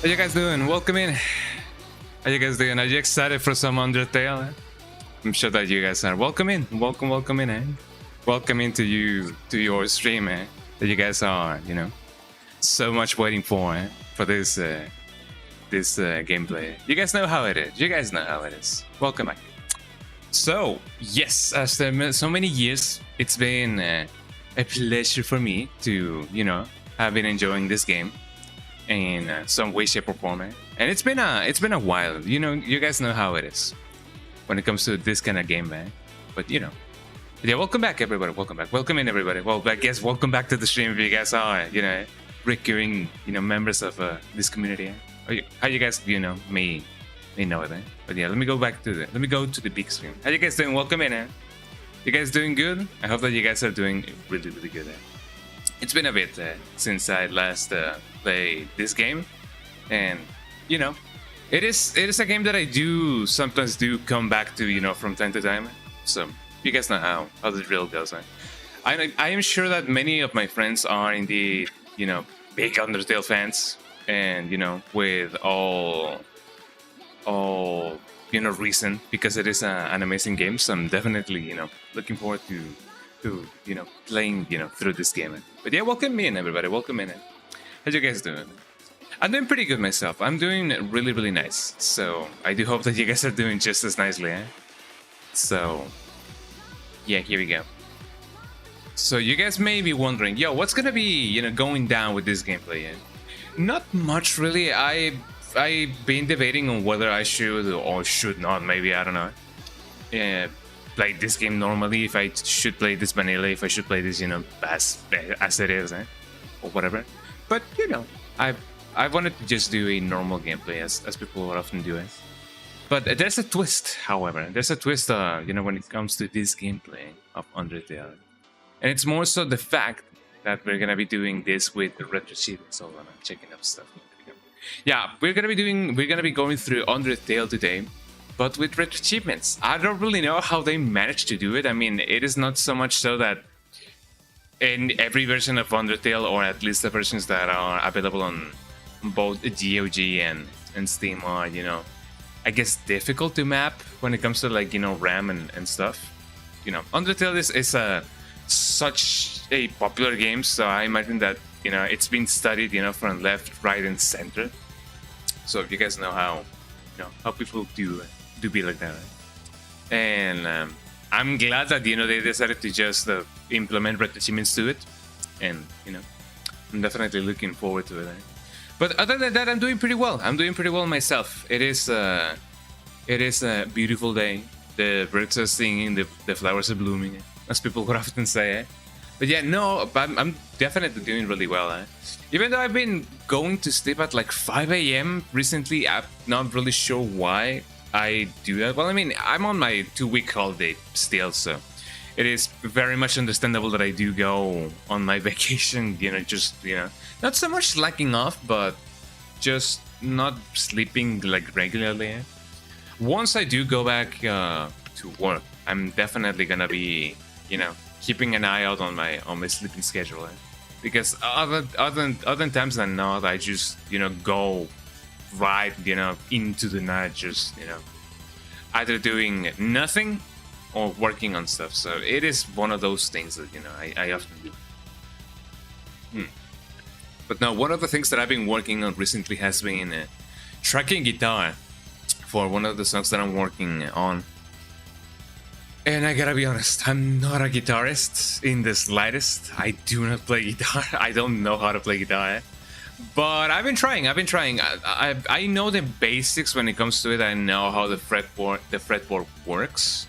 How you guys doing? Welcome in. How you guys doing? Are you excited for some Undertale? I'm sure that you guys are. Welcome in. Welcome in, eh? Welcome into your stream, eh? That you guys are, so much waiting for this gameplay. You guys know how it is. You guys know how it is. Welcome back. So, yes, after so many years, it's been a pleasure for me to, have been enjoying this game in some way, shape, or form. And it's been a while. You guys know how it is when it comes to this kind of game, man. But yeah, welcome back, everybody. Welcome back. Welcome in, everybody. Well, I guess welcome back to the stream if you guys are, recurring, members of this community. How you guys, may know it, eh? But yeah, let me go to the big screen. How you guys doing? Welcome in, eh? You guys doing good? I hope that you guys are doing really, really good, eh? It's been a bit since I last played this game, and it is a game that I do sometimes come back to, from time to time. So you guys know how the drill goes, right? I am sure that many of my friends are indeed, big Undertale fans, and with all reason, because it is an amazing game. So I'm definitely looking forward to playing through this game. But yeah, welcome in, everybody. Welcome in. How you guys doing? I'm doing pretty good myself. I'm doing really, really nice. So I do hope that you guys are doing just as nicely, eh? So yeah, here we go. So you guys may be wondering, yo, what's gonna be going down with this gameplay? Eh? Not much really. I've been debating on whether I should or should not. Maybe, I don't know. Play this game normally, if I should play this vanilla, if I should play this as it is, eh? Or whatever. But I wanted to just do a normal gameplay as people often do it. But there's a twist, however. There's a twist, when it comes to this gameplay of Undertale. And it's more so the fact that we're gonna be doing this with the RetroAchievements. Hold on, I'm checking up stuff. Yeah, we're gonna be going through Undertale today, but with RetroAchievements. I don't really know how they managed to do it. I mean, it is not so much so that in every version of Undertale, or at least the versions that are available on both GOG and Steam, are, I guess difficult to map when it comes to RAM and stuff. Undertale is such a popular game, so I imagine that it's been studied from left, right, and center. So if you guys know how people do be like that, right? And I'm glad that they decided to just implement RetroAchievements to it, and I'm definitely looking forward to it. Right? But other than that, I'm doing pretty well. I'm doing pretty well myself. It is a beautiful day. The birds are singing, the flowers are blooming, as people would often say. Eh? But yeah, no, I'm definitely doing really well. Eh? Even though I've been going to sleep at 5 a.m. recently, I'm not really sure why I do that. Well, I mean, I'm on my 2-week holiday still, so it is very much understandable that I do go on my vacation, not so much slacking off, but just not sleeping regularly. Eh? Once I do go back to work, I'm definitely gonna be, keeping an eye out on my sleeping schedule. Eh? Because other times than not, I just go right into the night, just either doing nothing or working on stuff. So it is one of those things that I often do. But now, one of the things that I've been working on recently has been tracking guitar for one of the songs that I'm working on. And I gotta be honest, I'm not a guitarist in the slightest. I do not play guitar. I don't know how to play guitar. But I've been trying. I know the basics when it comes to it. I know how the fretboard works.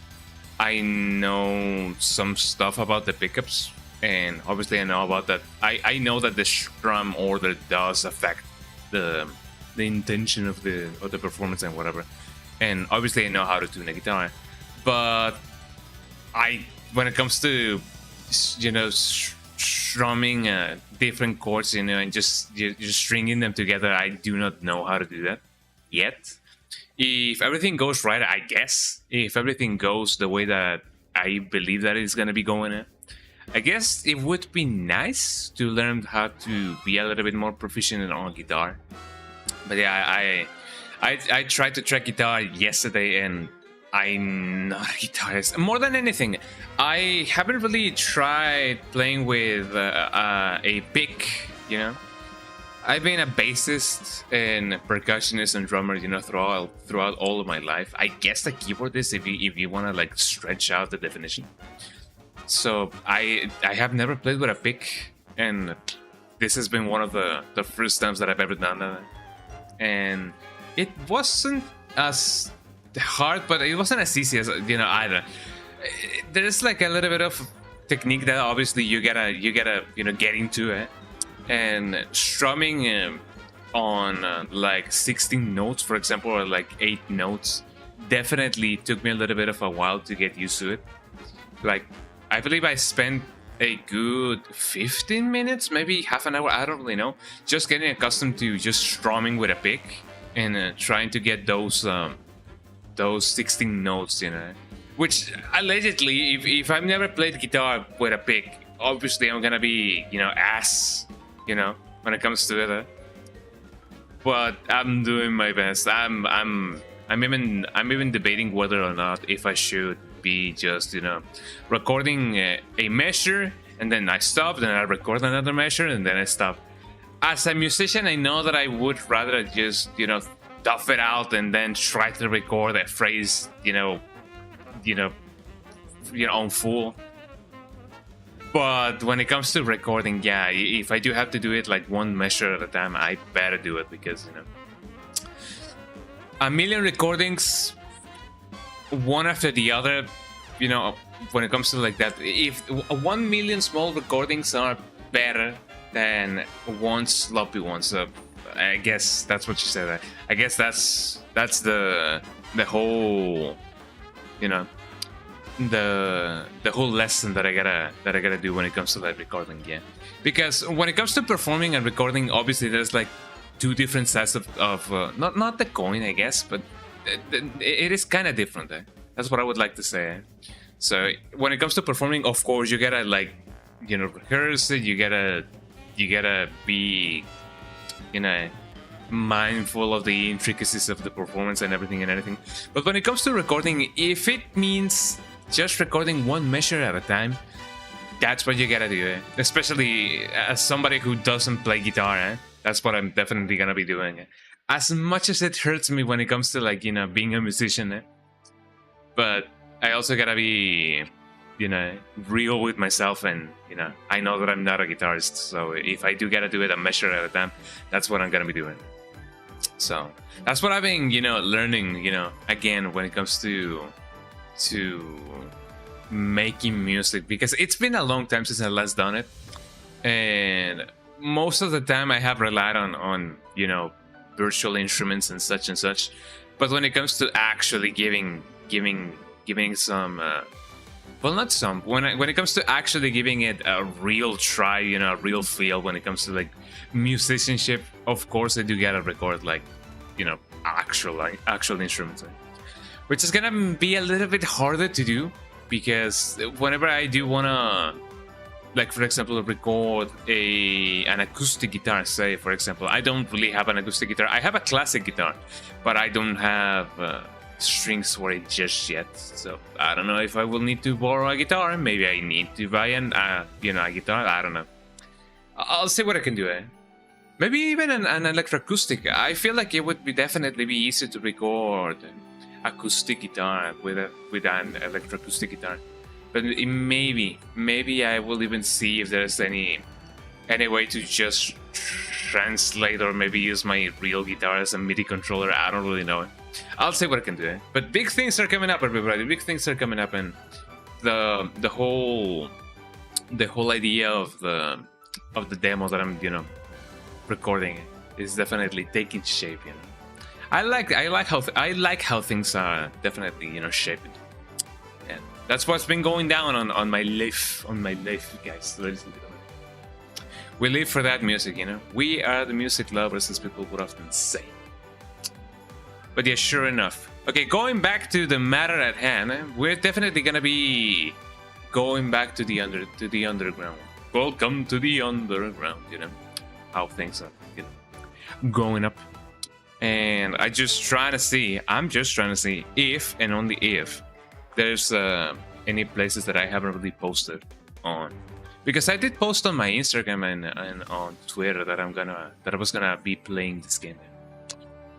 I know some stuff about the pickups, and obviously I know about that. I know that the strum order does affect the intention of the performance and whatever. And obviously I know how to tune a guitar, but when it comes to strumming different chords, and just stringing them together, I do not know how to do that yet. If everything goes right, I guess, if everything goes the way that I believe that it's gonna be going, I guess it would be nice to learn how to be a little bit more proficient on guitar. But yeah, I tried to try guitar yesterday, and I'm not a guitarist. More than anything, I haven't really tried playing with a pick. You know, I've been a bassist and percussionist and drummer, you know, throughout all of my life. I guess a keyboardist, if you want to like stretch out the definition. So I have never played with a pick, and this has been one of the first times that I've ever done that. And it wasn't as hard, but it wasn't as easy as, you know, either. There's like a little bit of technique that obviously you gotta you know, get into it. And strumming on like 16 notes, for example, or like 8 notes, definitely took me a little bit of a while to get used to it. Like, I believe I spent a good 15 minutes, maybe half an hour, I don't really know, just getting accustomed to just strumming with a pick and trying to get those 16 notes, you know. Which allegedly, if I've never played guitar with a pick, obviously I'm gonna be, you know, ass, you know, when it comes to it. But I'm doing my best. I'm even debating whether or not if I should be just, you know, recording a measure and then I stop, then I record another measure and then I stop. As a musician, I know that I would rather just, you know, tough it out and then try to record a phrase, you know, on full. But when it comes to recording, yeah, if I do have to do it like one measure at a time, I better do it, because, you know, a million recordings, one after the other, you know, when it comes to like that, if 1 million small recordings are better than one sloppy one. So I guess that's what you said. I guess that's the whole, you know, the whole lesson that I gotta do when it comes to live recording. Yeah, because when it comes to performing and recording, obviously there's like two different sides of not the coin, I guess, but it is kind of different. That's what I would like to say. So when it comes to performing, of course you gotta, like, you know, rehearse it. You gotta be, you know, mindful of the intricacies of the performance and everything and anything. But when it comes to recording, if it means just recording one measure at a time, that's what you gotta do. Especially as somebody who doesn't play guitar, that's what I'm definitely gonna be doing. As much as it hurts me when it comes to, like, you know, being a musician, but I also gotta be, you know, real with myself, and, you know, I know that I'm not a guitarist, so if I do gotta do it a measure at a time, that's what I'm gonna be doing. So that's what I've been, you know, learning, you know, again, when it comes to making music, because it's been a long time since I last done it, and most of the time I have relied on you know, virtual instruments and such. But when it comes to actually giving some well, not some, when it comes to actually giving it a real try, you know, a real feel, when it comes to like musicianship, of course I do gotta record, like, you know, actual instruments, which is gonna be a little bit harder to do, because whenever I do wanna, like, for example, record an acoustic guitar, say, for example, I don't really have an acoustic guitar. I have a classic guitar, but I don't have strings for it just yet. So I don't know if I will need to borrow a guitar. Maybe I need to buy you know, a guitar. I don't know. I'll see what I can do. Maybe even an electroacoustic. I feel like it would definitely be easier to record acoustic guitar with an electroacoustic guitar. But maybe I will even see if there's any way to just translate, or maybe use my real guitar as a MIDI controller. I don't really know. I'll see what I can do. But big things are coming up, everybody. Big things are coming up, and the whole idea of the demo that I'm, you know, recording is definitely taking shape. You know, I like how things are definitely, you know, shaping. And that's what's been going down on my life, guys, ladies and gentlemen. We live for that music, you know. We are the music lovers, as people would often say. But yeah, sure enough. Okay, going back to the matter at hand, we're definitely gonna be going back to the underground. Welcome to the underground, you know. How things are, you know, going up. and I'm just trying to see if and only if there's any places that I haven't really posted on, because I did post on my Instagram and on Twitter that I was gonna be playing this game,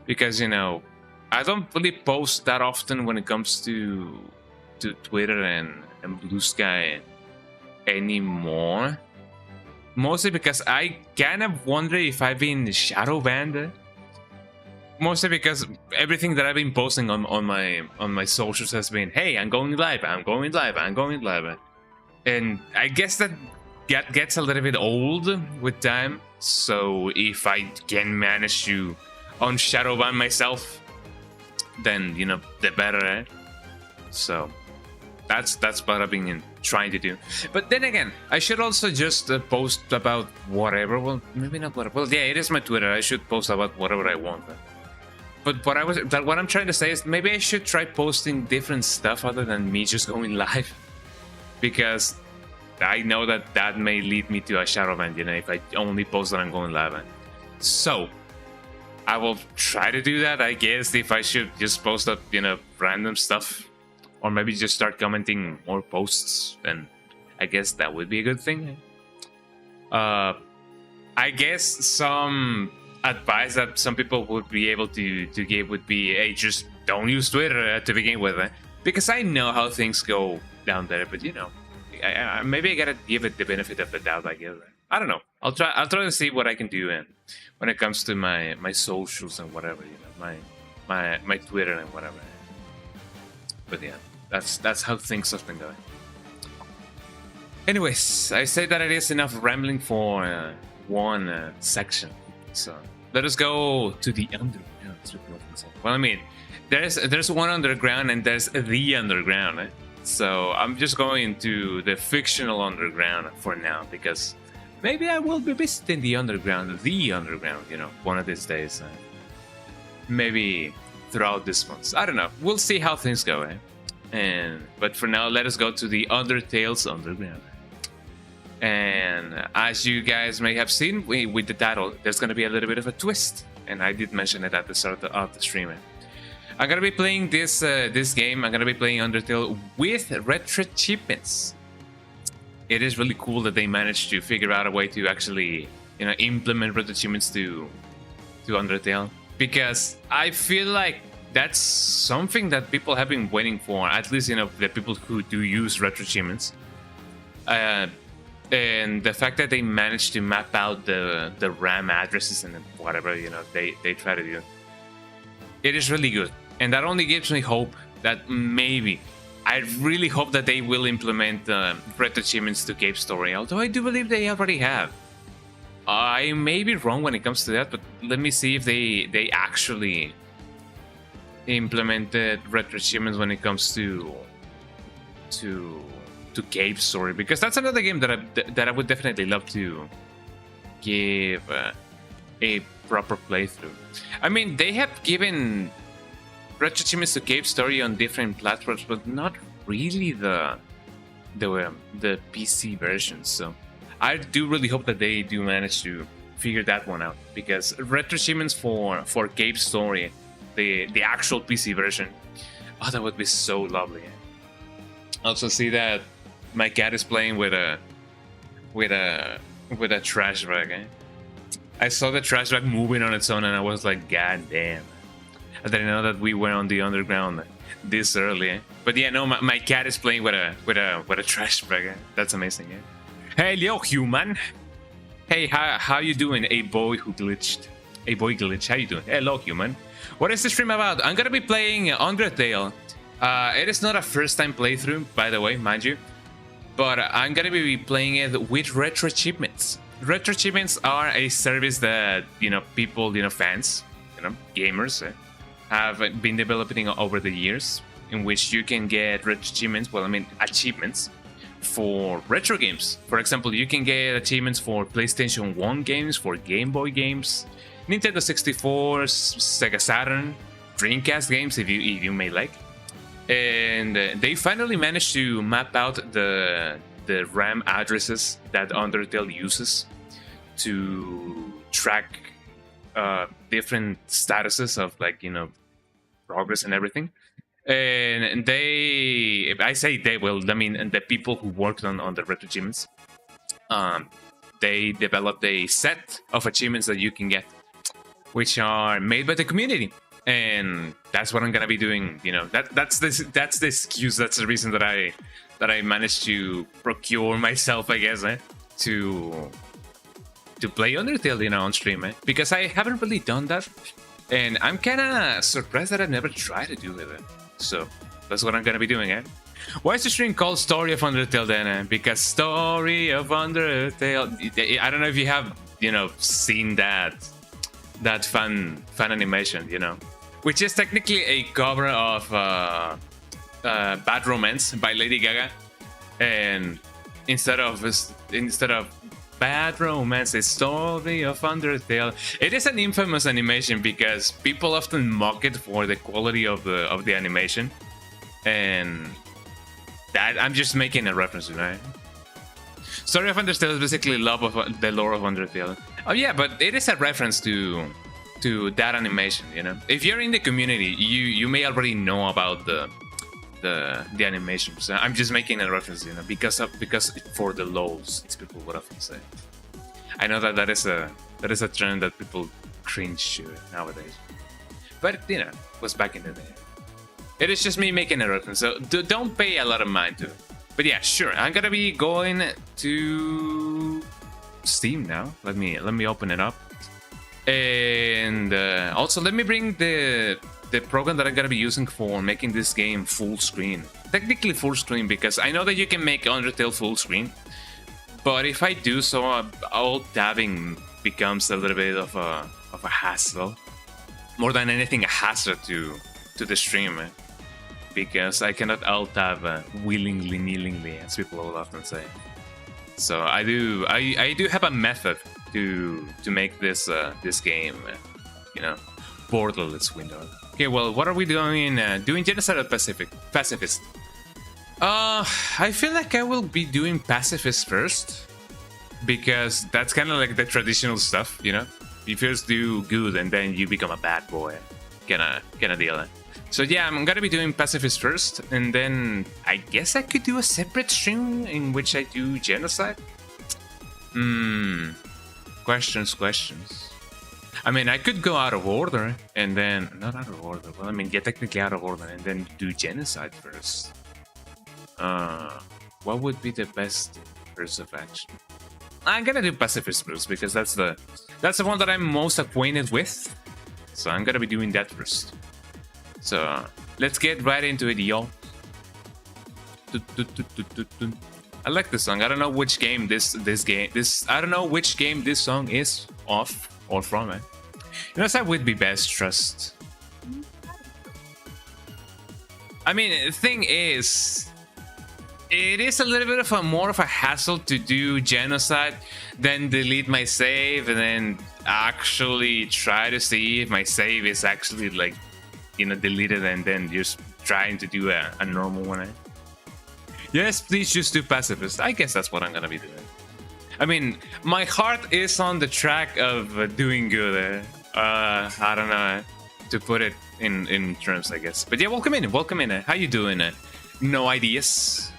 because you know I don't really post that often when it comes to Twitter and Blue Sky anymore. Mostly because I kind of wonder if I've been shadow banned. Mostly because everything that I've been posting on my socials has been, hey, I'm going live, I'm going live, I'm going live. And I guess that gets a little bit old with time. So if I can manage to unshadow ban myself, then you know the better. Eh? So that's what I've been trying to do. But then again, I should also just post about whatever. Well, maybe not whatever. Well, yeah, it is my Twitter. I should post about whatever I want. But what I'm trying to say is maybe I should try posting different stuff other than me just going live, because I know that may lead me to a shadow ban, you know, if I only post that I'm going live. So I will try to do that, I guess. If I should just post up, you know, random stuff, or maybe just start commenting more posts, then I guess that would be a good thing. I guess some advice that some people would be able to give would be, hey, just don't use Twitter to begin with, because I know how things go down there. But you know, maybe I gotta give it the benefit of the doubt, I guess. I don't know. I'll try to see what I can do when it comes to my socials and whatever, you know, my Twitter and whatever. But yeah, that's how things have been going. Anyways, I say that it is enough rambling for one section. So let us go to the underground. Well, I mean, there's one underground and there's the underground. Eh? So I'm just going to the fictional underground for now, because maybe I will be visiting the underground, you know, one of these days. Maybe throughout this month. I don't know. We'll see how things go. Eh? But for now, let us go to the Undertale's underground. And as you guys may have seen with the title, there's going to be a little bit of a twist. And I did mention it at the start of the stream. I'm going to be playing this game. I'm going to be playing Undertale with RetroAchievements. It is really cool that they managed to figure out a way to actually, you know, implement RetroAchievements to Undertale. Because I feel like that's something that people have been waiting for. At least, you know, the people who do use RetroAchievements. And the fact that they managed to map out the RAM addresses and whatever, you know, they try to do, it is really good. And that only gives me hope that maybe, I really hope that they will implement RetroAchievements to Cave Story, although I do believe they already have. I may be wrong when it comes to that, but let me see if they actually implemented RetroAchievements when it comes to Cave Story, because that's another game that I would definitely love to give a proper playthrough. I mean, they have given RetroAchievements to Cave Story on different platforms, but not really the PC version. So I do really hope that they do manage to figure that one out, because RetroAchievements for Cave Story, the actual PC version, oh, that would be so lovely. Also see that my cat is playing with a trash bag. Eh? I saw the trash bag moving on its own, and I was like, God damn! I didn't know that we were on the underground this early. Eh? But yeah, no, my cat is playing with a trash bag. Eh? That's amazing. Eh? Hey, yo, human. Hey, how you doing? A boy who glitched. A boy glitch. How you doing? Hello, human. What is the stream about? I'm gonna be playing Undertale. It is not a first-time playthrough, by the way, mind you. But I'm gonna be playing it with RetroAchievements. RetroAchievements are a service that, you know, people, you know, fans, you know, gamers, have been developing over the years, in which you can get RetroAchievements, well, I mean, achievements for retro games. For example, you can get achievements for PlayStation 1 games, for Game Boy games, Nintendo 64, Sega Saturn, Dreamcast games, if you may like. And they finally managed to map out the RAM addresses that Undertale uses to track different statuses of like progress and everything. And they, I say they will, I mean, and the people who worked on the RetroAchievements, they developed a set of achievements that you can get, which are made by the community. And that's what I'm gonna be doing. That's the excuse. That's the reason that I managed to procure myself, I guess, to play Undertale, on stream, because I haven't really done that, and I'm kind of surprised that I never tried to do it. So that's what I'm gonna be doing. Why is the stream called Story of Undertale then? Because Story of Undertale. I don't know if you have seen that fun animation, which is technically a cover of Bad Romance by Lady Gaga, and instead of Bad Romance, it's Story of Undertale. It is an infamous animation because people often mock it for the quality of the animation, and that I'm just making a reference, right? Story of Undertale is basically love of the lore of Undertale. Oh yeah, but it is a reference to that animation. If you're in the community, you may already know about the animation. So I'm just making a reference, because for the lols, as people would often say. I know that is a trend that people cringe to nowadays, but was back in the day. It is just me making a reference, so don't pay a lot of mind to it. But yeah, sure, I'm gonna be going to Steam now. Let me open it up, and also let me bring the program that I'm gonna be using for making this game full screen. Technically full screen, because I know that you can make Undertale full screen, but if I do so, alt tabbing becomes a little bit of a hassle. More than anything, a hazard to the stream, because I cannot alt tab willingly, nillingly, as people will often say. So I do have a method to make this game, borderless window. Okay, well, what are we doing? Doing genocide or pacifist? I feel like I will be doing pacifist first, because that's kind of like the traditional stuff, You first do good and then you become a bad boy, kind of deal. So yeah, I'm gonna be doing pacifist first, and then I guess I could do a separate stream in which I do genocide. Questions. I mean, I could go out of order and then not out of order. Well, I mean, yeah, technically out of order, and then do genocide first. What would be the best course of action? I'm gonna do pacifist first because that's the one that I'm most acquainted with. So I'm gonna be doing that first. So let's get right into it, y'all. I like this song. I don't know which game I don't know which game this song is off or from. That would be best trust. I mean, the thing is, it is a little bit of more of a hassle to do genocide than delete my save and then actually try to see if my save is actually like deleted, and then just trying to do a normal one. Yes, please just do pacifist. I guess that's what I'm gonna be doing. I mean, my heart is on the track of doing good. I don't know to put it in terms, I guess. But yeah, welcome in. How you doing? No ideas.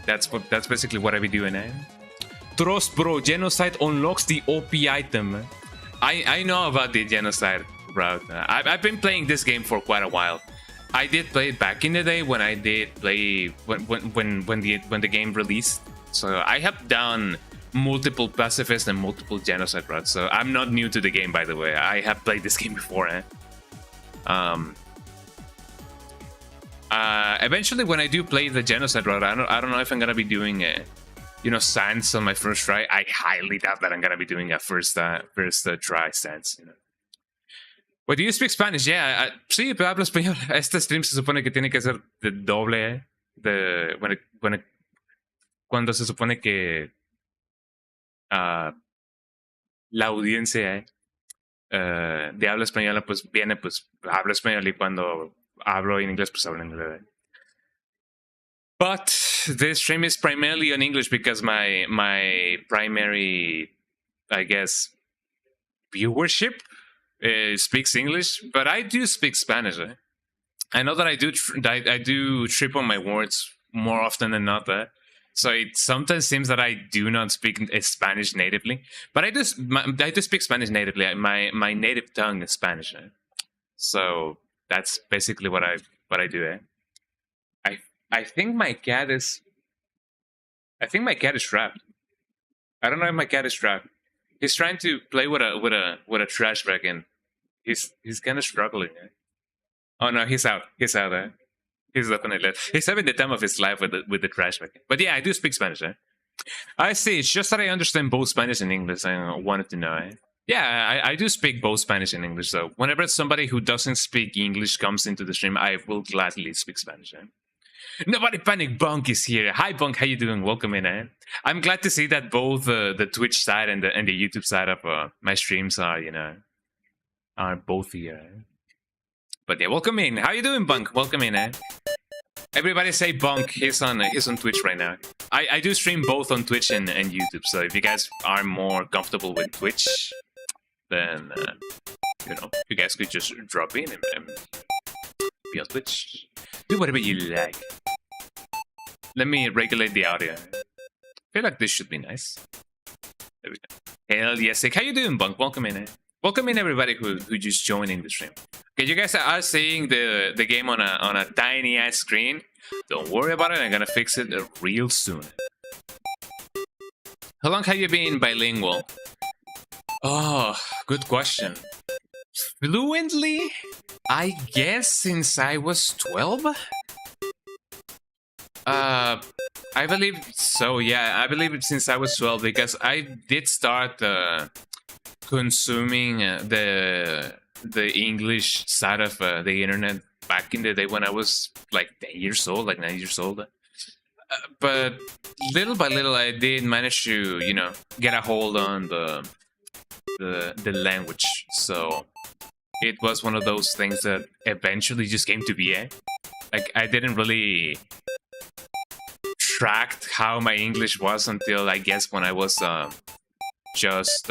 That's basically what I be doing. Trust, bro. Genocide unlocks the OP item. I know about the genocide route. I've been playing this game for quite a while. I did play it back in the day when I did play when the game released. So I have done multiple pacifist and multiple genocide routes. So I'm not new to the game, by the way. I have played this game before. Eventually, when I do play the genocide route, I don't know if I'm gonna be doing Sans on my first try. I highly doubt that I'm gonna be doing a first try Sans. What, do you speak Spanish? Yeah, sí, pero hablo español. Este stream se supone que tiene que ser de doble, cuando se supone que la audiencia de habla española pues viene, pues hablo español, y cuando hablo en inglés pues hablo en inglés. But this stream is primarily on English because my primary, I guess, viewership speaks English, but I do speak Spanish. I know that I do trip on my words more often than not. So it sometimes seems that I do not speak Spanish natively, but I do speak Spanish natively. My native tongue is Spanish, so that's basically what I do. I think my cat is. I think my cat is trapped. I don't know if my cat is trapped. He's trying to play with a trash bag, and he's kind of struggling. Oh no, he's out. He's out. He's definitely. He's having the time of his life with the trash bag. But yeah, I do speak Spanish. I see. It's just that I understand both Spanish and English. I wanted to know. Yeah, I do speak both Spanish and English. So whenever somebody who doesn't speak English comes into the stream, I will gladly speak Spanish. Nobody panic. Bunk is here. Hi, Bunk. How you doing? Welcome in. I'm glad to see that both the Twitch side and the YouTube side of my streams are are both here. But yeah, welcome in. How you doing, Bunk? Welcome in. Everybody say Bunk. He's on Twitch right now. I do stream both on Twitch and YouTube. So if you guys are more comfortable with Twitch, then you guys could just drop in and be on Twitch. Do whatever you like. Let me regulate the audio. I feel like this should be nice. There we go. Hell yes. How you doing, Bunk? Welcome in. Welcome in everybody who just joined in the stream. Okay, you guys are seeing the game on a tiny ass screen. Don't worry about it. I'm gonna fix it real soon. How long have you been bilingual? Oh, good question. Fluently, I guess since I was 12. I believe so. Yeah, I believe since I was 12 because I did start consuming the English side of the internet back in the day when I was like 10 years old, like 9 years old. But little by little, I did manage to get a hold on the language. So it was one of those things that eventually just came to be. Like I didn't really tracked how my English was until I guess when I was just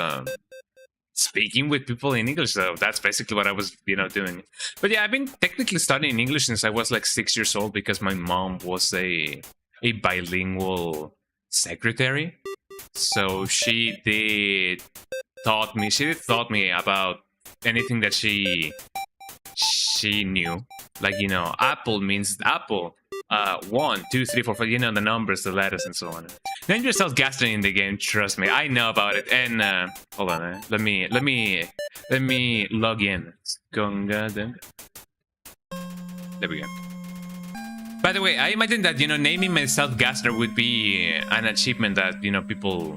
speaking with people in English. So that's basically what I was doing. But yeah, I've been technically studying English since I was like 6 years old because my mom was a bilingual secretary. So she did taught me about anything that she knew. Like apple means apple. 1, 2, 3, 4, 5. The numbers, the letters, and so on. Name yourself Gaston in the game. Trust me, I know about it. And hold on, let me log in. There we go. By the way, I imagine that naming myself Gaster would be an achievement that people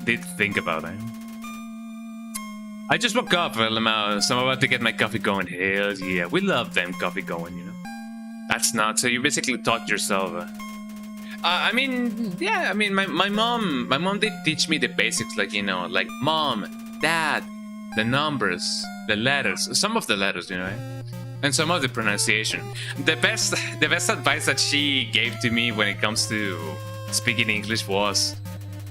did think about. I just woke up, so I'm about to get my coffee going. Hell yeah, we love them coffee going, That's not, so you basically taught yourself. I mean, yeah, I mean, my mom did teach me the basics, like, like mom, dad, the numbers, the letters, some of the letters, and some of the pronunciation. The best advice that she gave to me when it comes to speaking English was,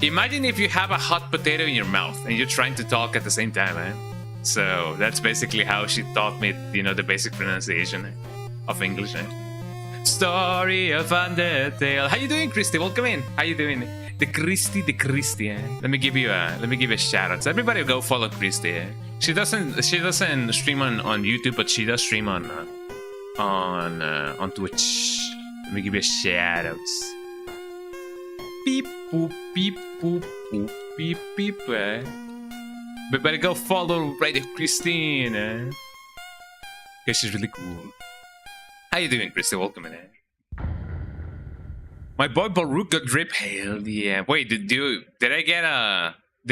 imagine if you have a hot potato in your mouth and you're trying to talk at the same time, So that's basically how she taught me, the basic pronunciation of English, Story of Undertale. How you doing, Christy? Welcome in. How you doing? The Christy. Let me give you a shout out. So everybody go follow Christy. She doesn't stream on YouTube, but she does stream on Twitch. Let me give you a shout out. Beep boop beep boop boop beep beep. Everybody go follow Radio Christine. Because she's really cool. How you doing, Christy? Welcome in. My boy Baruch got drip. Hell yeah! Wait, did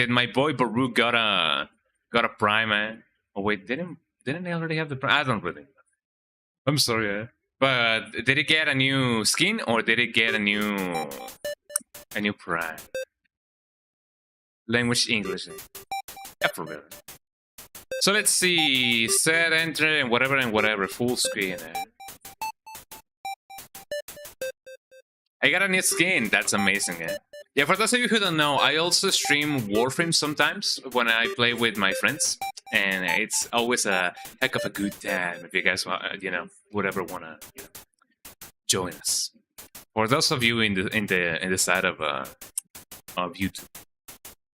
my boy Baruch got a prime? Oh wait, didn't they already have the prime? I don't really know. I'm sorry, but did it get a new skin or did it get a new prime? Language English. Yeah, for real. So let's see. Set, enter, and whatever. Full screen. I got a new skin. That's amazing. Yeah, for those of you who don't know, I also stream Warframe sometimes when I play with my friends, and it's always a heck of a good time if you guys want, would ever want to join us. For those of you in the side of YouTube,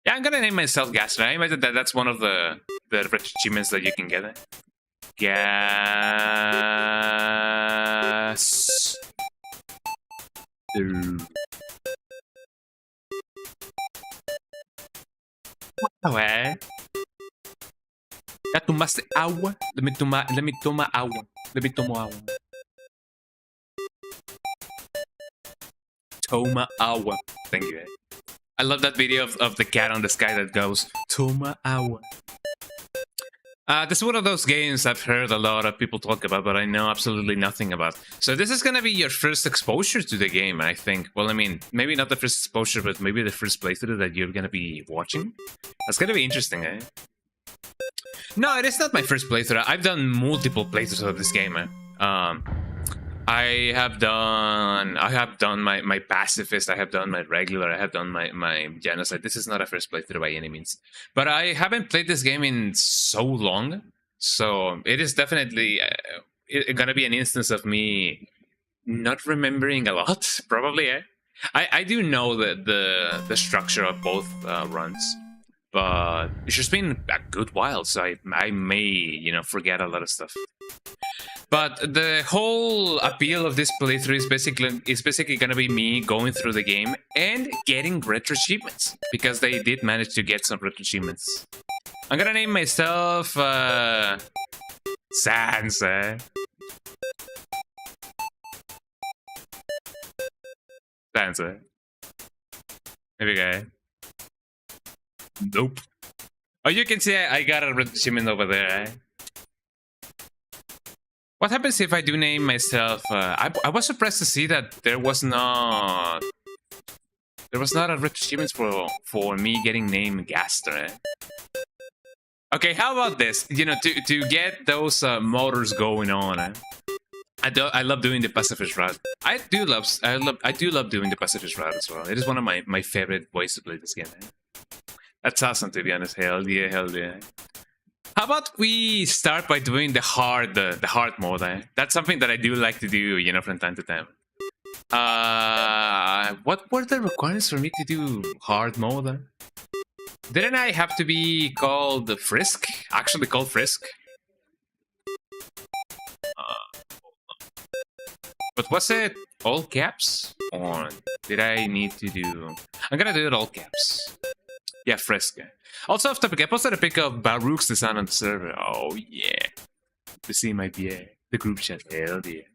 yeah, I'm gonna name myself Gaster. I imagine that's one of the retro achievements that you can get. Gas. Okay. ¿Ya tomaste agua? Let me toma agua. Let me tomo agua. Toma agua. Thank you. I love that video of the cat on the sky that goes, Toma agua. This is one of those games I've heard a lot of people talk about, but I know absolutely nothing about. So this is gonna be your first exposure to the game, I think. Well, I mean, maybe not the first exposure, but maybe the first playthrough that you're gonna be watching. That's gonna be interesting, eh? No, it is not my first playthrough. I've done multiple playthroughs of this game, eh? I have done my pacifist, I have done my regular, I have done my genocide. This is not a first playthrough by any means. But I haven't played this game in so long, so it is definitely gonna be an instance of me not remembering a lot, probably, eh? I do know that the structure of both runs, but it's just been a good while, so I may, forget a lot of stuff. But the whole appeal of this playthrough is basically gonna be me going through the game and getting retro achievements, because they did manage to get some retro achievements. I'm gonna name myself Sansa. Sansa. There we go. Nope. Oh, you can see I got a retro achievement over there, eh? What happens if I do name myself? I was surprised to see that there was not a retro achievement for me getting named Gaster. Eh? Okay, how about this? To get those motors going on. Eh? I love doing the pacifist route. I do love doing the pacifist route as well. It is one of my favorite ways to play this game. Eh? That's awesome, to be honest. Hell yeah. How about we start by doing the hard mode? Eh? That's something that I do like to do, from time to time. What were the requirements for me to do hard mode? Eh? Didn't I have to be called Frisk? Actually called Frisk? But was it all caps? Or did I need to do... I'm gonna do it all caps. Yeah, Frisk. Also off topic, I posted a pic of Baruch's design on the server. Oh yeah. To see my BA. The group chat. Hell yeah.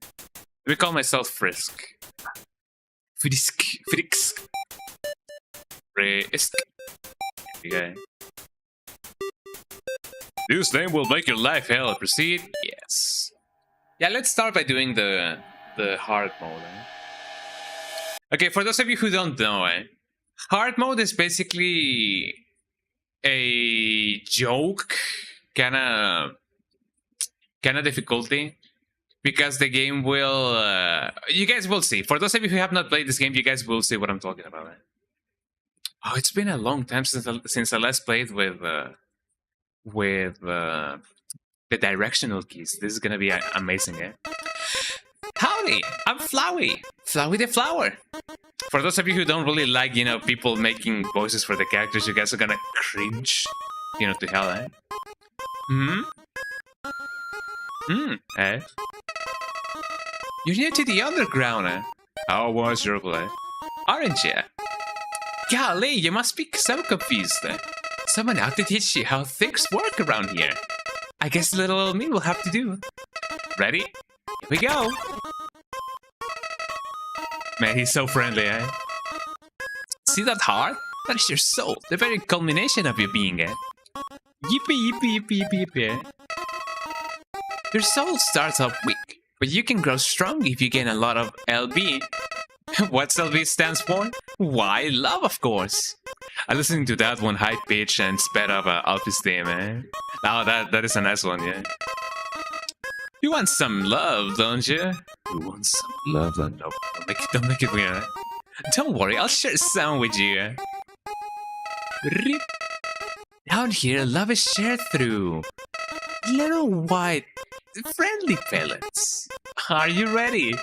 Let me call myself Frisk. Frisk. Frisk. Okay. This name will make your life hell. Proceed? Yes. Yeah, let's start by doing the hard mode. Eh? Okay, for those of you who don't know, hard mode is basically a joke kind of difficulty, because the game will you guys will see. For those of you who have not played this game, you guys will see what I'm talking about. Oh, it's been a long time since I last played with the directional keys. This is gonna be amazing, eh? Howdy, I'm Flowey the Flower. For those of you who don't really like, people making voices for the characters, you guys are gonna cringe, to hell, eh? Eh? You're new to the Underground, eh? How was your play? Aren't you? Golly, you must be so confused, eh? Someone out to teach you how things work around here. I guess little old me will have to do. Ready? Here we go. Man, he's so friendly, eh? See that heart? That is your soul, the very culmination of your being, eh? Yippee, yippee, yippee, yippee, yippee, eh? Your soul starts off weak, but you can grow strong if you gain a lot of LB. What's LB stands for? Why, love, of course. I listened to that one high pitch and sped up Alfie's theme, eh? Oh, that is a nice one, yeah. You want some love, don't you? You want some love, don't make it weird, eh? Don't worry, I'll share some with you. Rip. Down here, love is shared through little white friendly pellets. Are you ready?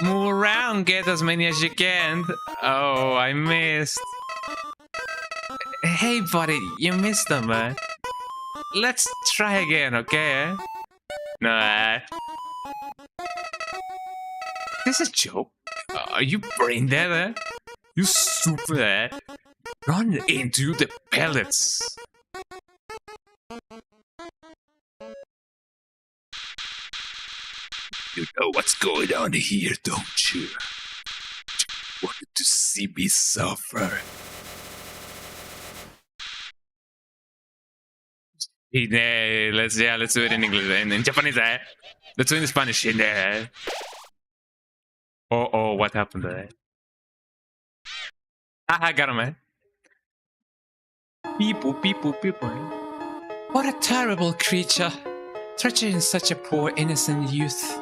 Move around, get as many as you can. Oh, I missed. Hey, buddy, you missed them, man. Let's try again, okay? Nah. This is a joke. Are you brain dead, eh? You stupid, eh? Run into the pellets. You know what's going on here, don't you? Wanted to see me suffer. Let's do it in English, in Japanese, eh? Let's do it in Spanish, Oh, what happened there? I got him, man. People. What a terrible creature. Treachery such a poor, innocent youth.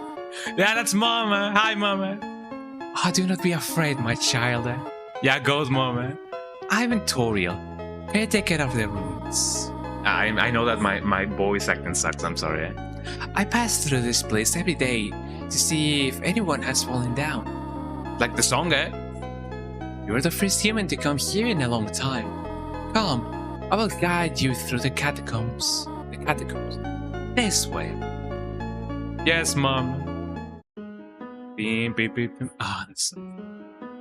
Yeah, that's Mama. Hi, Mama. Oh, do not be afraid, my child. Yeah, goes, Mama. I'm Toriel. Can you take care of the ruins? I know that my voice acting sucks, I'm sorry. I pass through this place every day to see if anyone has fallen down. Like the song, eh? You're the first human to come here in a long time. Come, I will guide you through the catacombs. This way. Yes, Mom. Beep. Ah, that's...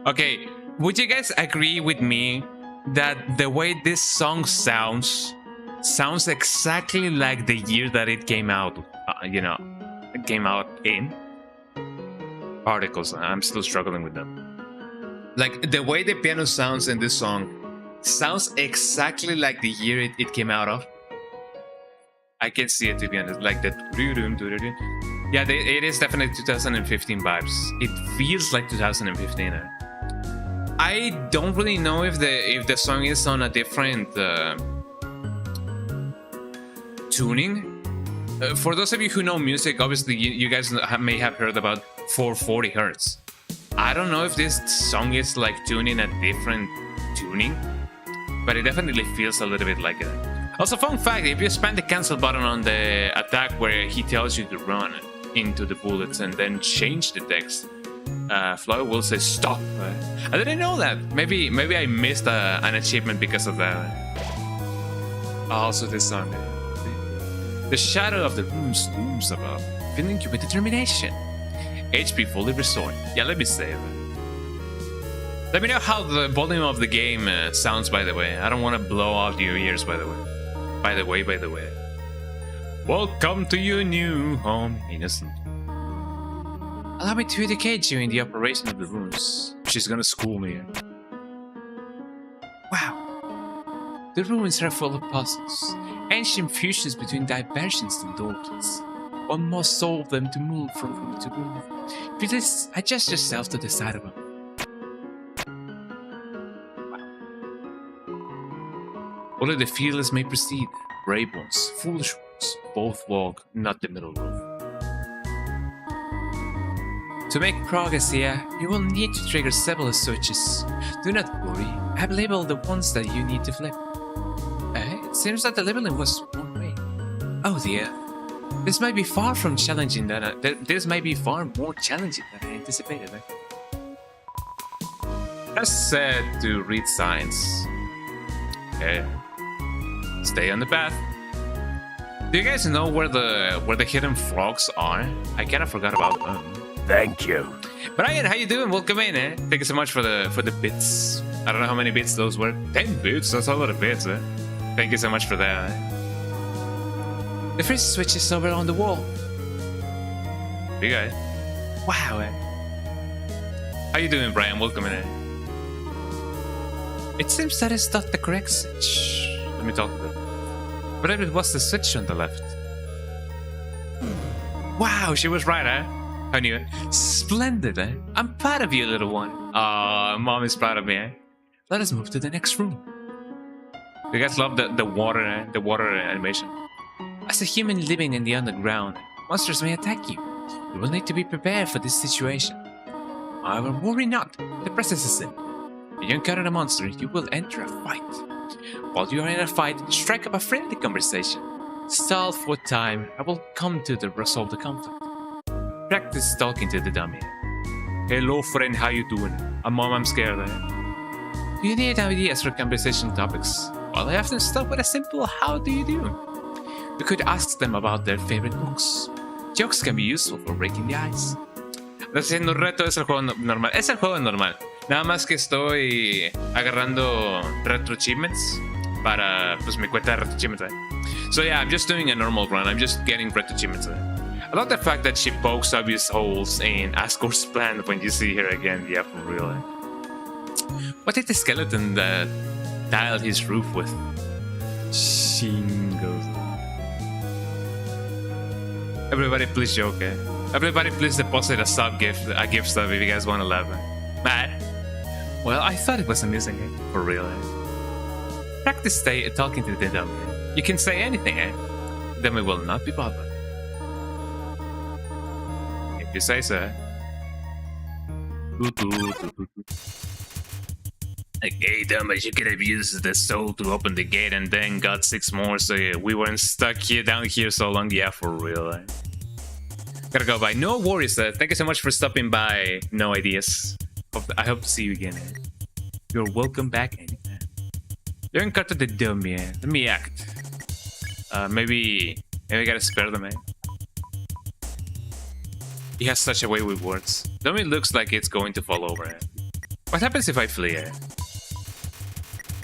Okay, would you guys agree with me that the way this song sounds exactly like the year that it came out? It came out in? Articles. I'm still struggling with them. Like, the way the piano sounds in this song sounds exactly like the year it came out of. I can see it, to be honest. Like that. Yeah, it is definitely 2015 vibes. It feels like 2015. I don't really know if the song is on a different tuning. For those of you who know music, obviously you guys may have heard about 440 hertz. I don't know if this song is like tuning a different tuning, but it definitely feels a little bit like it. Also, fun fact, if you spam the cancel button on the attack where he tells you to run into the bullets and then change the text, Floyd will say stop. I didn't know that. Maybe I missed an achievement because of that. Also this song. The shadow of the room looms above, filling you with determination. HP fully restored. Yeah, let me save. Let me know how the volume of the game sounds, by the way. I don't want to blow out your ears, by the way. By the way. Welcome to your new home, innocent. Allow me to educate you in the operation of the runes. She's gonna school me. Wow. The ruins are full of puzzles. Ancient fusions between diversions and doorways. One must solve them to move from room to room. Please adjust yourself to the side of them. Only the fearless may proceed. Brave ones, foolish ones, both walk, not the middle road. To make progress here, you will need to trigger several switches. Do not worry, I have labeled the ones that you need to flip. It seems that the labeling was one way. Oh dear. This might be far from challenging than this might be far more challenging than I anticipated. As said to read signs. Okay. Stay on the path. Do you guys know where the hidden frogs are? I kinda forgot about them. Thank you. Brian, how you doing? Welcome in, eh? Thank you so much for the bits. I don't know how many bits those were. 10 bits? That's a lot of bits, eh? Thank you so much for that, eh? The first switch is over on the wall. Big guy. Wow, eh? How you doing, Brian? Welcome in, eh? It seems that is not the correct switch. Let me talk to them. But it was the switch on the left. Wow, she was right, eh? I knew it. Splendid, eh? I'm proud of you, little one. Aw, Mom is proud of me, eh? Let us move to the next room. You guys love the water, eh? The water animation. As a human living in the underground, monsters may attack you. You will need to be prepared for this situation. However, worry not. The process is simple. When you encounter a monster, you will enter a fight. While you are in a fight, strike up a friendly conversation. Stall for time. I will come to resolve the conflict. Practice talking to the dummy. Hello friend, how you doing? Mom, I'm scared. Do you need ideas for conversational topics? Well, I often start with a simple how do you do? You could ask them about their favorite books. Jokes can be useful for breaking the ice. Estás haciendo un reto, es el juego normal. Es el juego normal. Nada más que estoy agarrando RetroAchievements para pues mi cuenta de RetroAchievements. So yeah, I'm just doing a normal run. I'm just getting RetroAchievements. I love the fact that she pokes obvious holes in Asgore's plan when you see her again. Yeah, for real. What did the skeleton that tiled his roof with? Shingles. Everybody please joke, eh? Everybody please deposit a gift sub if you guys want to laugh. Mad? Well, I thought it was amusing, eh? For real, eh? Practice talking to the dummy. You can say anything, eh? Then we will not be bothered. If you say so, eh? Okay, dumbass, you could have used the soul to open the gate and then got 6 more, so yeah, we weren't stuck here down here so long. Yeah, for real, eh? Gotta go by. No worries, thank you so much for stopping by. No ideas. I hope to see you again. You're welcome back anytime. You're encountered the dummy. Let me act. Maybe I gotta spare them. He has such a way with words. Dummy looks like it's going to fall over. What happens if I flee?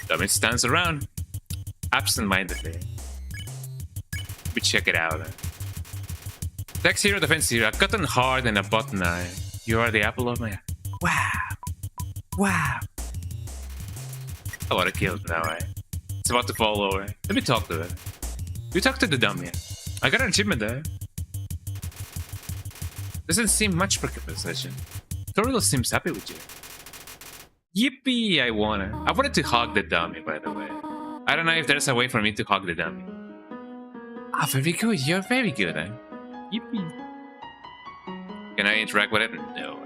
Dummy stands around, absent-mindedly. We check it out. Text hero, defense hero, a cotton hard and a button eye. You are the apple of my eye. Wow. Wow. I want to kill it now, eh? It's about to fall over. Let me talk to it. You talk to the dummy. I got an achievement there. Doesn't seem much for conversation. Toriel seems happy with you. Yippee, I wanted to hug the dummy, by the way. I don't know if there's a way for me to hug the dummy. Ah, very good. You're very good, eh? Yippee. Can I interact with it? No.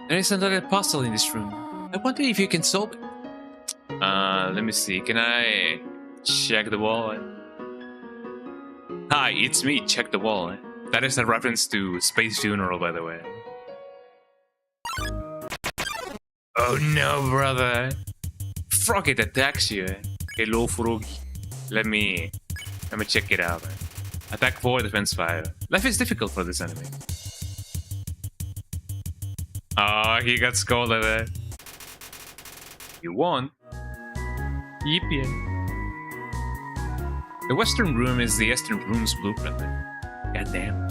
There is another puzzle in this room. I wonder if you can solve it. Let me see. Can I check the wall? Hi, it's me. Check the wall. That is a reference to Space Funeral, by the way. Oh no, brother. Frog it attacks you. Hello, Froggy. Let me check it out. Attack 4, defense 5. Life is difficult for this enemy. Oh, he got scolded. You won. Yippee. The Western Room is the Eastern Room's blueprint. Goddamn.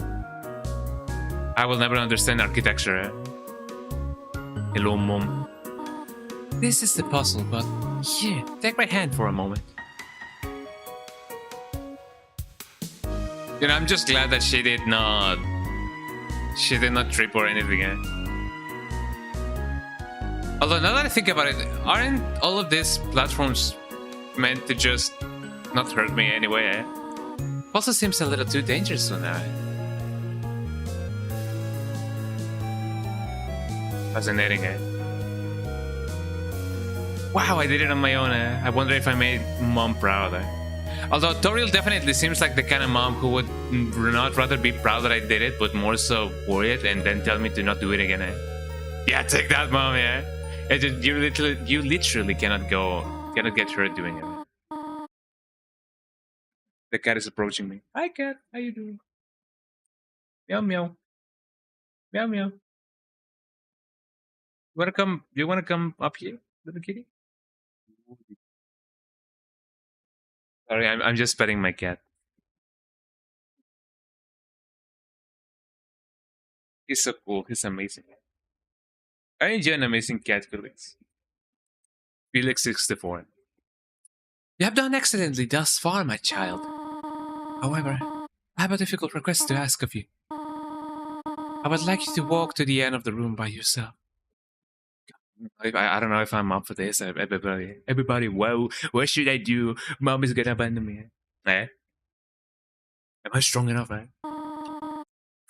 I will never understand architecture. Hello, Mom. This is the puzzle, but here, take my hand for a moment. You know, I'm just glad that she did not trip or anything. Although now that I think about it, aren't all of these platforms meant to just not hurt me anyway? Also seems a little too dangerous for now. Fascinating, eh? Wow, I did it on my own. I wonder if I made Mom proud. Although Toriel definitely seems like the kind of mom who would not rather be proud that I did it, but more so worried and then tell me to not do it again. Yeah, take that, Mom. Yeah, you literally cannot get hurt doing it. The cat is approaching me. Hi, cat. How you doing? Meow meow. Meow meow. You wanna come up here, little kitty? Sorry, I'm just petting my cat. He's so cool. He's amazing. I enjoy an amazing cat, Felix. Felix64. You have done excellently thus far, my child. However, I have a difficult request to ask of you. I would like you to walk to the end of the room by yourself. I don't know if I'm up for this. Everybody, whoa, what should I do? Mom is gonna abandon me. Eh? Am I strong enough, eh?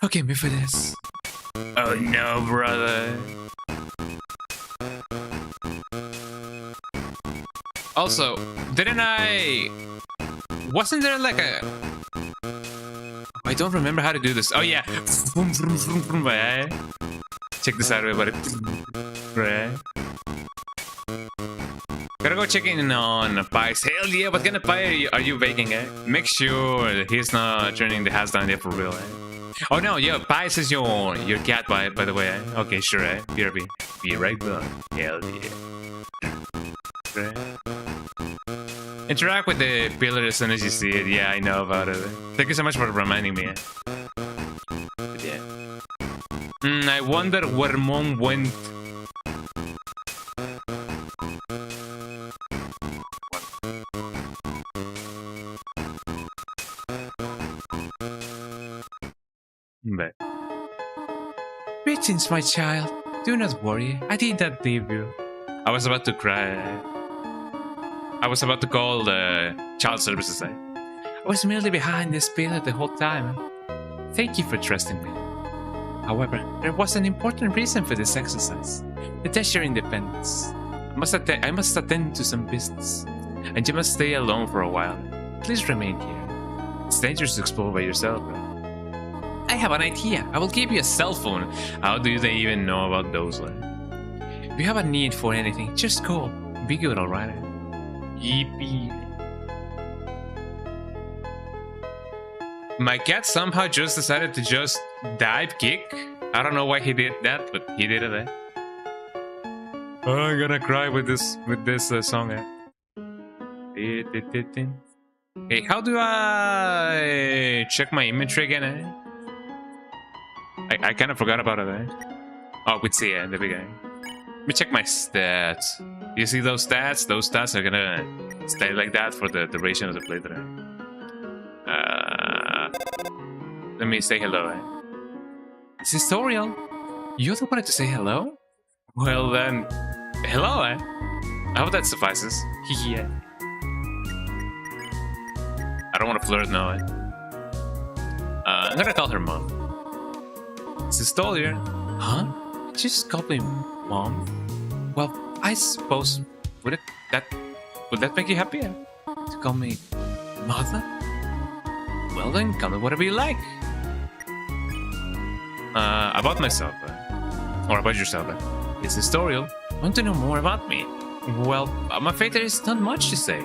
Forgive me for this. Oh no, brother. Also, didn't I... Wasn't there like a... I don't remember how to do this. Oh yeah. Check this out, everybody. Gotta go check in on Pies. Hell yeah, what kind of pie are you baking, eh? Make sure that he's not turning the house down there for real, eh? Oh no, yeah, Pies is your cat, by the way, eh? Okay, sure, eh? BRB. Be right back. Hell yeah. Interact with the pillar as soon as you see it. Yeah, I know about it. Thank you so much for reminding me, eh? But yeah. I wonder where Mom went. Greetings, my child. Do not worry. I did not leave you. I was about to cry. I was about to call the child services. I was merely behind this pillar the whole time. Thank you for trusting me. However, there was an important reason for this exercise. To test your independence. I must attend to some business, and you must stay alone for a while. Please remain here. It's dangerous to explore by yourself. I have an idea. I will give you a cell phone. How do they even know about those? If you have a need for anything, just call. Be good, alright? Yippee. My cat somehow just decided to just dive kick. I don't know why he did that, but he did it. Eh? Oh, I'm gonna cry with this song. Eh? Hey, how do I check my inventory again? Eh? I kind of forgot about it. Eh? Oh, we see it. There we go. Let me check my stats. You see those stats? Those stats are gonna stay like that for the duration of the playthrough. Let me say hello. Eh? This is Toriel. You're the one to say hello? Well then, hello. Eh? I hope that suffices. Yeah. I don't want to flirt now. Eh? I'm gonna call her mom. This is Toriel. Huh? Just call me mom. Well, I suppose would that make you happier? To call me mother? Well then, call me whatever you like. About myself, or about yourself. This is Toriel. Want to know more about me? Well, I'm afraid there is not much to say.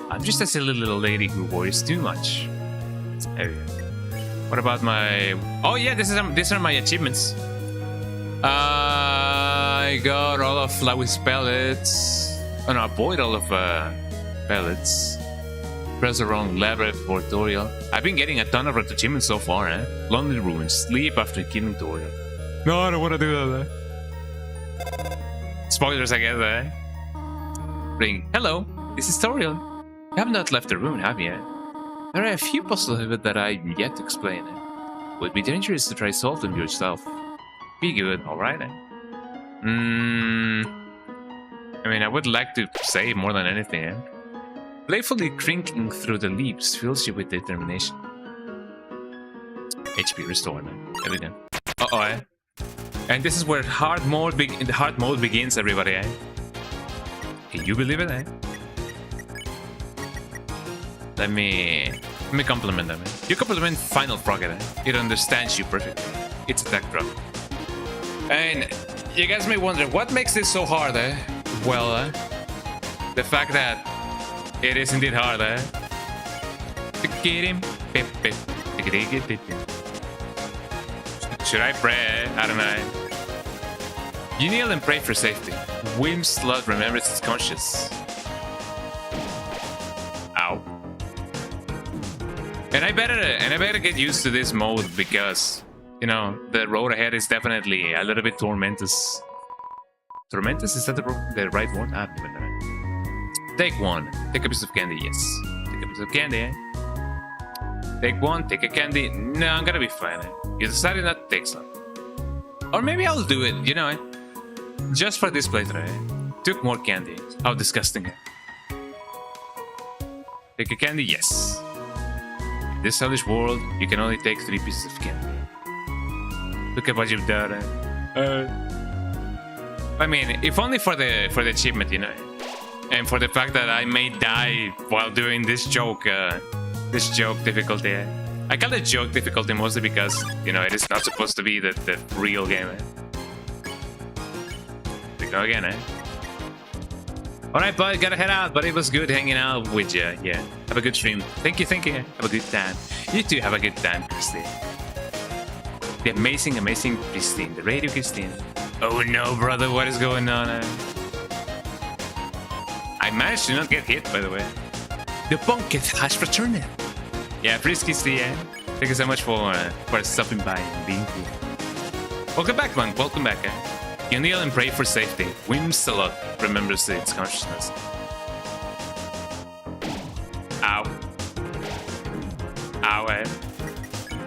I'm just a silly little lady who worries too much. There we go. What about my? Oh yeah, these are my achievements. I got all of Flowey's pellets. Oh no, avoid all of pellets. Press the wrong lever for Toriel. I've been getting a ton of RetroAchievements so far, eh? Lonely Ruins, sleep after killing Toriel. No, I don't want to do that. Spoilers, I guess, eh? Ring. Hello, this is Toriel. You have not left the room, have you? There are a few puzzles that I'm yet to explain. It would be dangerous to try to solve them yourself. Be good, alright? I mean, I would like to say more than anything. Eh? Playfully crinkling through the leaves fills you with determination. HP restored. There we go. Uh-oh, eh? And this is where hard mode begins, everybody, eh? Can you believe it, eh? Let me compliment them. Eh? You compliment Final Frocket, eh? It understands you perfectly. It's attack drop. And you guys may wonder, what makes this so hard, eh? Well, the fact that it is indeed hard, eh? Should I pray? I don't know. You kneel and pray for safety. Wim's slot remembers its conscience. Ow. And I better get used to this mode because, you know, the road ahead is definitely a little bit tormentous. Tormentous? Is that the right word? I haven't even done it. Take one. Take a piece of candy. Yes. Take a piece of candy, eh? Take one. Take a candy. No, I'm gonna be fine. Eh? You decided not to take some. Or maybe I'll do it, you know, eh? Just for this playthrough, eh? Took more candy. How disgusting, eh? Take a candy? Yes. In this hellish world, you can only take 3 pieces of candy. Look at what you've done, eh? I mean, if only for the achievement, you know. And for the fact that I may die while doing this joke difficulty. I call it joke difficulty mostly because, you know, it is not supposed to be the real game. We go again, Alright, bud, gotta head out, but it was good hanging out with you. Yeah, have a good stream. Thank you. Have a good time. You too have a good time, Christine. The amazing Christine. The radio Christine. Oh no, brother, what is going on? I managed to not get hit, by the way. The bucket has returned. Yeah, Frisky, thank you so much for stopping by and being cool. Welcome back, Monk. Welcome back. You kneel and pray for safety. Whimsalot remembers its consciousness. Ow. Ow,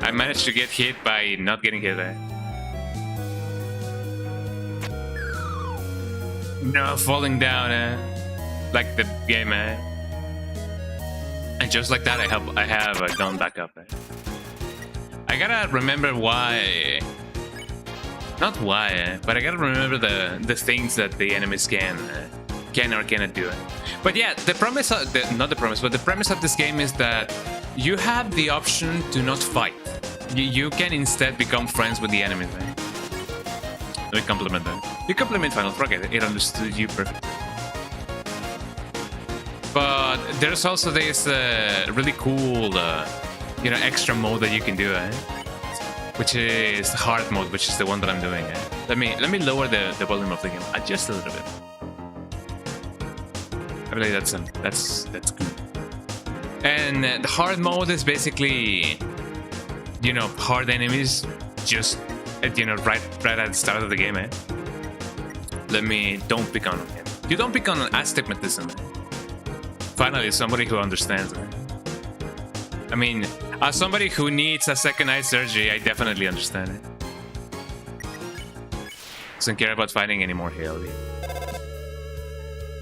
I managed to get hit by not getting hit, No, falling down, like the game, And just like that, I have gone back up. I gotta remember why. Not why, but I gotta remember the things that the enemies can or cannot do. But yeah, the premise of the premise of this game is that you have the option to not fight. You can instead become friends with the enemies. Let me compliment that. You compliment Final Frog. It understood you perfectly. But there's also this really cool, extra mode that you can do, which is hard mode, which is the one that I'm doing. Let me lower the volume of the game just a little bit. I believe that's good. And the hard mode is basically, hard enemies, just right at the start of the game. Don't pick on them. You don't pick on astigmatism. Finally, somebody who understands. I mean, as somebody who needs a second eye surgery, I definitely understand it. Doesn't care about fighting anymore, hell yeah.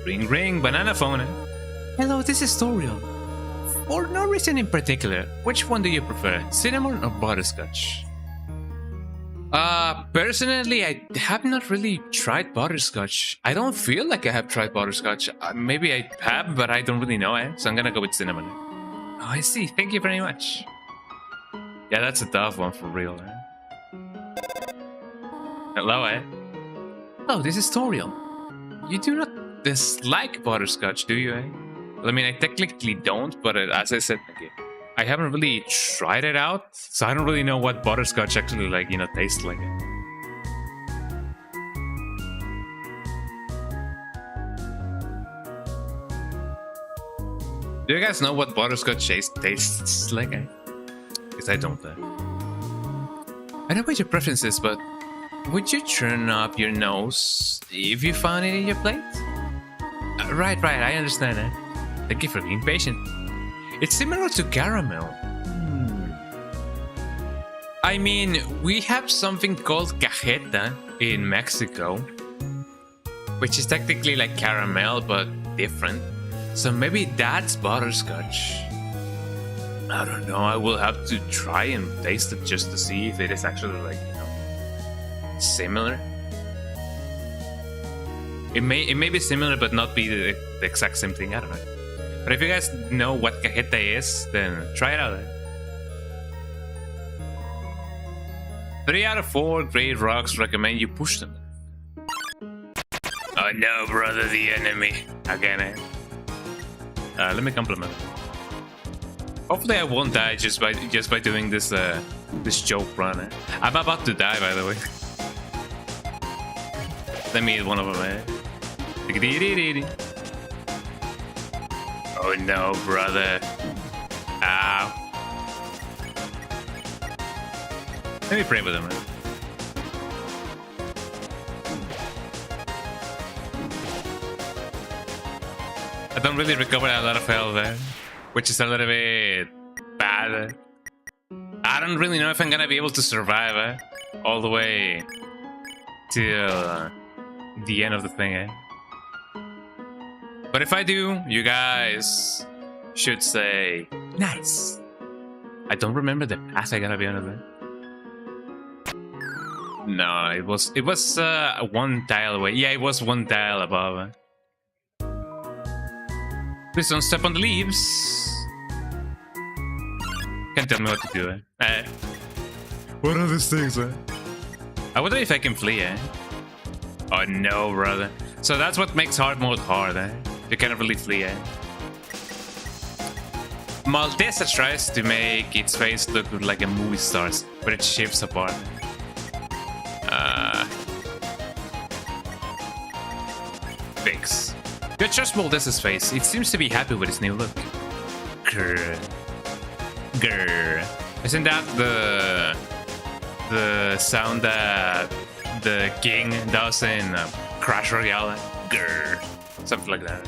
Ring ring, banana phone. Hello, this is Stooory. For no reason in particular, which one do you prefer, cinnamon or butterscotch? Personally, I have not really tried butterscotch. I don't feel like I have tried butterscotch. Maybe I have, but I don't really know, so I'm gonna go with cinnamon. Oh, I see. Thank you very much. Yeah, that's a tough one for real, Hello, Hello, this is Stooory. You do not dislike butterscotch, do you, I mean, I technically don't, but as I said, I haven't really tried it out, so I don't really know what butterscotch actually, tastes like. Do you guys know what butterscotch tastes like? Because I don't. I know what your preference is, but would you turn up your nose if you found it in your plate? Right, I understand. Thank you for being patient. It's similar to caramel. I mean, we have something called cajeta in Mexico, which is technically like caramel, but different. So maybe that's butterscotch. I don't know, I will have to try and taste it just to see if it is actually similar. It may be similar but not be the exact same thing, I don't know. But if you guys know what cajeta is, then try it out. 3 out of 4 great rocks recommend you push them. Oh no, brother, the enemy. Again, let me compliment. Hopefully I won't die just by doing this this joke run. I'm about to die, by the way. Let me eat one of them. Oh no, brother. Ow. Let me pray with him. I don't really recover a lot of health there, which is a little bit bad. I don't really know if I'm gonna be able to survive all the way till the end of the thing. But if I do, you guys should say nice. I don't remember the path, I gotta be honest. No, it was one tile away. Yeah, it was one tile above. Please don't step on the leaves. Can't tell me what to do, eh? What are these things, eh? I wonder if I can flee, eh? Oh no, brother. So that's what makes hard mode hard, eh? You can't really flee, eh? Maltesa tries to make its face look like a movie star's, but it shifts apart. Fix. Good, trust Maltesa's face. It seems to be happy with its new look. Grr. Grr. Isn't that the sound that the king does in Crash Royale? Grr. Something like that.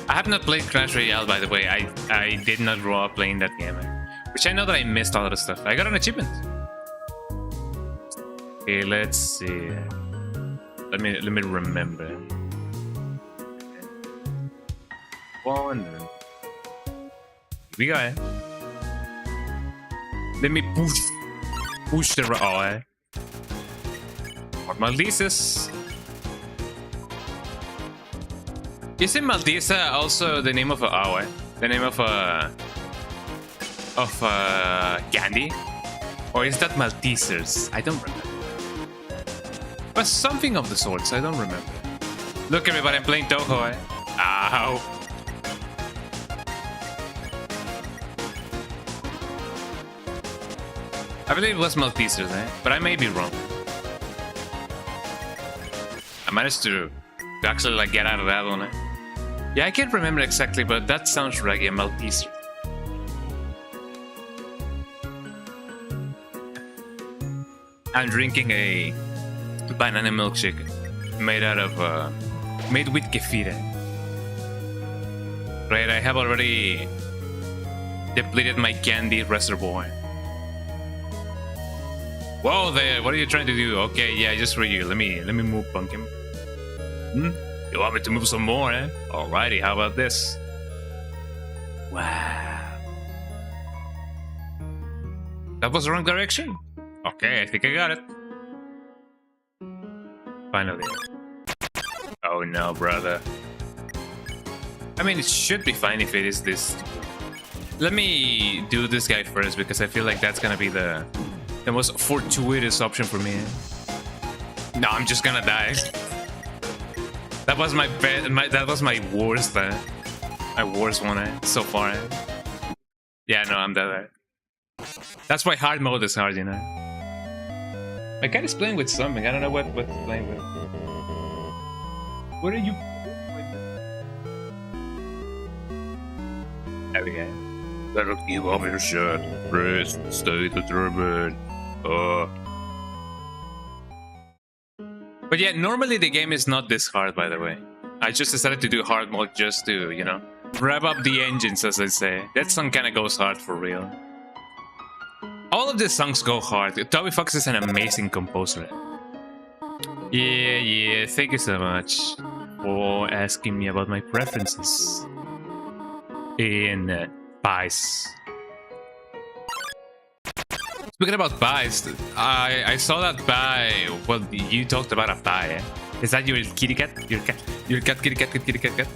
I have not played Crash Royale, by the way. I did not grow up playing that game, which I know that I missed a lot of stuff. I got an achievement. Okay, let's see. Let me remember. One. We got it. Let me push the Malteses. Isn't Maltesa also the name of a the name of a candy? Or is that Maltesers? I don't remember. But something of the sorts, I don't remember. Look everybody, I'm playing Toho, eh? Ow! I believe it was Maltesers, eh? But I may be wrong. I managed to actually like get out of that one, eh? Yeah, I can't remember exactly, but that sounds like a Malteser. I'm drinking a banana milkshake made out of made with kefir. Right, I have already depleted my candy reservoir. Whoa there, what are you trying to do? Okay, yeah, just for you. Let me move, pumpkin. You want me to move some more, eh? Alrighty, how about this? Wow. That was the wrong direction? Okay, I think I got it. Finally. Oh no, brother. I mean, it should be fine if it is this. Let me do this guy first because I feel like that's gonna be the most fortuitous option for me. No, I'm just gonna die. That was my that was my worst, my worst one so far. Yeah, no, I'm dead. That's why hard mode is hard, you know. My cat is playing with something. I don't know what it's playing with. What are you? There we go. Better keep off your shirt. Rest, stay determined. But yeah, normally the game is not this hard, by the way. I just decided to do hard mode just to, you know, rev up the engines, as I say. That song kind of goes hard for real. All of these songs go hard. Toby Fox is an amazing composer. Yeah, thank you so much for asking me about my preferences in pies. Speaking about pies, I saw that pie. Well, you talked about a pie, eh? Is that your kitty cat? Your cat, kitty cat, kitty cat, cat?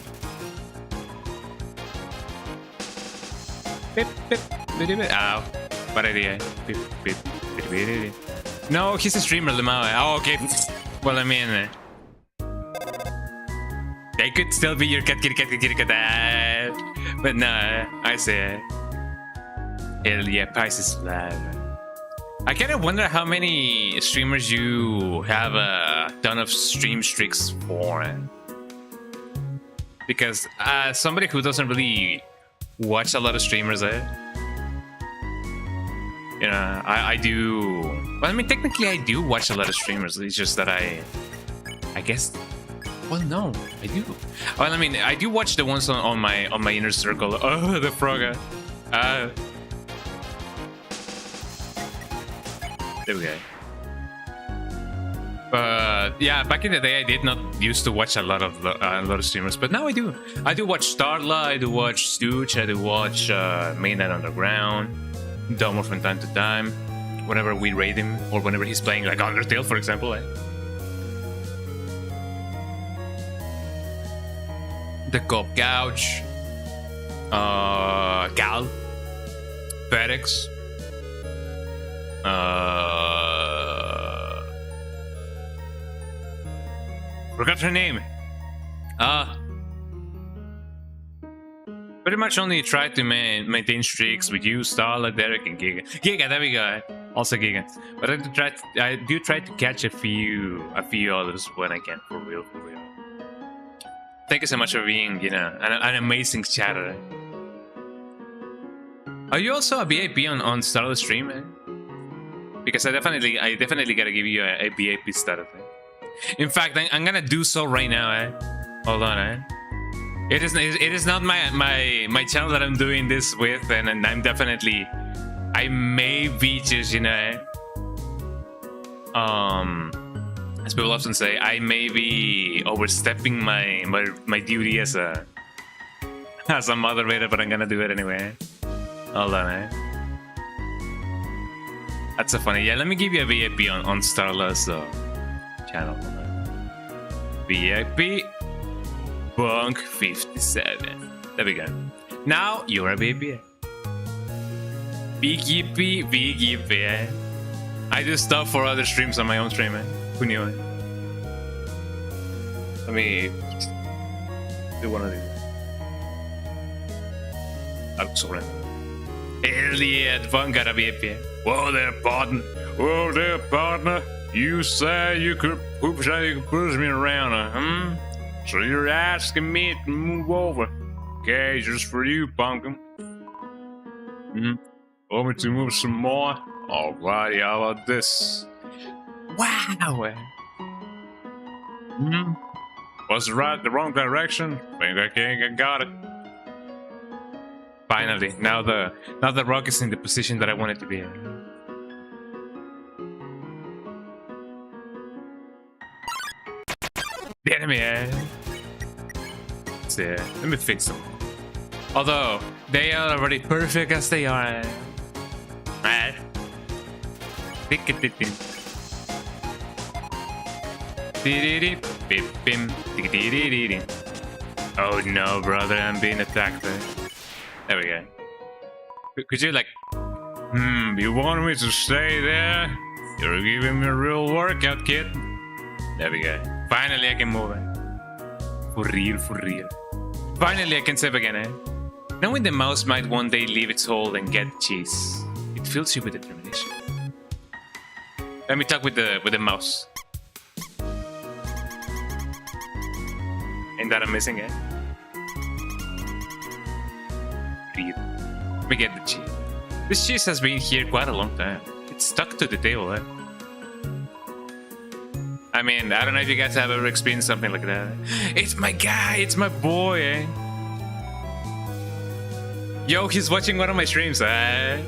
Beep, beep, beep, beep. Ow. Bad idea. Beep, beep, beep, beep, beep. No, he's a streamer, Lemao. Oh, okay. Well, I mean, they could still be your cat, kitty cat, kitty cat. But no, I say, hell yeah, pies is live. I kind of wonder how many streamers you have a ton of stream streaks for. Because somebody who doesn't really watch a lot of streamers, you know, I do. Well, I mean, technically, I do watch a lot of streamers. It's just that I guess. Well, no, I do. Well, I mean, I do watch the ones on my inner circle. Oh, the frog. There we go. But yeah, back in the day, I did not used to watch a lot of streamers, but now I do. I do watch Starla, I do watch Stooch, I do watch Mainland Underground, Domo from time to time, whenever we raid him or whenever he's playing like Undertale, for example. The Cop Couch, Gal, FedEx, forgot her name. Pretty much only try to maintain streaks with you, Starla, Derek, and Giga. Giga, there we go. Also Giga. But I do try to catch a few others when I can, for real. Thank you so much for being, you know, an amazing chatter. Are you also a VIP on Starla's stream, man? Because I definitely gotta give you a VIP starter. In fact, I'm gonna do so right now, Hold on, It is not my channel that I'm doing this with, and I'm definitely, I may be just, you know, as people often say, I may be overstepping my duty as a moderator, but I'm gonna do it anyway. Hold on, That's so funny. Yeah, let me give you a VIP on Starla's channel. VIP Bunk 57. There we go. Now you're a VIP. VIP. I do stuff for other streams on my own stream, man. Who knew it? Let me do one of these. I'm sorry. Elliot Bunk got a VIP. Whoa there, partner. You say you could push me around, So you're asking me to move over. Okay, just for you, pumpkin. Want me to move some more? Alrighty, how about this? Wow! Was it the wrong direction? Think I got it. Finally, now the rock is in the position that I want it to be in. The enemy, let me fix them. Although, they are already perfect as they are. Oh no, brother, I'm being attacked. There we go. Could you like... you want me to stay there? You're giving me a real workout, kid. There we go. Finally I can move it. For real. Finally I can save again, Knowing the mouse might one day leave its hole and get cheese, it fills you with determination. Let me talk with the mouse. Ain't that amazing, Real. Let me get the cheese. This cheese has been here quite a long time. It's stuck to the table, I mean, I don't know if you guys have ever experienced something like that. It's my guy, it's my boy, Yo, he's watching one of my streams, Are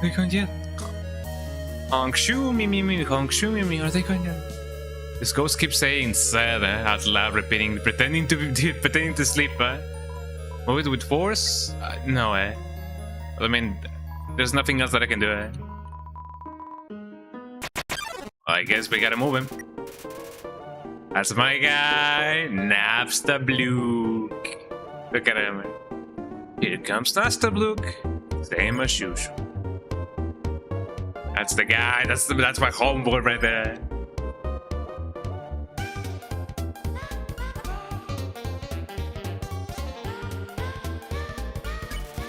they going yet? Are they going yet? This ghost keeps saying sad, out loud, pretending to sleep, Move it with force? No, I mean, there's nothing else that I can do, I guess we gotta move him. That's my guy, Napstabluke. Look at him. Here comes Napstabluke. Same as usual. That's the guy. That's my homeboy right there.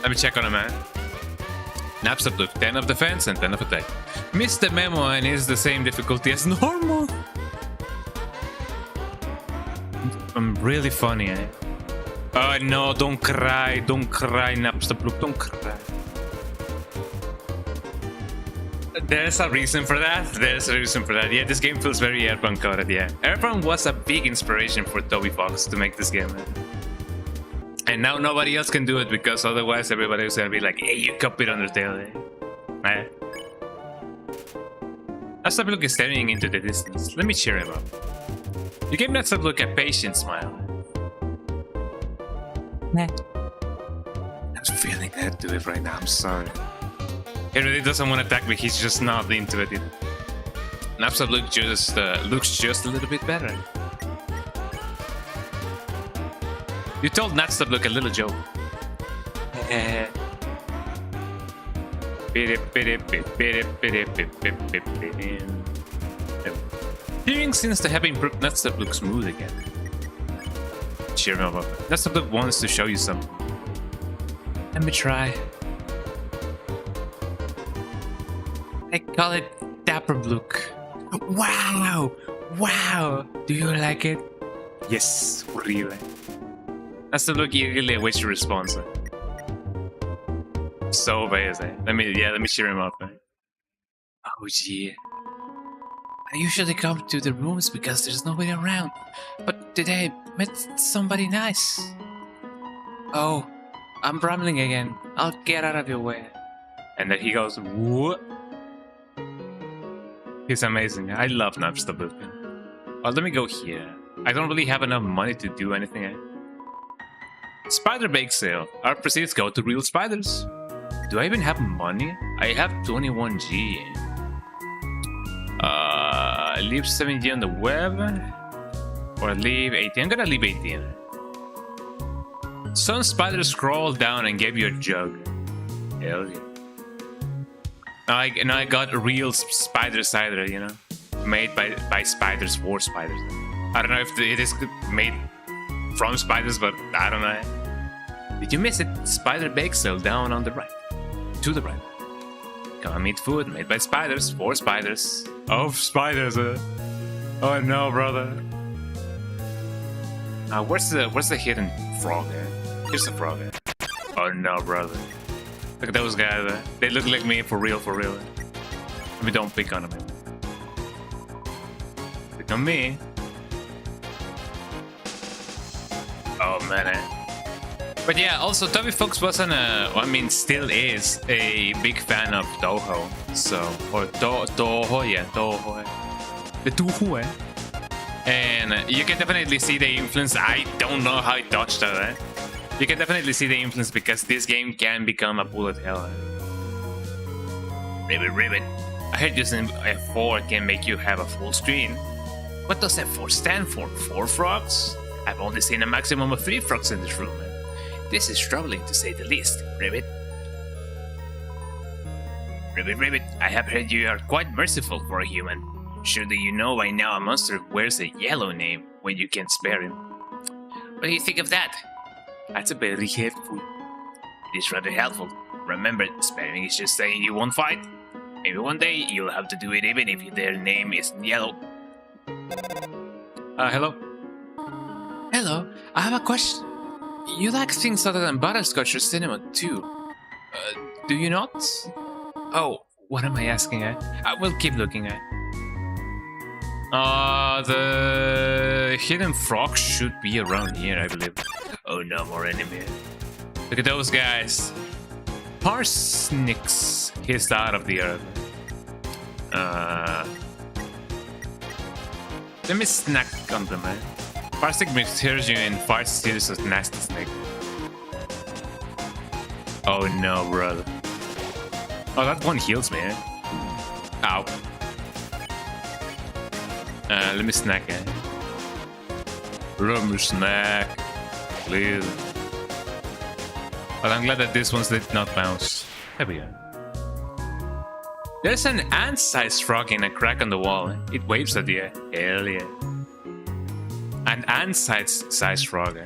Let me check on him, Napstabluke, 10 of defense and 10 of attack. Missed the memo and is the same difficulty as normal. I'm really funny, Oh no, don't cry, Napstabluke, don't cry. There's a reason for that. Yeah, this game feels very Airbound coded, Airbound was a big inspiration for Toby Fox to make this game, And now nobody else can do it because otherwise everybody was gonna be like, hey, you copied Undertale, Napstabluke is staring into the distance. Let me cheer him up. You gave Napstabluke a patient smile. I'm feeling that to it right now, I'm sorry. He really doesn't want to attack me, he's just not into it. Napstabluke just looks just a little bit better. You told Nuts to look a little joke. Hearing seems to have improved. Nutstep looks smooth again. Cheer him up. Nutstep wants to show you something. Let me try. I call it Dapper Look. Wow! Wow! Do you like it? Yes, really. Nutstep look eagerly awaits your response. So amazing. Let me cheer him up. Oh yeah. I usually come to the rooms because there's nobody around. But today I met somebody nice. Oh, I'm rambling again. I'll get out of your way. And then he goes, what? He's amazing. I love Nutstep. Oh, let me go here. I don't really have enough money to do anything. Spider bake sale. Our proceeds go to real spiders. Do I even have money? I have 21G. Leave 7G on the web. Or leave 18. I'm gonna leave 18. Some spiders crawled down and gave you a jug. Hell yeah. Now I got a real spider cider, you know? Made by spiders for spiders. I don't know if it is made from spiders, but I don't know. Did you miss it? Spider bake sale down on the right. To the right. Come eat food made by spiders for spiders. Oh, spiders! Oh no, brother. Where's the hidden frog? Here's the frog. Oh no, brother. Look at those guys. They look like me for real, for real. Maybe don't pick on them. Pick on me. Oh man. But yeah, also Toby Fox wasn't still is a big fan of Toho. So, or Toho, yeah, Toho. The Toho, And you can definitely see the influence. I don't know how it dodged that. You can definitely see the influence because this game can become a bullet hell. Ribbit. I heard using F4 can make you have a full screen. What does F4 stand for? 4 frogs? I've only seen a maximum of 3 frogs in this room. This is troubling to say the least, Ribbit. Ribbit, I have heard you are quite merciful for a human. Surely you know by now a monster wears a yellow name when you can't spare him. What do you think of that? That's a very helpful. It is rather helpful. Remember, sparing is just saying you won't fight. Maybe one day you'll have to do it even if their name isn't yellow. Hello? Hello, I have a question. You like things other than butterscotch or cinnamon too. Do you not? Oh, what am I asking? I will keep looking at. The hidden frog should be around here, I believe. Oh no, more enemy. Look at those guys. Parsniks hissed out of the earth. Let me snack on them, man. Parsnik mishears you and farts steals a nasty snake. Oh no, brother. Oh, that one heals me, Ow. Let me snack, Let me snack. Please. But I'm glad that this ones did not bounce. There we go. There's an ant-sized frog in a crack on the wall. It waves at you. Hell yeah. An ant-sized frog.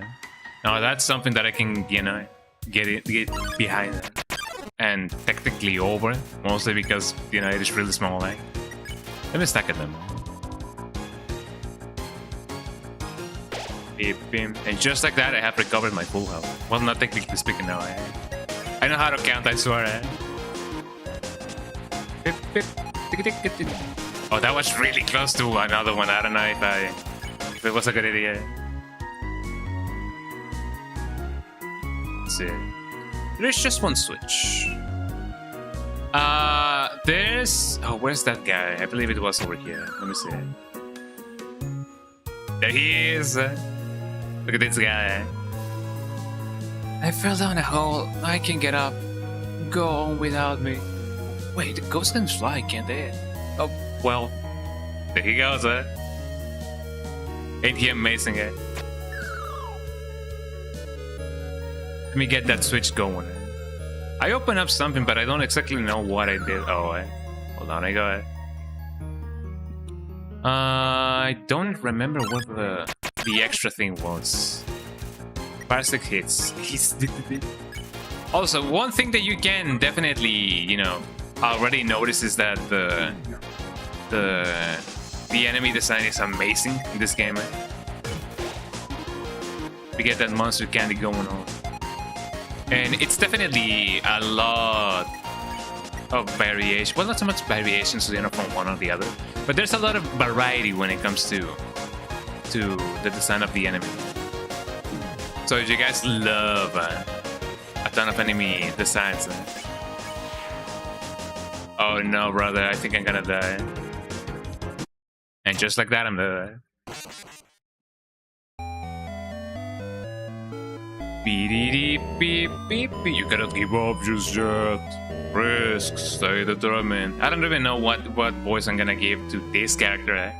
Now that's something that I can, get behind and technically over. Mostly because, it is really small. Let me stack at them. And just like that, I have recovered my full health. Well, not technically speaking now. I know how to count, I swear. Oh, that was really close to another one. I don't know if it was a good idea. Let's see. There's just one switch. There's... Oh, where's that guy? I believe it was over here. Let me see. There he is. Look at this guy. I fell down a hole. I can get up. Go on without me. Wait, the ghosts can fly, can't they? Oh, well. There he goes, Ain't he amazing, Let me get that switch going. I opened up something, but I don't exactly know what I did. Oh, hold on, I got it. I don't remember what the extra thing was. Parsec hits. Also, one thing that you can definitely, you know, already notice is that the enemy design is amazing in this game. We get that monster candy going on. And it's definitely a lot of variation. Well, not so much variations, you know, from one or the other, but there's a lot of variety when it comes to the design of the enemy. So if you guys love a ton of enemy designs, oh no, brother, I think I'm gonna die. And just like that, I'm dead. You cannot give up just yet. Risk, stay determined. I don't even know what voice I'm gonna give to this character.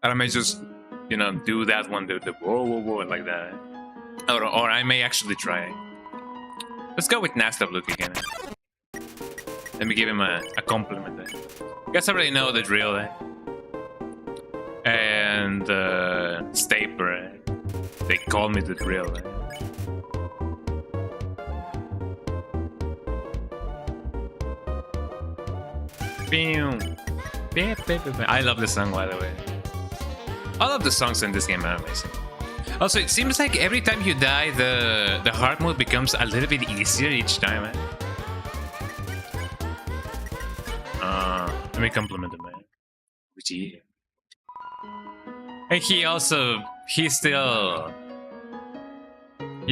I may just, you know, do that one, the whoa, whoa, whoa, like that. Or I may actually try. Let's go with Nastab Look again. Let me give him a compliment. You guys already know the drill. And Staper, they call me the drill. I love this song, by the way. All of the songs in this game are amazing. Also, it seems like every time you die, the hard mode becomes a little bit easier each time. Let me compliment him, man. And he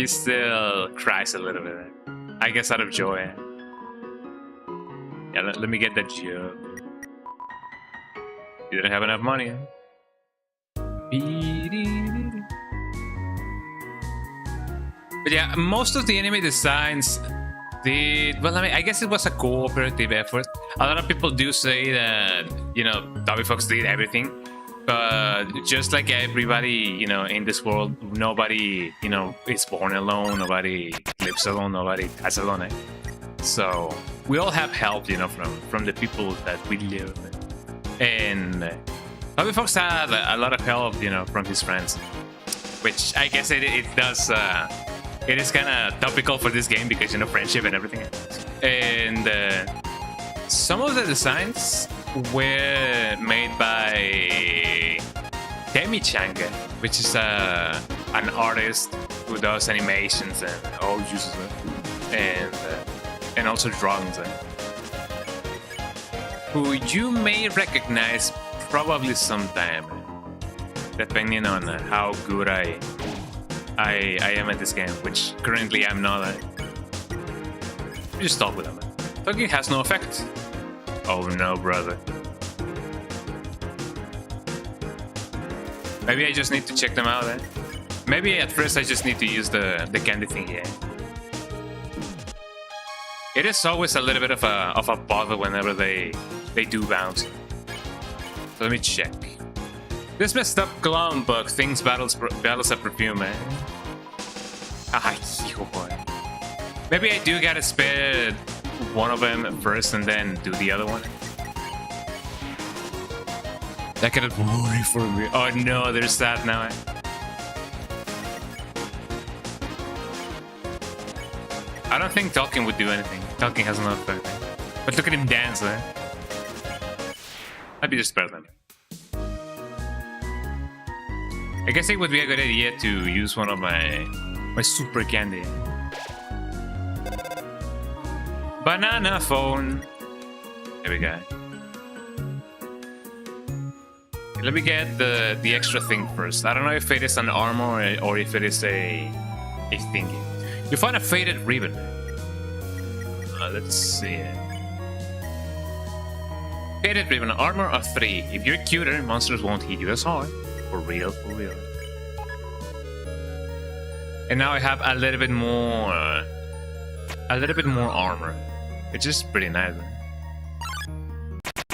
still cries a little bit. I guess out of joy. Yeah, let me get that joke. You didn't have enough money. But yeah, most of the enemy designs did well. I mean, I guess it was a cooperative effort. A lot of people do say that, you know, Toby Fox did everything. But just like everybody, you know, in this world, nobody, you know, is born alone. Nobody lives alone. Nobody dies alone. So we all have help, you know, from the people that we live with. And Toby Fox had a lot of help, you know, from his friends, which I guess it does. It is kind of topical for this game because, you know, friendship and everything. And some of the designs were made by Temi Changa, which is an artist who does animations and uses it, and also drawings, who you may recognize probably sometime, depending on how good I am at this game, which currently I'm not. Just talk with him. Talking has no effect. Oh no, brother. Maybe I just need to check them out. Maybe at first I just need to use the candy thing here. It is always a little bit of a bother whenever they do bounce. So let me check. This messed up clown bug thinks battles a perfume, man. Ah, yo boy. Maybe I do gotta spare one of them first and then do the other one. That cannot worry for me. Oh no, there's that now. I don't think talking would do anything. Talking has no effect. But look at him dance, eh? Maybe just spare them. I guess it would be a good idea to use one of my super candy. Banana phone. There we go. Let me get the extra thing first. I don't know if it is an armor or if it is a thingy. You find a faded ribbon. Let's see. Faded ribbon, armor of 3. If you're cuter, monsters won't hit you as hard. For real, for real. And now I have a little bit more armor, which is pretty nice.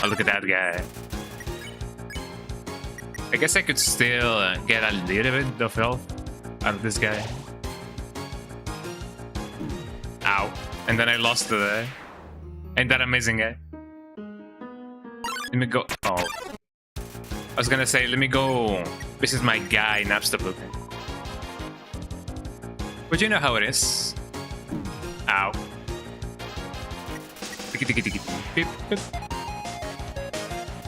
Oh, look at that guy. I guess I could still get a little bit of health. out of this guy. Ow. And then I lost to the... Ain't that amazing, guy? Let me go... Oh. I was gonna say, let me go... This is my guy, Napster Blue. But you know how it is. Ow. Beep, beep.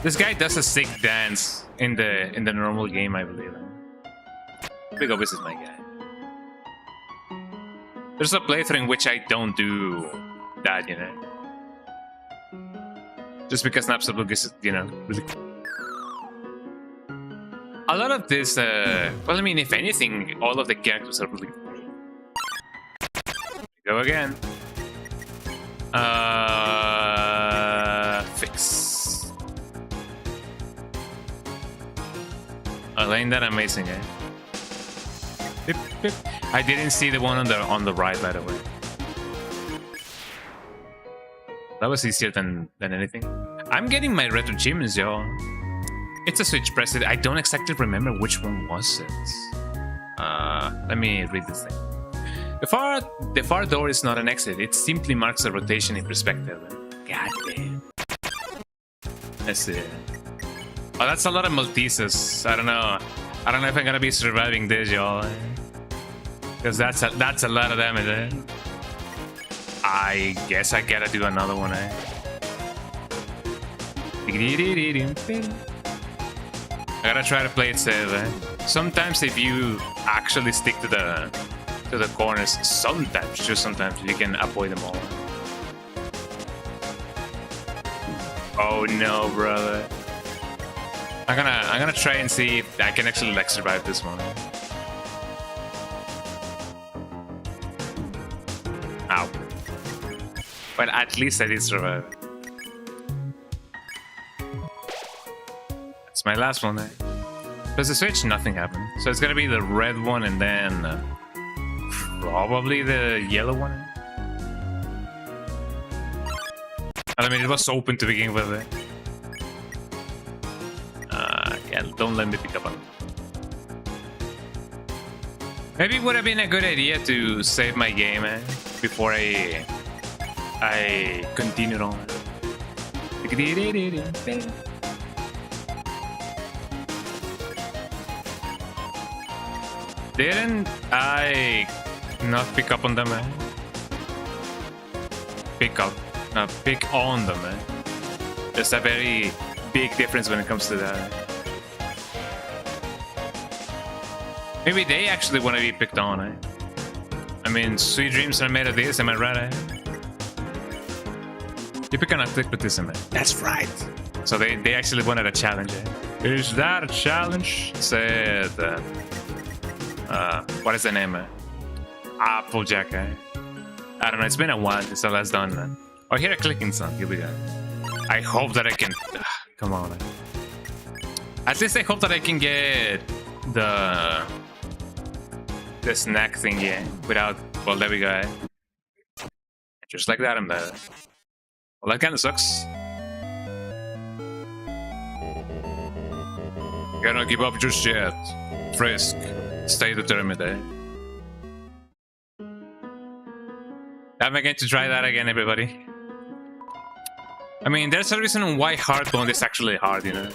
This guy does a sick dance in the normal game, I believe. Big up, this is my guy. There's a playthrough in which I don't do that, you know. Just because Napster is, you know, really cool. A lot of this, well, I mean, if anything, all of the characters are really cool. Go again. Fix. Oh, ain't that amazing, eh? Beep, beep. I didn't see the one on the right, by the way. That was easier than anything. I'm getting my RetroAchievements, y'all. It's a Switch president. I don't exactly remember which one was it. Let me read this thing. The far door is not an exit. It simply marks a rotation in perspective. God damn. Let's see. Oh, that's a lot of Maltesers. I don't know. I don't know if I'm gonna be surviving this, y'all. Because that's a lot of damage, eh? I guess I gotta do another one, eh? I gotta try to play it safe, eh? Sometimes if you actually stick to the corners, sometimes, just sometimes, you can avoid them all. Oh no, brother. I'm gonna try and see if I can actually like survive this one. Ow. But at least I did survive. That's my last one, eh? Does the Switch? Nothing happened. So it's gonna be the red one and then probably the yellow one. I mean, it was open to begin with. Eh? Yeah, don't let me pick up on it. Maybe it would have been a good idea to save my game before I continued on. Didn't I not pick up on them? Pick on them. There's a very big difference when it comes to that. Maybe they actually want to be picked on, eh? I mean, sweet dreams are made of this, am I right, eh? You pick on a click with this, man. That's right. So they actually wanted a challenge, eh? Is that a challenge? Said, what is the name, eh? Applejack, eh? I don't know, it's been a while since I last done that. Oh, I hear a clicking sound, here we go. I hope that I can... come on, eh? At least I hope that I can get the snack thing, yeah, without... Well, there we go, eh? Just like that, I'm there. Well, that kind of sucks. Cannot give up just yet. Frisk. Stay determined, eh? I'm going to try that again, everybody. I mean, there's a reason why hard mode is actually hard, you know?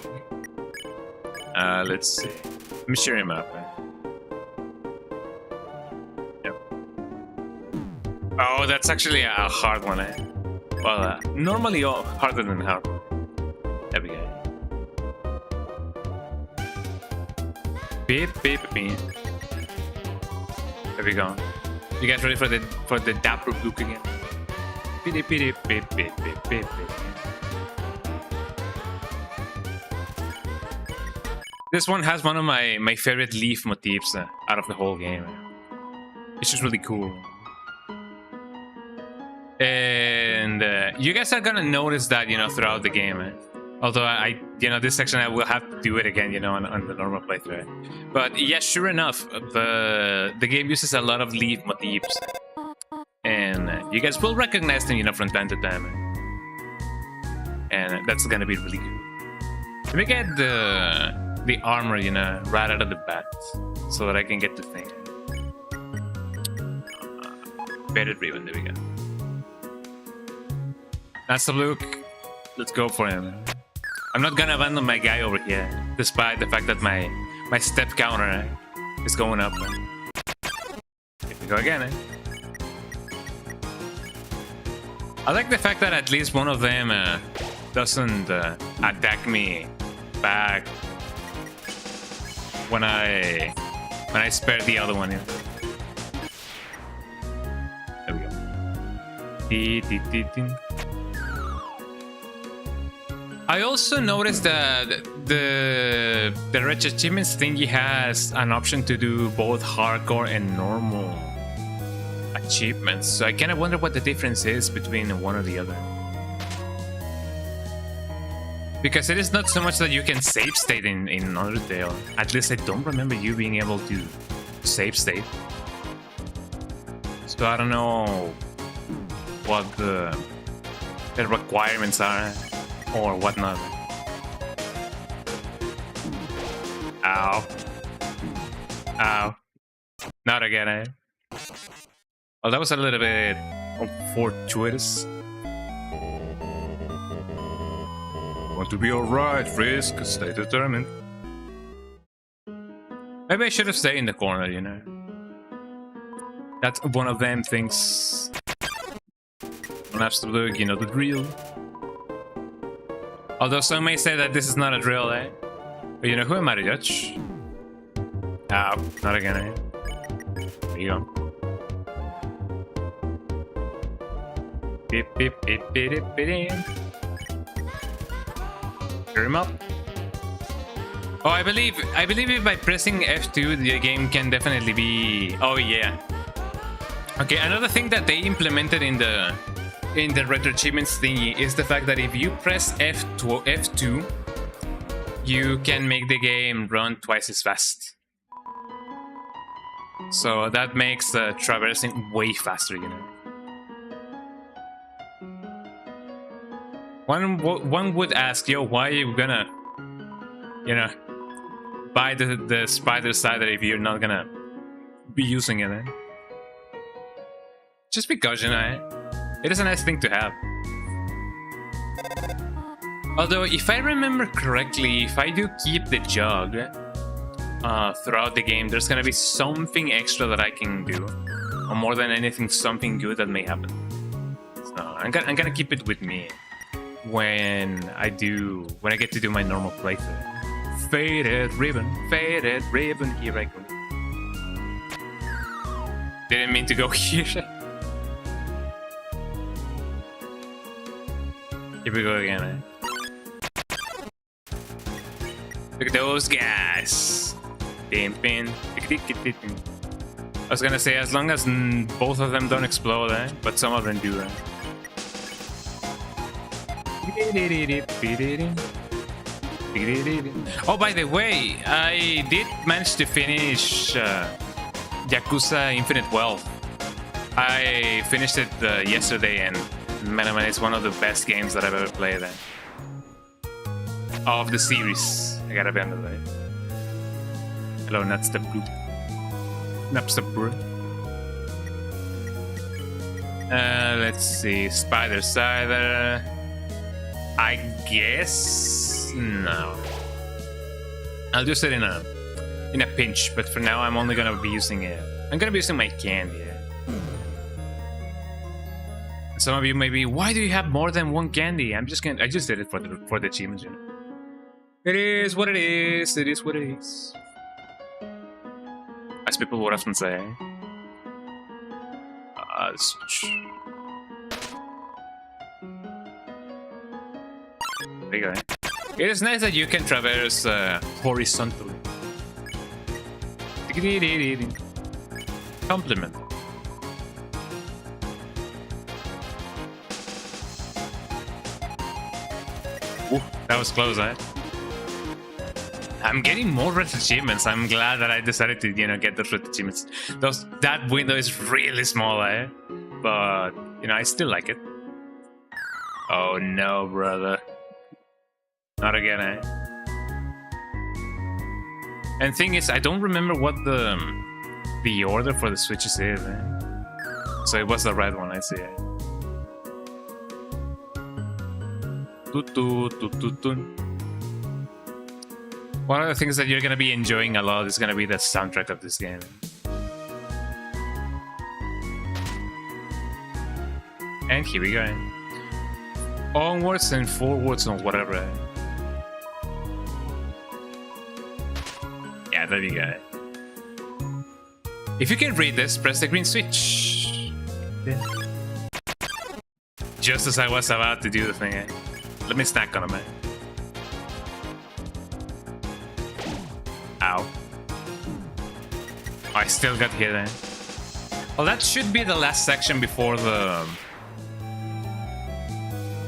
Let's see. Let me share him up, eh? Yep. Oh, that's actually a hard one, eh? Well, normally harder than hard. There we go. Beep, beep, beep. There we go. You guys ready for the dapper book again? Beep, beep, beep, beep, beep, beep, beep. This one has one of my favorite leaf motifs out of the whole game. It's just really cool. And you guys are gonna notice that, you know, throughout the game. Although this section I will have to do it again, you know, on the normal playthrough. But yeah, sure enough, the game uses a lot of leaf motifs, and you guys will recognize them, you know, from time to time. And that's gonna be really cool. Let me get the armor, you know, right out of the bat, so that I can get the thing. Faded ribbon, there we go. That's the look. Let's go for him. I'm not gonna abandon my guy over here, despite the fact that my step counter is going up. Here we go again, I like the fact that at least one of them doesn't attack me back when I spare the other one. There we go. I also noticed that the RetroAchievements thingy has an option to do both hardcore and normal achievements, so I kind of wonder what the difference is between one or the other. Because it is not so much that you can save state in Undertale. At least I don't remember you being able to save state. So I don't know what the requirements are or whatnot. Ow. Ow. Not again, eh? Well, that was a little bit fortuitous. Want to be alright, Frisk, stay determined. Maybe I should have stayed in the corner, you know. That's one of them things. Don't have to look, you know, the drill. Although some may say that this is not a drill, eh? But you know, who am I to judge? Ow, not again, eh? There you go. Beep, beep, beep, beep, beep, beep. Clear him up. Oh, I believe if by pressing F2, the game can definitely be... Oh, yeah. Okay, another thing that they implemented in the RetroAchievements thingy is the fact that if you press F2, you can make the game run twice as fast. So that makes traversing way faster, you know. One would ask, yo, why are you gonna, you know, buy the spider cider if you're not gonna be using it, eh? Just because, you know, it is a nice thing to have. Although, if I remember correctly, if I do keep the jug throughout the game, there's gonna be something extra that I can do, or more than anything, something good that may happen. So I'm gonna keep it with me when I get to do my normal playthrough. Faded ribbon, here I go. Didn't mean to go here. Here we go again, eh? Look at those guys. I was gonna say, as long as both of them don't explode, eh? But some of them do, eh? Oh, by the way, I did manage to finish Yakuza Infinite Wealth. I finished it yesterday, and man, it's one of the best games that I've ever played of the series. I gotta be on the way. Hello, Napster. Let's see, Spider Cider. I guess no. I'll just it in a pinch, but for now I'm only gonna be using it. I'm gonna be using my candy. Some of you may be, why do you have more than one candy? I just did it for the achievements, you know. It is what it is. It is what it is. As people would often say. There you go. It is nice that you can traverse horizontally. Compliment. Ooh, that was close, eh? I'm getting more RetroAchievements. I'm glad that I decided to, you know, get those RetroAchievements. That window is really small, eh? But, you know, I still like it. Oh no, brother. Not again, eh? And thing is, I don't remember what the order for the switches is, eh? So it was the red one, I see. One of the things that you're gonna be enjoying a lot is gonna be the soundtrack of this game. And here we go. Onwards and forwards and whatever. Yeah, there you go. If you can read this, press the green switch. Just as I was about to do the thing. Let me snack on him. Ow. I still got hit. Well, that should be the last section before the...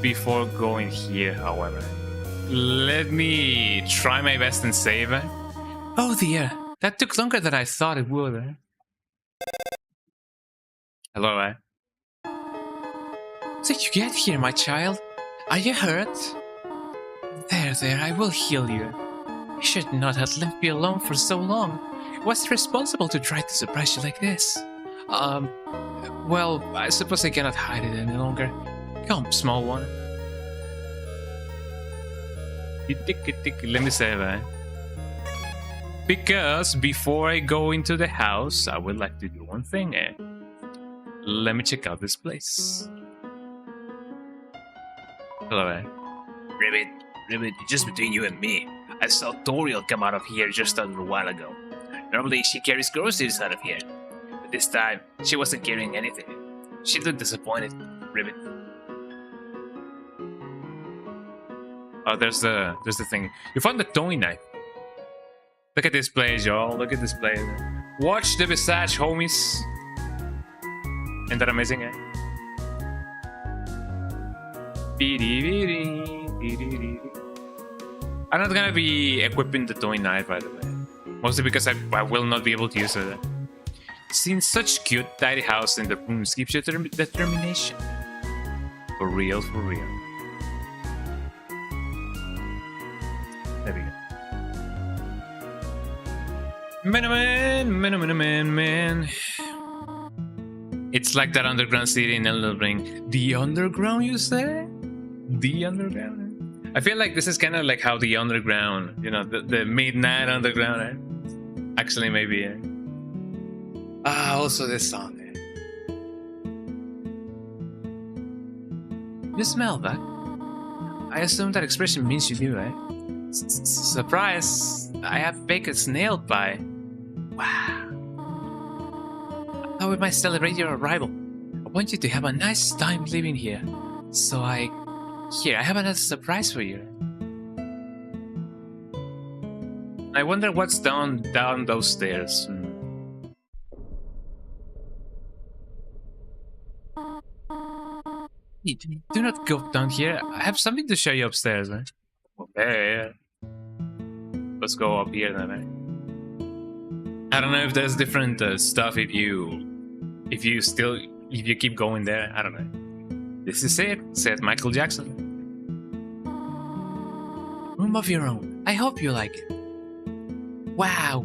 Before going here, however. Let me try my best and save. Oh dear, that took longer than I thought it would. Hello, Did you get here, my child? Are you hurt? There, I will heal you. I should not have left you alone for so long. Was it responsible to try to surprise you like this? Well, I suppose I cannot hide it any longer. Come, small one. Let me save, Because before I go into the house, I would like to do one thing, Let me check out this place. Hello, Ribbit, just between you and me, I saw Toriel come out of here just a little while ago. Normally she carries groceries out of here, but this time she wasn't carrying anything. She looked disappointed, Ribbit. Oh, there's the thing. You found the throwing knife. Look at this place, y'all. Look at this place. Watch the visage, homies. Isn't that amazing, I'm not gonna be equipping the throwing knife, by the way. Mostly because I will not be able to use it. Seeing such cute, tidy house in the rooms gives you determination. For real, for real. There we go. Man. It's like that underground city in Elden Ring. The underground, you say? The underground? I feel like this is kind of like how the underground, you know, the midnight underground. Actually, maybe. Also this song. You smell that? I assume that expression means you do, right? Surprise! I have baked snail pie. Wow. I thought we might celebrate your arrival. I want you to have a nice time living here. So Here, I have another surprise for you. I wonder what's down those stairs. Do not go down here. I have something to show you upstairs, man. Okay. Let's go up here then, man. I don't know if there's different stuff if you keep going there. I don't know. This is it, said Michael Jackson. Room of your own. I hope you like it. Wow.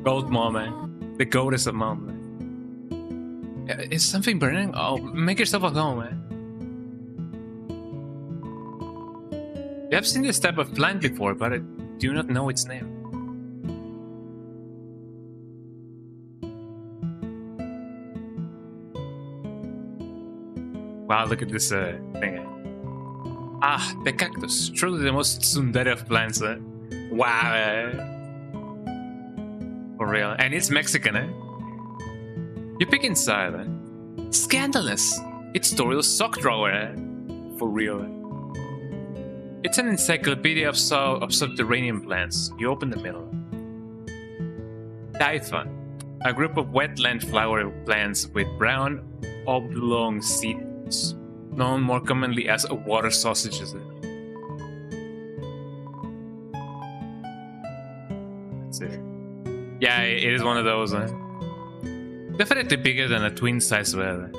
Gold mom, man. The goddess of mom, man. Is something burning? Oh, make yourself at home, man. You have seen this type of plant before, but I do not know its name. Wow, look at this thing. Ah, the cactus. Truly the most tsundere of plants, Wow. For real. And it's Mexican, You peek inside, Scandalous. It's Toriel's sock drawer, For real, It's an encyclopedia of subterranean plants. You open the middle. Typhon. A group of wetland flower plants with brown, oblong seeds, known more commonly as water sausages. That's it. Yeah, it is one of those. Definitely bigger than a twin-size well.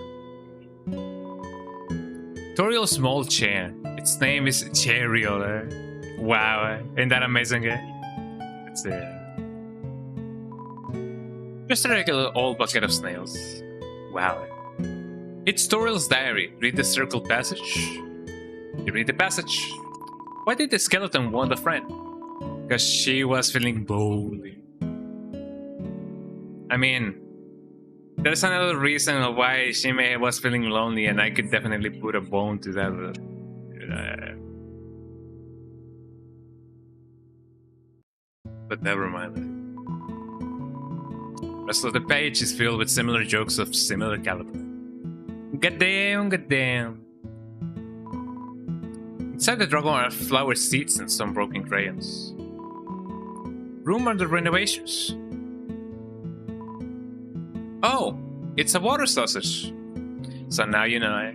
Toriel's small chair. Its name is Cheeriol. Wow, isn't that amazing? That's it. Just a regular old bucket of snails. Wow. It's Toriel's diary. Read the circled passage. You read the passage. Why did the skeleton want a friend? Because she was feeling lonely. I mean, there's another reason why she was feeling lonely, and I could definitely put a bone to that. But never mind. Rest of the page is filled with similar jokes of similar caliber. Goddamn, goddamn. Inside the dragon are flower seeds and some broken crayons. Room under renovations. Oh, it's a water sausage. So now you know, eh?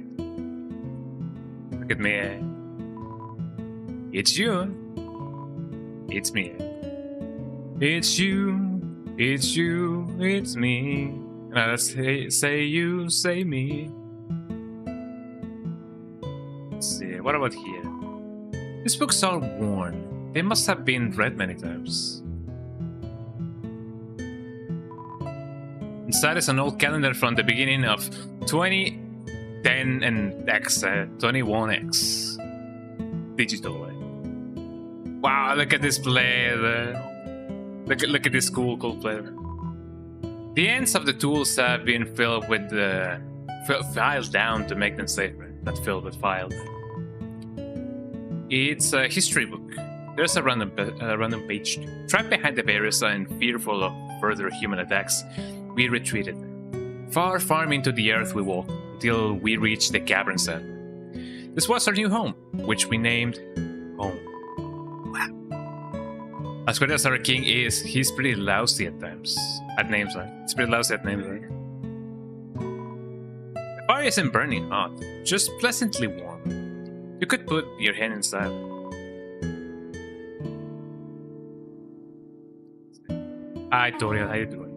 Look at me, eh? It's you. It's me, eh? It's you, it's me. Now let's say you, say me. Let's see, what about here? These books are worn. They must have been read many times. Inside is an old calendar from the beginning of 2010 and X, 21X. Digital, eh? Wow, look at this play. Look at this cool player. The ends of the tools have been filled with filed down to make them safer, not filled with filed. It's a history book. There's a random page. Trapped behind the barriers and fearful of further human attacks, we retreated. Far into the earth we walked, until we reached the cavern set. This was our new home, which we named Home. As good as our king is, he's pretty lousy at times. At names, right? He's pretty lousy at names, right? The fire isn't burning hot, just pleasantly warm. You could put your hand inside. Hi, Toriel, how you doing?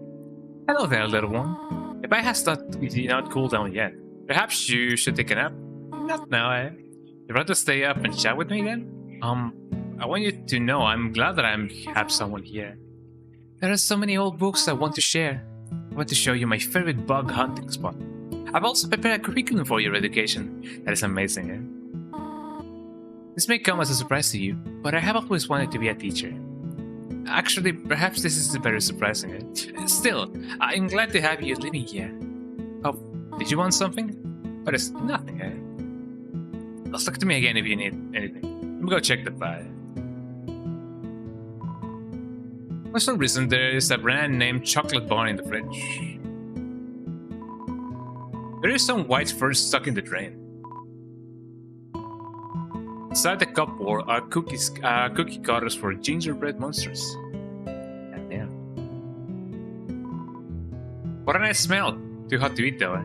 Hello there, little one. The bite has not cooled down yet. Perhaps you should take a nap? Not now, eh? You'd rather stay up and chat with me then? I want you to know I'm glad that I have someone here. There are so many old books I want to share. I want to show you my favorite bug hunting spot. I've also prepared a curriculum for your education. That is amazing, eh? This may come as a surprise to you, but I have always wanted to be a teacher. Actually, perhaps this is very surprising, eh? Still, I'm glad to have you living here. Oh, did you want something? But it's nothing, eh? Just talk to me again if you need anything. Let me go check the file. For some reason, there is a brand named chocolate bar in the fridge. There is some white fur stuck in the drain. Inside the cupboard are cookie cutters for gingerbread monsters. And yeah. What a nice smell! Too hot to eat though, eh?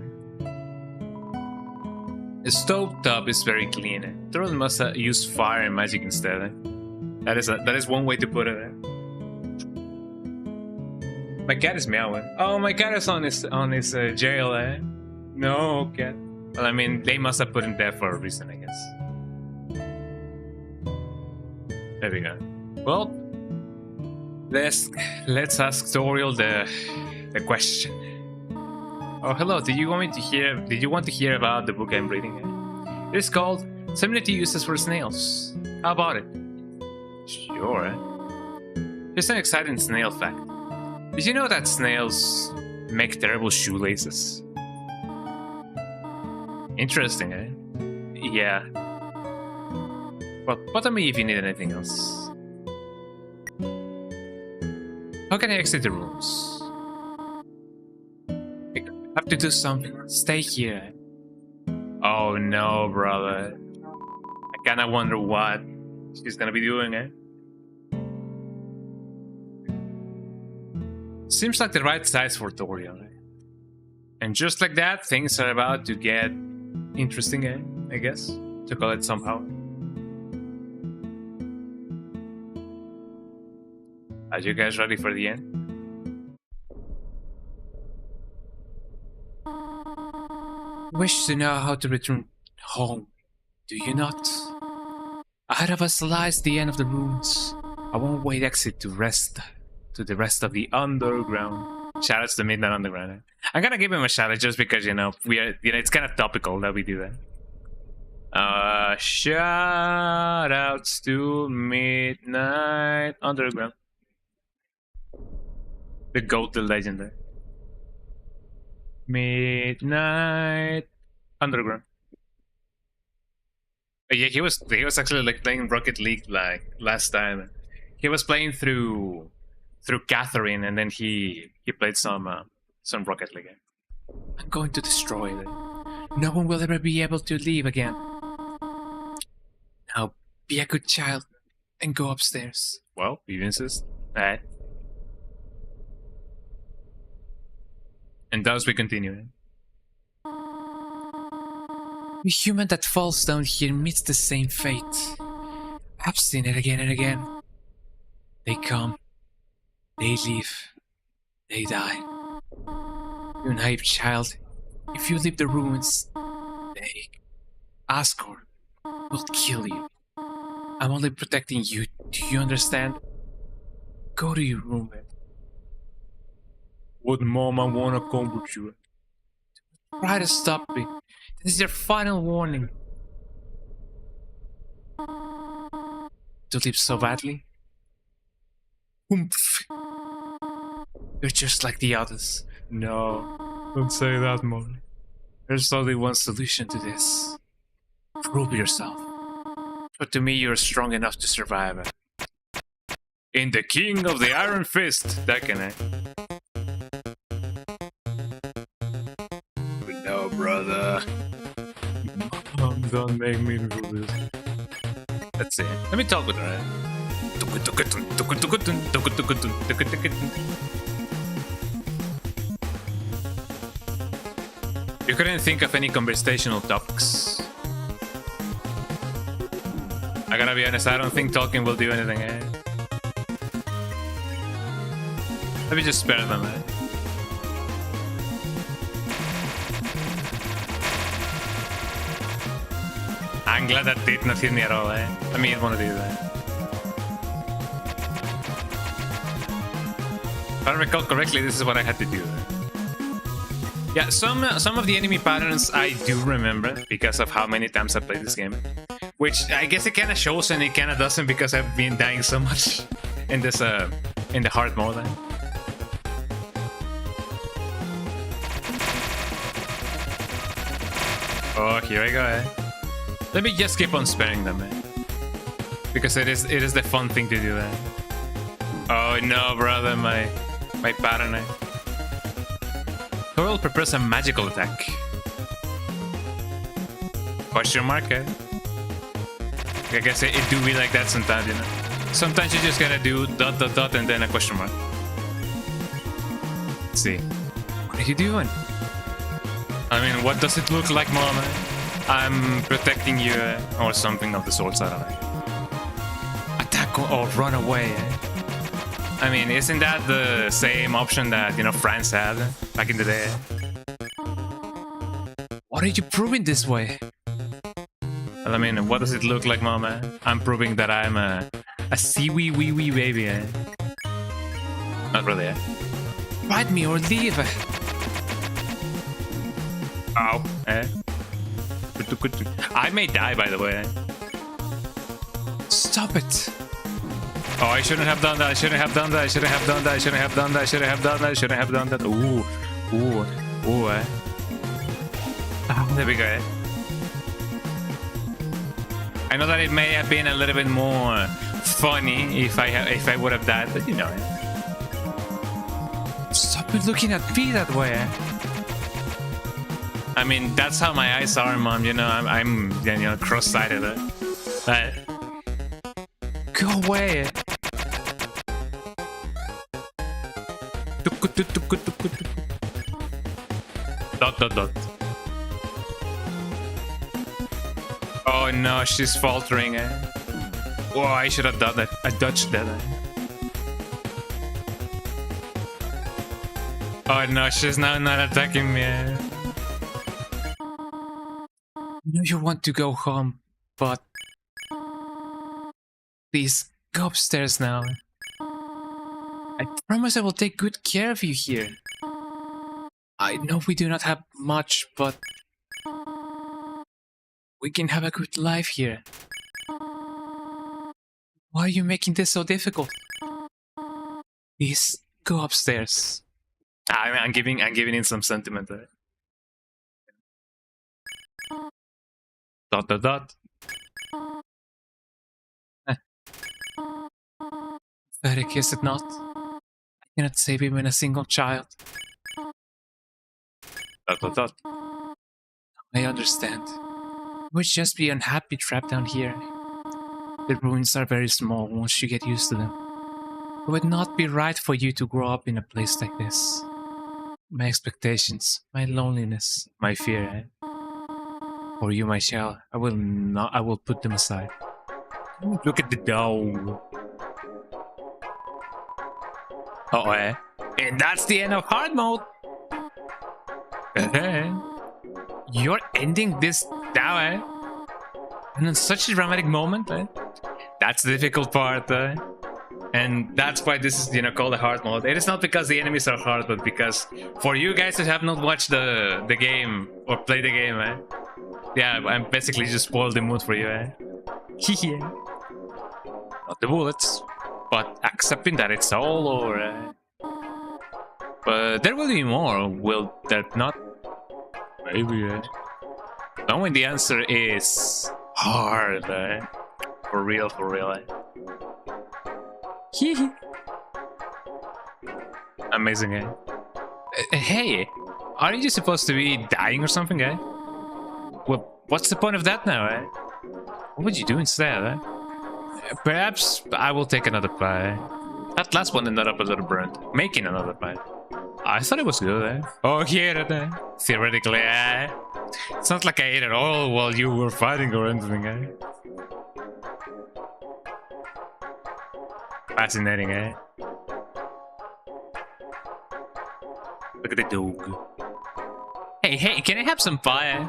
The stove top is very clean. Eh? Toriel must have used fire and magic instead. Eh? That is one way to put it. Eh? My cat is meowing. Oh, my cat is on his jail, eh? No, cat. Well, I mean, they must have put him there for a reason, I guess. There we go. Well, let's ask Toriel the question. Oh, hello. Did you want to hear about the book I'm reading? It's called Seminity Uses for Snails. How about it? Sure. Eh? Here's an exciting snail fact. Did you know that snails make terrible shoelaces? Interesting, eh? Yeah. Well, bother me if you need anything else. How can I exit the rooms? I have to do something. Stay here. Oh no, brother. I kinda wonder what she's gonna be doing, eh? Seems like the right size for Toriel, eh? And just like that, things are about to get interesting, eh? I guess, to call it somehow. Are you guys ready for the end? Wish to know how to return home, do you not? Ahead of us lies the end of the ruins, a one-way exit to the rest of the Underground. Shout outs to Midnight Underground. I'm gonna give him a shout out just because it's kind of topical that we do that. Shout outs to Midnight Underground. The GOAT, the legend. Midnight Underground. Yeah, he was actually like playing Rocket League like last time. He was playing through Catherine, and then he played some Rocket League. I'm going to destroy it. No one will ever be able to leave again. Now, be a good child and go upstairs. Well, you insist. Alright. And thus we continue. The human that falls down here meets the same fate. I've seen it again and again. They come, they leave, they die. You naive child, if you leave the ruins, they, Asgore, will kill you. I'm only protecting you, do you understand? Go to your room, man. Would Mama wanna come with you? Try to stop me. This is your final warning. To live so badly? Oomph. You're just like the others. No, don't say that, Mom. There's only one solution to this. Prove yourself. But to me, you're strong enough to survive it. In the King of the Iron Fist, that can I. But no, brother. Mom, don't make me do this. That's it. Let me talk with her. You couldn't think of any conversational topics. I gotta be honest, I don't think talking will do anything, eh? Let me just spare them, eh? I'm glad that did not hit me at all, eh? I mean, I want to do that. If I recall correctly, this is what I had to do. Yeah, some of the enemy patterns I do remember because of how many times I played this game. Which I guess it kind of shows and it kind of doesn't because I've been dying so much in this in the hard mode. Eh? Oh, here I go, eh? Let me just keep on sparing them, eh? Because it is the fun thing to do, eh? Oh no, brother, my pattern, eh? Coral prepares a magical attack. Question mark, eh? I guess it do be like that sometimes, you know? Sometimes you just gotta do ... and then a question mark. Let's see. What are you doing? I mean, what does it look like, Mom? I'm protecting you, or something of the sort, I don't know. Attack or run away, eh? I mean, isn't that the same option that, you know, France had back in the day? What are you proving this way? Well, I mean, what does it look like, Mama? I'm proving that I'm a seawee wee wee baby, eh? Not really, eh? Ride me or leave. Ow, eh? I may die, by the way. Stop it. Oh, I shouldn't have done that. I shouldn't have done that. I shouldn't have done that. I shouldn't have done that. I shouldn't have done that. I shouldn't have done that. Ooh, eh? There we go, eh? I know that it may have been a little bit more funny if I would have died, but you know. Stop looking at me that way. I mean, that's how my eyes are, Mom. You know, I'm you know, cross-sighted. But go away. Dot. Oh no, she's faltering, eh? Whoa, I should have done that. I dodged that. Oh no, she's now not attacking me. Eh? I know you want to go home, but please go upstairs now. I promise I will take good care of you here. I know we do not have much, but we can have a good life here. Why are you making this so difficult? Please go upstairs. I'm giving in some sentiment. Dot dot dot. Pathetic, is it not? I cannot save even a single child. Dot dot dot. I understand. You would just be unhappy trapped down here. The ruins are very small once you get used to them. It would not be right for you to grow up in a place like this. My expectations, my loneliness, my fear. For you, my child, I will put them aside. Look at the dog. Oh, and that's the end of hard mode. You're ending this now, And in such a dramatic moment, That's the difficult part, And that's why this is, called a hard mode. It is not because the enemies are hard, but because for you guys that have not watched the game or played the game, yeah, I'm basically just spoiled the mood for you, Yeah. Not the bullets, but accepting that it's all over, But there will be more, will there not? Maybe, Knowing the answer is hard, For real, Amazing, Hey, aren't you supposed to be dying or something, Well, what's the point of that now, What would you do instead, Perhaps I will take another pie. That last one ended up a little burnt. Making another pie. I thought it was good, Oh, here, theoretically, It's not like I ate it all while you were fighting or anything, Fascinating, Look at the dog. Hey, can I have some pie?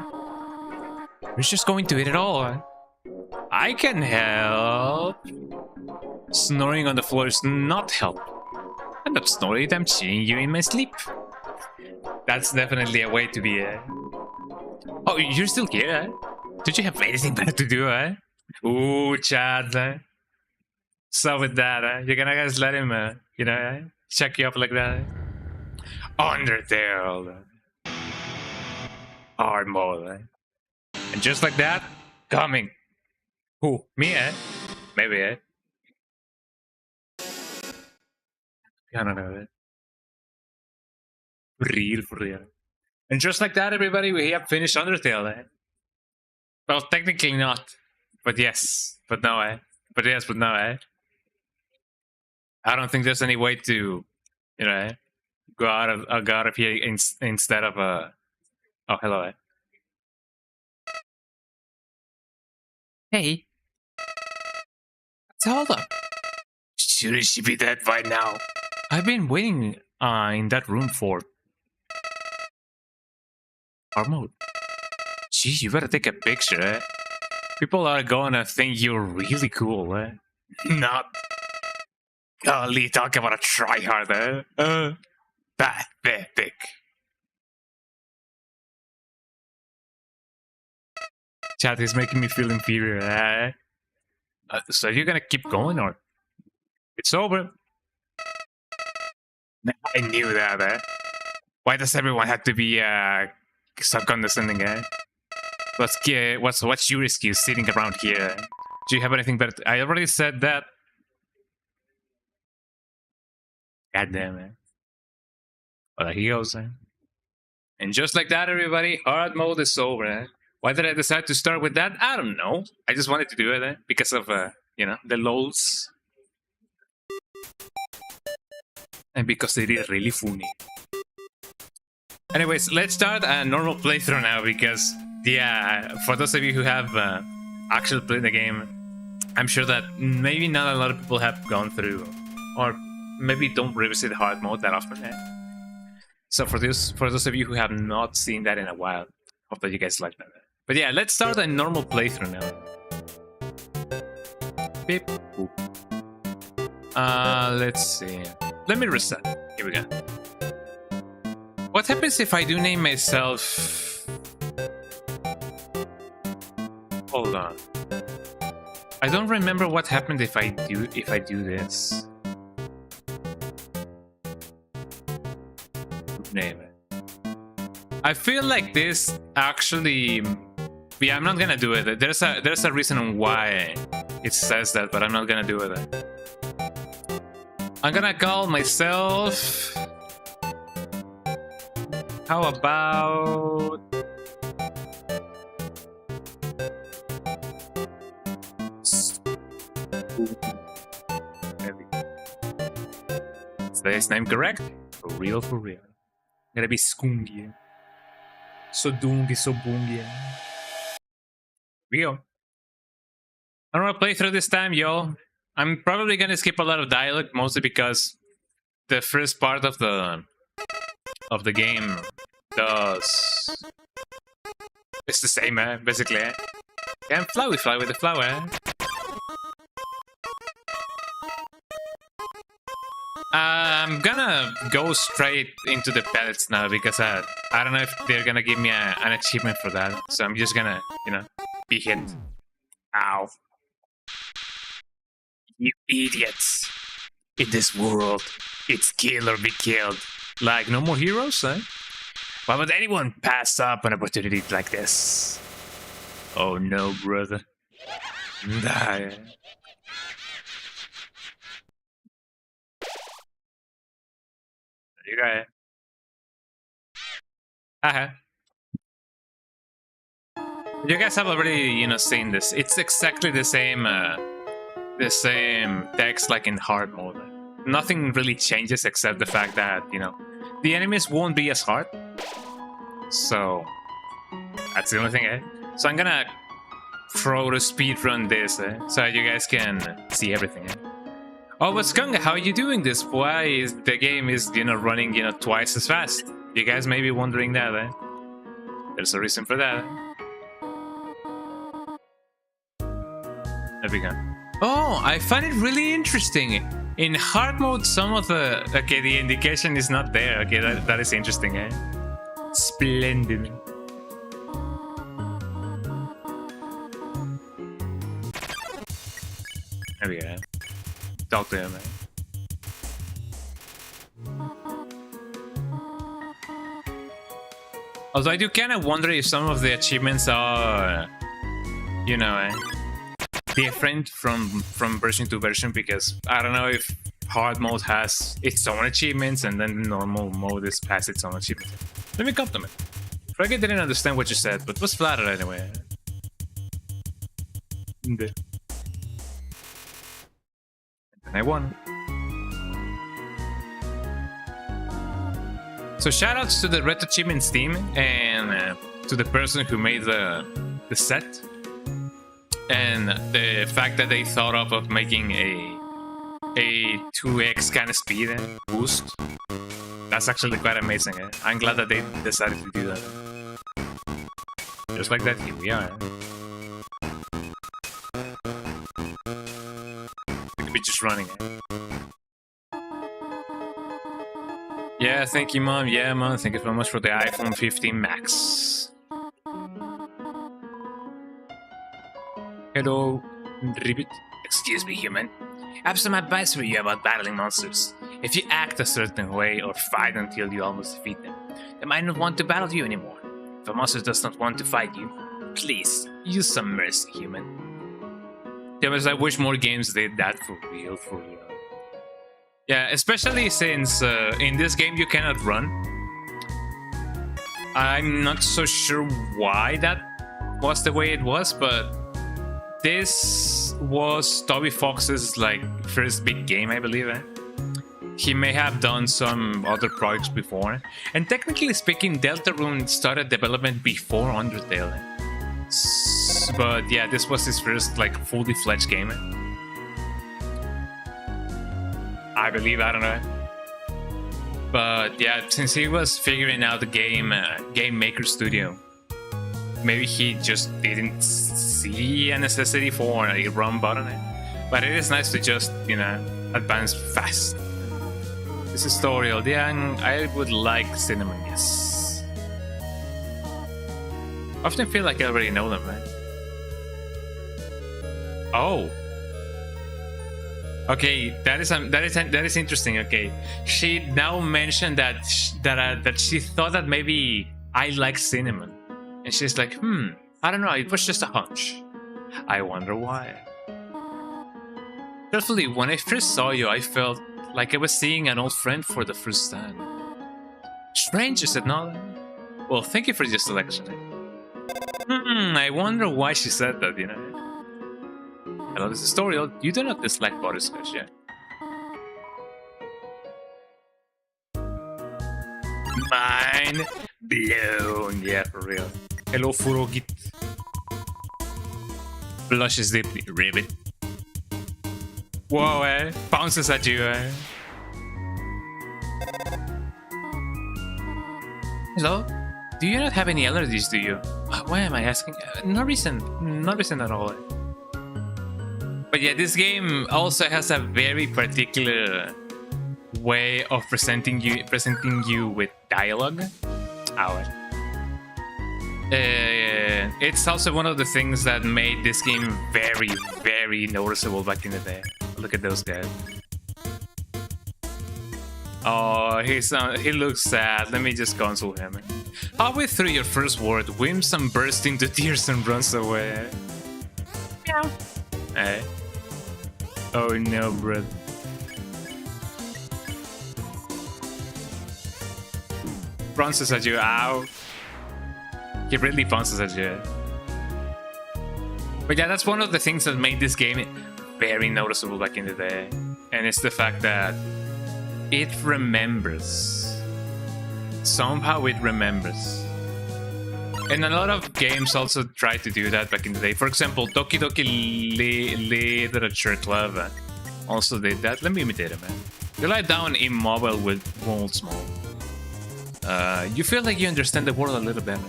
We're just going to eat it all, I can help. Snoring on the floor is not help. I'm not snoring, I'm chilling you in my sleep. That's definitely a way to be, Oh, you're still here, Did you have anything better to do, Ooh, Chad, So with that, you're gonna guys let him, check you up like that. Undertale. Hard mode, And just like that, coming. Who? Me, Maybe, I don't know, For real. And just like that, everybody, we have finished Undertale, Well, technically not. But yes. But no, But yes, but no, I don't think there's any way to, go out of here instead of Oh, hello, Hey. Hold up. Shouldn't she be dead by now? I've been waiting in that room for hard mode. Gee, you better take a picture, People are gonna think you're really cool, Not. Golly, talk about a tryhard, Pathetic. Chat is making me feel inferior, So you're gonna keep going, or it's over? I knew that, Why does everyone have to be so condescending, What's your excuse sitting around here? Do you have anything better? I already said that. God damn it. Well, there he goes, And just like that, everybody, hard mode is over, Why did I decide to start with that? I don't know. I just wanted to do it, because of, the lols. And because it is really funny. Anyways, let's start a normal playthrough now, because, yeah, for those of you who have actually played the game, I'm sure that maybe not a lot of people have gone through, or maybe don't revisit hard mode that often. So for those of you who have not seen that in a while, hope that you guys like that. But yeah, let's start a normal playthrough now. Beep. Let's see. Let me reset. Here we go. What happens if I do name myself? Hold on. I don't remember what happened if I do this. Name it. I feel like this actually. Yeah, I'm not gonna do it. There's a reason why it says that, but I'm not gonna do it. I'm gonna call myself. How about? Is his name correct? For real, for real. Gotta be Skoongi. So Doongi, so Boongi. We go. I don't want to play through this time, y'all. I'm probably gonna skip a lot of dialogue, mostly because the first part of the game does. It's the same, basically. Yeah, fly with the flower. I'm gonna go straight into the pellets now because I don't know if they're gonna give me an achievement for that. So I'm just gonna, be hit. Ow. You idiots. In this world, it's kill or be killed. Like, no more heroes, eh? Why would anyone pass up an opportunity like this? Oh no, brother. Die. You got it. You guys have already, seen this. It's exactly the same text like in hard mode. Nothing really changes except the fact that, the enemies won't be as hard. So that's the only thing, eh? So I'm gonna throw to speedrun this, so you guys can see everything, eh? Oh, but Skung, how are you doing this? Why is the game running, twice as fast? You guys may be wondering that, eh? There's a reason for that. There we go. Oh, I find it really interesting. In hard mode, some of the... Okay, the indication is not there. Okay, that is interesting, eh? Splendid. There we go. Talk to him, man. Although I do kind of wonder if some of the achievements are, different from version to version, because I don't know if hard mode has its own achievements and then the normal mode has its own achievements. Let me compliment. Frege didn't understand what you said, but was flattered anyway. And I won. So shoutouts to the RetroAchievements team and to the person who made the set, and the fact that they thought of making a 2x kind of speed boost. That's actually quite amazing. I'm glad that they decided to do that. Just like that, here we are. We could be just running. Yeah, thank you, Mom. Yeah, Mom, thank you so much for the iPhone 15 Max. Hello, Ribbit. Excuse me, human. I have some advice for you about battling monsters. If you act a certain way or fight until you almost defeat them, they might not want to battle you anymore. If a monster does not want to fight you, please use some mercy, human. Yeah, but I wish more games did that for real, Yeah, especially since in this game you cannot run. I'm not so sure why that was the way it was, but this was Toby Fox's first big game, I believe. He may have done some other projects before, and technically speaking, Deltarune started development before Undertale. But yeah, this was his first fully fledged game. I believe, I don't know. But yeah, since he was figuring out the game maker studio, maybe he just didn't see a necessity for a run button. But it is nice to just, advance fast. This is tutorial. Yeah, I would like cinnamon, yes. I often feel like I already know them, man. Oh. Okay, that is interesting. Okay, she now mentioned that that she thought that maybe I like cinnamon, and she's like, I don't know. It was just a hunch. I wonder why. Definitely, when I first saw you, I felt like I was seeing an old friend for the first time. Strange, is it not? Well, thank you for your selection. I wonder why she said that, you know? Hello, this is tutorial. You do not dislike butterscotch, yeah? Mind blown, yeah, for real. Hello, Furogit. Blushes deeply. Ribbit. Whoa, eh? Bounces at you, eh? Hello? Do you not have any allergies, do you? Why am I asking? No reason. No reason at all. But yeah, this game also has a very particular way of presenting you with dialogue. It's also one of the things that made this game very, very noticeable back in the day. Look at those guys. Oh, he looks sad. Let me just console him. Halfway through your first word, Whimsun bursts into tears and runs away. Meow. Hey. Oh no, bro. Bounces at you. Ow. He really bounces at you. But yeah, that's one of the things that made this game very noticeable back in the day. And it's the fact that it remembers. Somehow it remembers. And a lot of games also tried to do that back in the day. For example, Doki Doki Literature Club also did that. Let me imitate it, man. You lie down immobile with mold small. You feel like you understand the world a little better.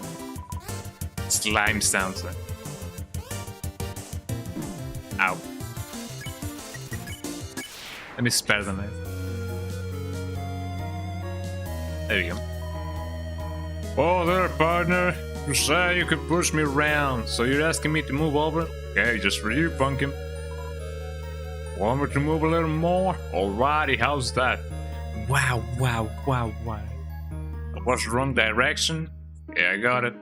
Slime sounds like. Ow. Let me spare the knife. There you go. Oh there, partner. You say you could push me around, so you're asking me to move over? Okay, just for you, pumpkin. Want me to move a little more? Alrighty, how's that? Wow. I was the wrong direction? Yeah, I got it.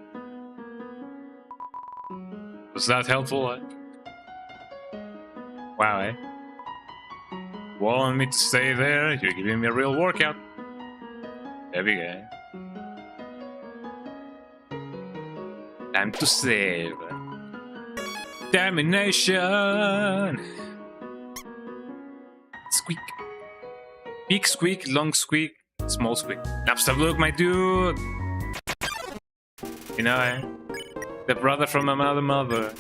Was that helpful? Wow, eh? Want me to stay there? You're giving me a real workout. There we go. Time to save. Termination! Squeak. Big squeak, long squeak, small squeak. Napster look, my dude! You know, eh? The brother from another mother.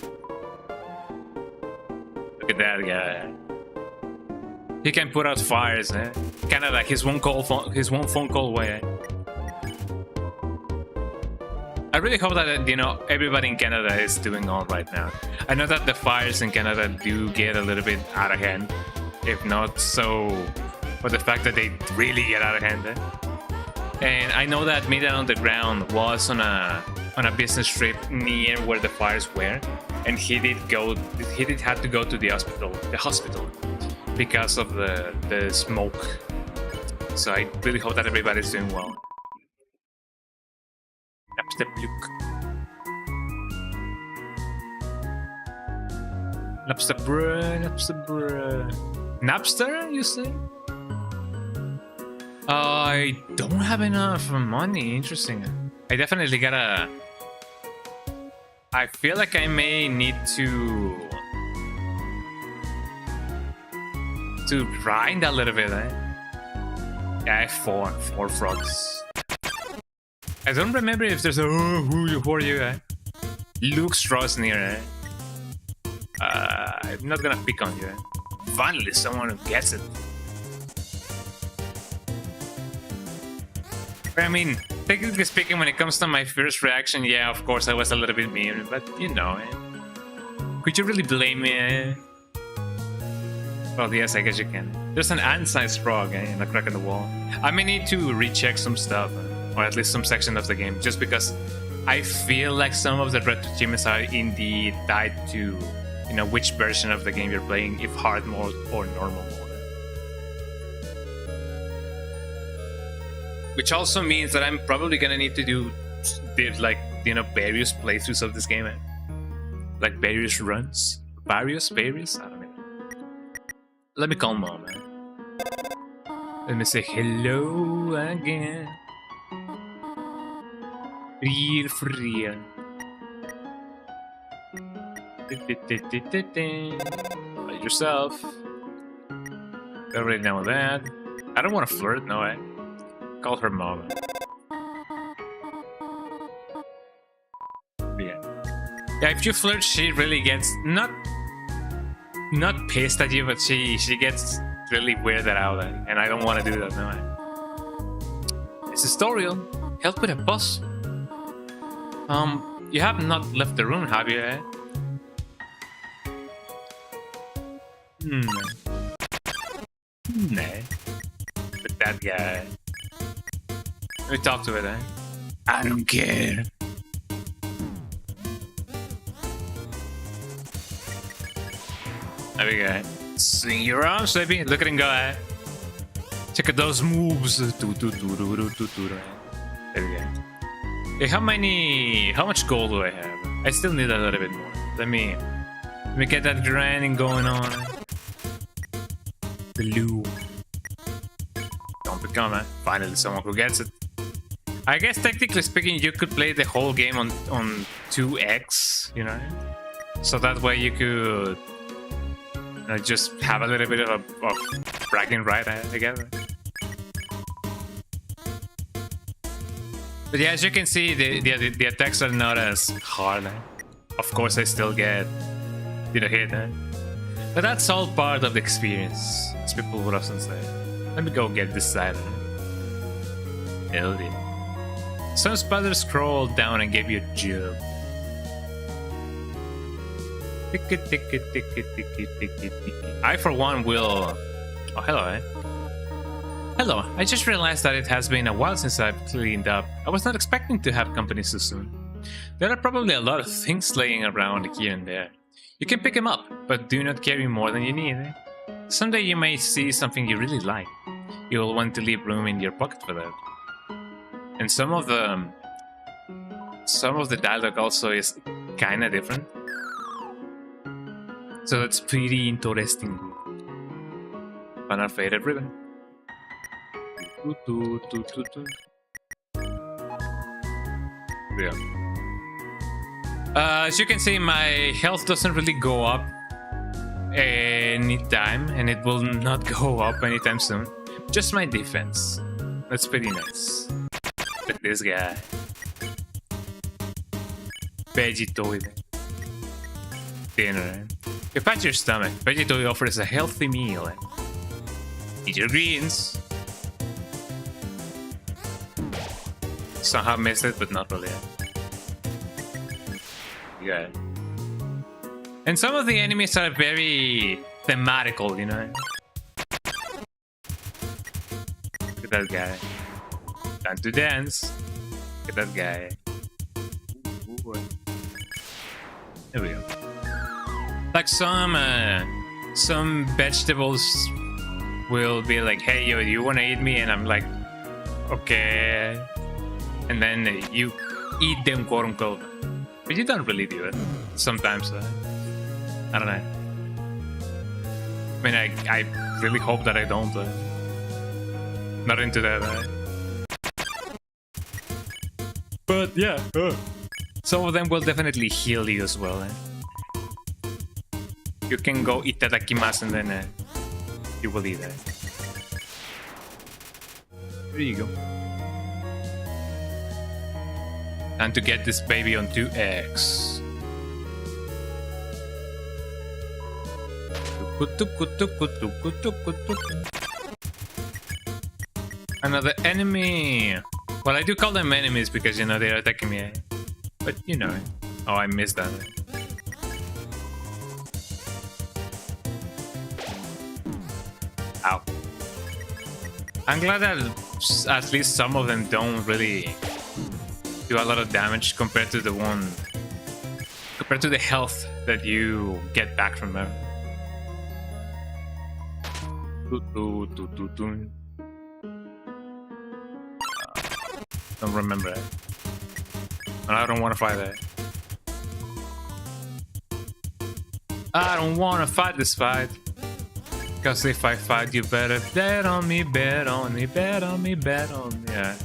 Look at that guy. He can put out fires, eh? Kinda like his one phone call away, eh? I really hope that, you know, everybody in Canada is doing all right now. I know that the fires in Canada do get a little bit out of hand. If not so, for the fact that they really get out of hand. Eh? And I know that Media Underground was on a business trip near where the fires were, and he did have to go to the hospital because of the smoke. So I really hope that everybody's doing well. Napster. Napster, you say? I don't have enough money. Interesting. I definitely gotta. I feel like I may need to grind a little bit. Eh? Yeah, I have four frogs. I don't remember if there's a who are you? Eh? Luke Strauss near. Eh? I'm not gonna pick on you. Eh? Finally, someone who gets it. I mean, technically speaking, when it comes to my first reaction, yeah, of course, I was a little bit mean, but you know, eh? Could you really blame me? Eh? Well, yes, I guess you can. There's an ant-sized frog in a crack in the wall. I may need to recheck some stuff, or at least some section of the game, just because I feel like some of the retro achievements are indeed tied to, you know, which version of the game you're playing, if hard mode or normal mode. Which also means that I'm probably gonna need to do, like, you know, various playthroughs of this game, like various runs, various. I don't know. Let me call mom, man. Let me say hello again. Real for real. By yourself. Already know that. I don't want to flirt, no way. Call her mom. Yeah, if you flirt, she really gets not pissed at you, but she gets really weirded out, and I don't want to do that, no. This is Stooriel. Help with a boss. You have not left the room, have you? No. But that guy. Let me talk to it, I don't care. There we go. Swing your arms, baby. Look at him go, Check out those moves. There we go. Hey, how much gold do I have? I still need a little bit more. Let me get that grinding going on. Blue. Don't become, finally someone who gets it. I guess technically speaking, you could play the whole game on 2x, you know? So that way you could just have a little bit of bragging right together. But yeah, as you can see, the attacks are not as hard. Of course, I still get hit. But that's all part of the experience, as people would often say. Let me go get this side. Hell yeah. Some spiders scrolled down and gave you a job. I, for one, will... Oh, hello, Hello, I just realized that it has been a while since I've cleaned up. I was not expecting to have company so soon. There are probably a lot of things laying around here and there. You can pick them up, but do not carry more than you need. Someday you may see something you really like. You will want to leave room in your pocket for that. And some of the dialogue also is kinda different. So that's pretty interesting. Fun our faded ribbon. Yeah. As you can see, my health doesn't really go up anytime, and it will not go up anytime soon. Just my defense. That's pretty nice. But this guy. Vegetoid. Dinner. You pat your stomach. Vegetoid offers a healthy meal. Eat your greens. Somehow missed it, but not really. Yeah. And some of the enemies are very thematical, you know? Look at that guy. Time to dance. Look at that guy. There we go. Like some vegetables will be like, hey, yo, you wanna eat me? And I'm like, okay. And then you eat them, quote unquote. But you don't really do it. Sometimes, I don't know. I mean, I really hope that I don't. Not into that. But yeah, some of them will definitely heal you as well. You can go itadakimasu and then you will eat it. There you go. And to get this baby on 2x. Another enemy. Well, I do call them enemies because, you know, they're attacking me. But, you know. Oh, I missed that. Ow. I'm glad that at least some of them don't really do a lot of damage compared to the health that you get back from them. Don't remember it. And I don't want to fight that. I don't want to fight this fight. Cause if I fight, you better bet on me, bet on me, bet on me, bet on me. Yeah.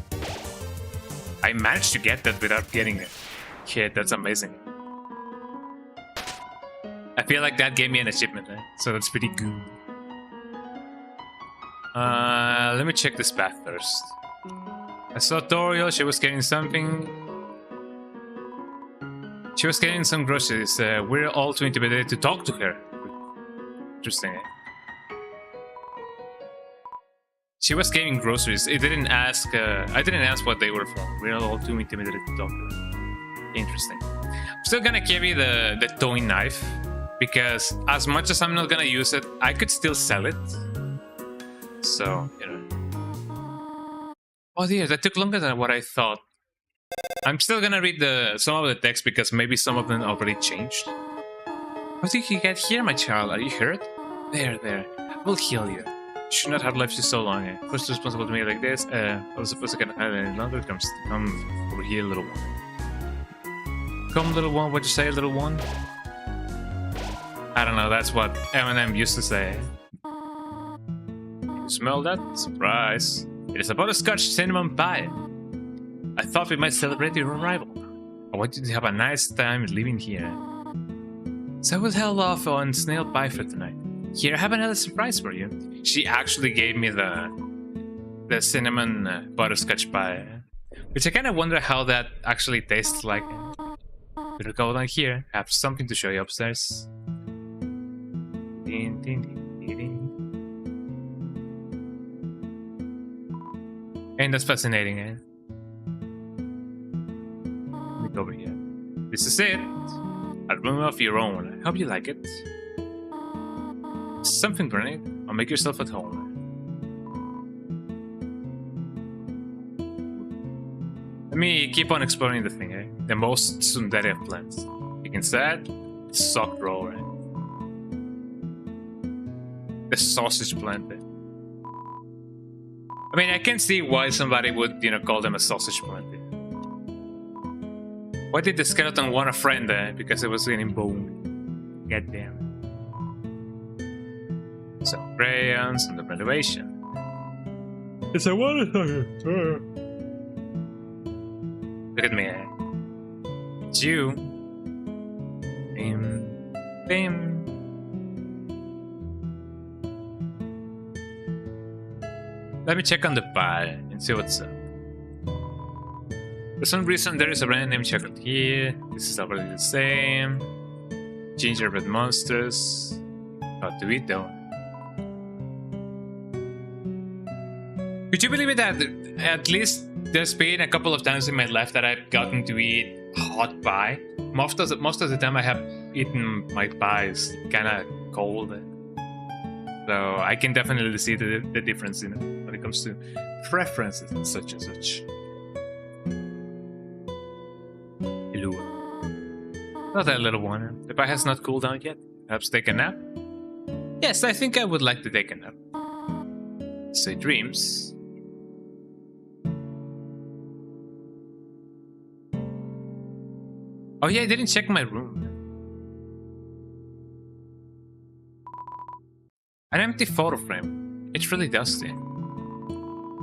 I managed to get that without getting it. Shit, that's amazing. I feel like that gave me an achievement, right? So that's pretty good. Let me check this path first. I saw Toriel, she was getting something. She was getting some groceries. We're all too intimidated to talk to her. Interesting, eh? She was getting groceries. It didn't ask. I didn't ask what they were for. We're all too intimidated to talk to her. Interesting. I'm still gonna carry the toy knife because as much as I'm not gonna use it, I could still sell it. So, you know. Oh dear, that took longer than what I thought. I'm still gonna read some of the text because maybe some of them already changed. How did you get here, my child? Are you hurt? There. We'll heal you. Should not have left you so long. First responsible to me like this. I was supposed to get any longer. Come over here, little one. Come, little one. What'd you say, little one? I don't know. That's what Eminem used to say. You smell that? Surprise! It is a butterscotch cinnamon pie. I thought we might celebrate your arrival. I want you to have a nice time living here. So I will held off on snail pie for tonight. Here, I have another surprise for you. She actually gave me the cinnamon butterscotch pie, which I kind of wonder how that actually tastes like. Better go down here. I have something to show you upstairs. Ding, ding, ding, ding, ding. And that's fascinating, eh? Let me go over here. This is it. A room of your own. I hope you like it. Something great. I'll make yourself at home. Let me keep on exploring the thing, eh? The most tsundere of plants. You can set sock roll, right? The sausage plant. Eh? I mean, I can see why somebody would, call them a sausage plant. Eh? Why did the skeleton want a friend there? Because it was getting boned. Goddamn. Some crayons and the renovation. It's a water. Look at me, eh? It's you. Bim. Bim. Let me check on the pie and see what's up. For some reason, there is a brand name chocolate here. This is already the same. Gingerbread monsters. How to eat though. Could you believe it that at least there's been a couple of times in my life that I've gotten to eat hot pie? Most of the time I have eaten my pies kind of cold. So I can definitely see the difference in it when it comes to preferences and such and such. Hello. Not that little one. The pie has not cooled down yet. Perhaps take a nap? Yes, I think I would like to take a nap. Sweet dreams. Oh yeah, I didn't check my room. An empty photo frame. It's really dusty.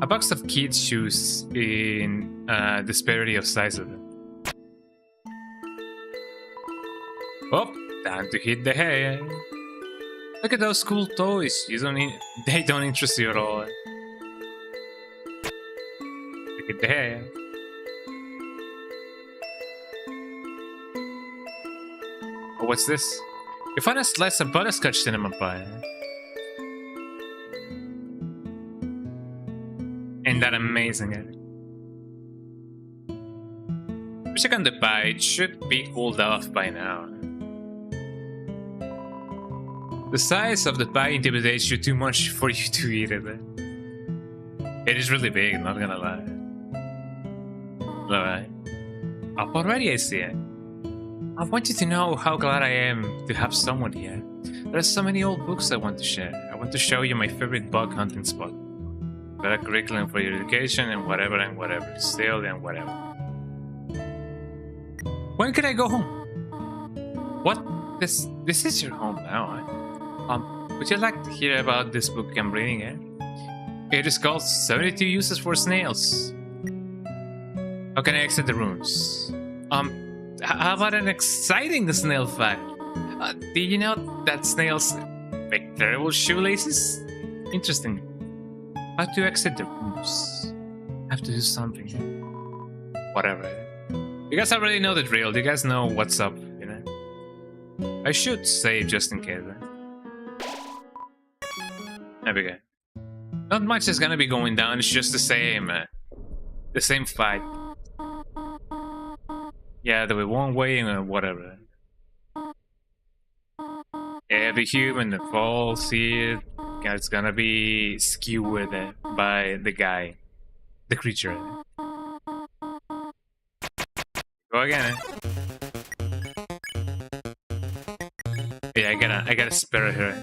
A box of kids' shoes in disparity of size of them. Oh, time to hit the hay. Look at those cool toys. They don't interest you at all. Look at the hay. Oh, what's this? You found a slice of butterscotch cinnamon pie. Ain't that amazing, eh? Check on the pie, it should be cooled off by now. The size of the pie intimidates you too much for you to eat it. Eh? It is really big, not gonna lie. Alright. Up already, I see it. I want you to know how glad I am to have someone here. There are so many old books I want to share. I want to show you my favorite bug hunting spot. Better curriculum for your education and whatever, still and whatever. When can I go home? What? This is your home now, eh? Would you like to hear about this book I'm reading, eh? It is called 72 Uses for Snails. How can I exit the rooms? How about an exciting snail fact? Do you know that snails make terrible shoelaces? Interesting. How to exit the rooms? Have to do something. Whatever. You guys already know the drill. You guys know what's up, you know? I should save just in case. There we go. Not much is gonna be going down. It's just the same fight. Yeah, there will be one way and whatever. Every human that falls here is gonna be skewered by the guy, the creature. Go again. Yeah, I gotta spare her.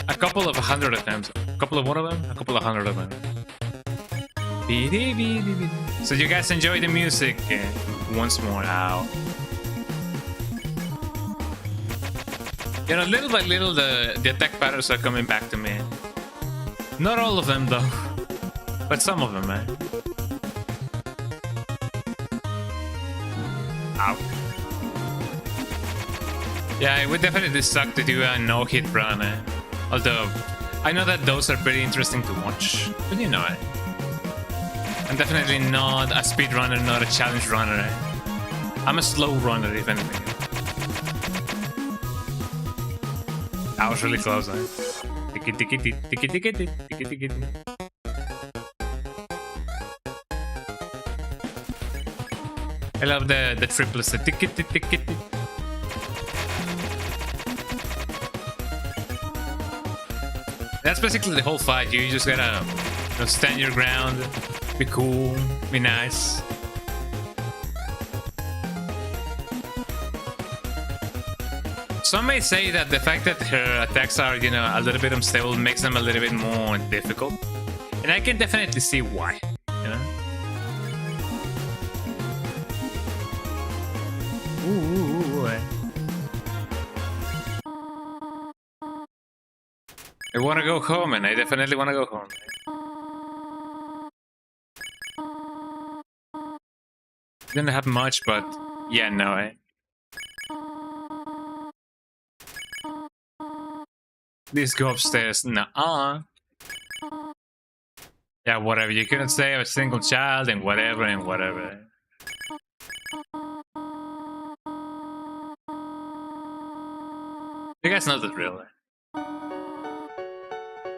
A couple of 100 attempts. A couple of one of them? A couple of 100 of them. So you guys enjoy the music once more. Ow. You know, little by little the attack patterns are coming back to me. Not all of them though. But some of them, man. Ow. Yeah, it would definitely suck to do a no-hit run. Although, I know that those are pretty interesting to watch. But you know it. I'm definitely not a speed runner, not a challenge runner. I'm a slow runner, if anything. That was really close, eh? Tiki tiki tiki tiki tiki tiki. I love the triplets. The tiki tiki tiki. That's basically the whole fight. You just gotta stand your ground, be cool, be nice. Some may say that the fact that her attacks are, you know, a little bit unstable makes them a little bit more difficult. And I can definitely see why, you know? Ooh. I wanna go home, and I definitely wanna go home. Didn't have much, but yeah, no, eh? Please go upstairs. Nuh-uh. Yeah, whatever. You couldn't save a single child and whatever and whatever. You guys know the drill.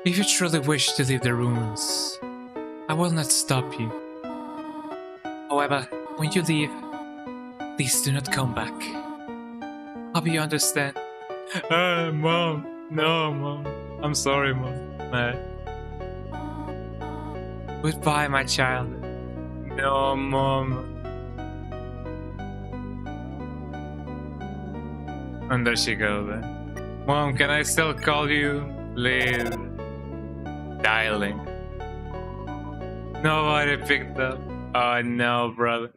If you truly wish to leave the ruins, I will not stop you. However, when you leave, please do not come back. Hope you understand. Mom. No, Mom. I'm sorry, Mom. Goodbye, my child. No, Mom. And there she goes. Mom, can I still call you? Please. Dialing. Nobody picked up. Oh no, brother.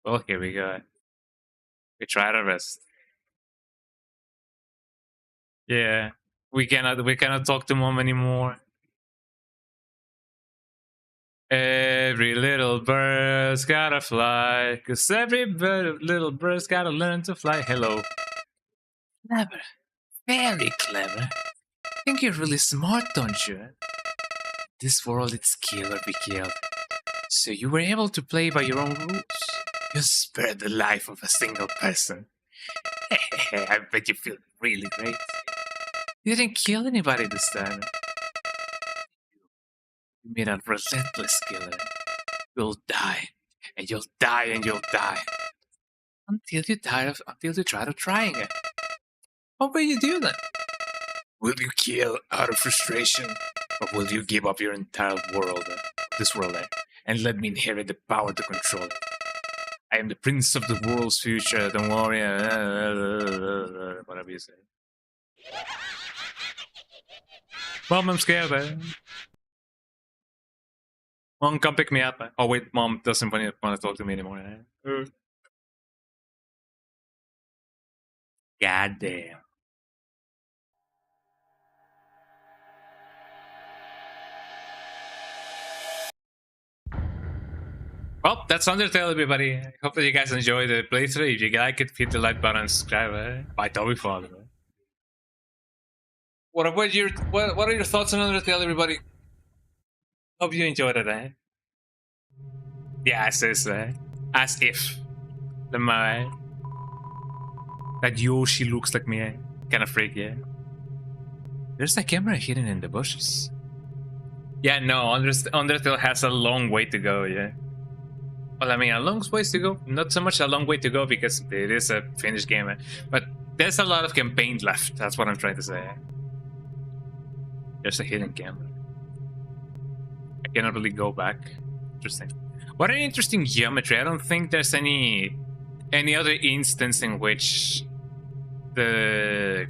Well, here we go. We tried our best. Yeah, we cannot talk to Mom anymore. Every little bird's gotta fly, 'cause every little bird's gotta learn to fly. Hello. Clever. Very clever. Think you're really smart, don't you? This world, it's kill or be killed. So you were able to play by your own rules. You spared the life of a single person. I bet you feel really great. You didn't kill anybody this time. You made a relentless killer. You'll die, and you'll die, and you'll die. Until you try to trying it. What will you do then? Will you kill out of frustration? Or will you give up your entire world, this world, and let me inherit the power to control it? I am the prince of the world's future, don't worry. Whatever you say. Mom, I'm scared. Mom, come pick me up. Oh wait, Mom doesn't want to talk to me anymore. God damn. Well, that's Undertale, everybody. I hope that you guys enjoyed the playthrough. If you like it, hit the like button and subscribe. Bye, Toby Father. What are your thoughts on Undertale, everybody? Hope you enjoyed it, Yeah, as if that Yoshi looks like me, kind of freak, yeah. There's a camera hidden in the bushes. Yeah, no, Undertale has a long way to go, yeah. Well, I mean, a long ways to go. Not so much a long way to go because it is a finished game, but there's a lot of campaign left. That's what I'm trying to say. There's a hidden camera. I cannot really go back. Interesting. What an interesting geometry. I don't think there's any other instance in which the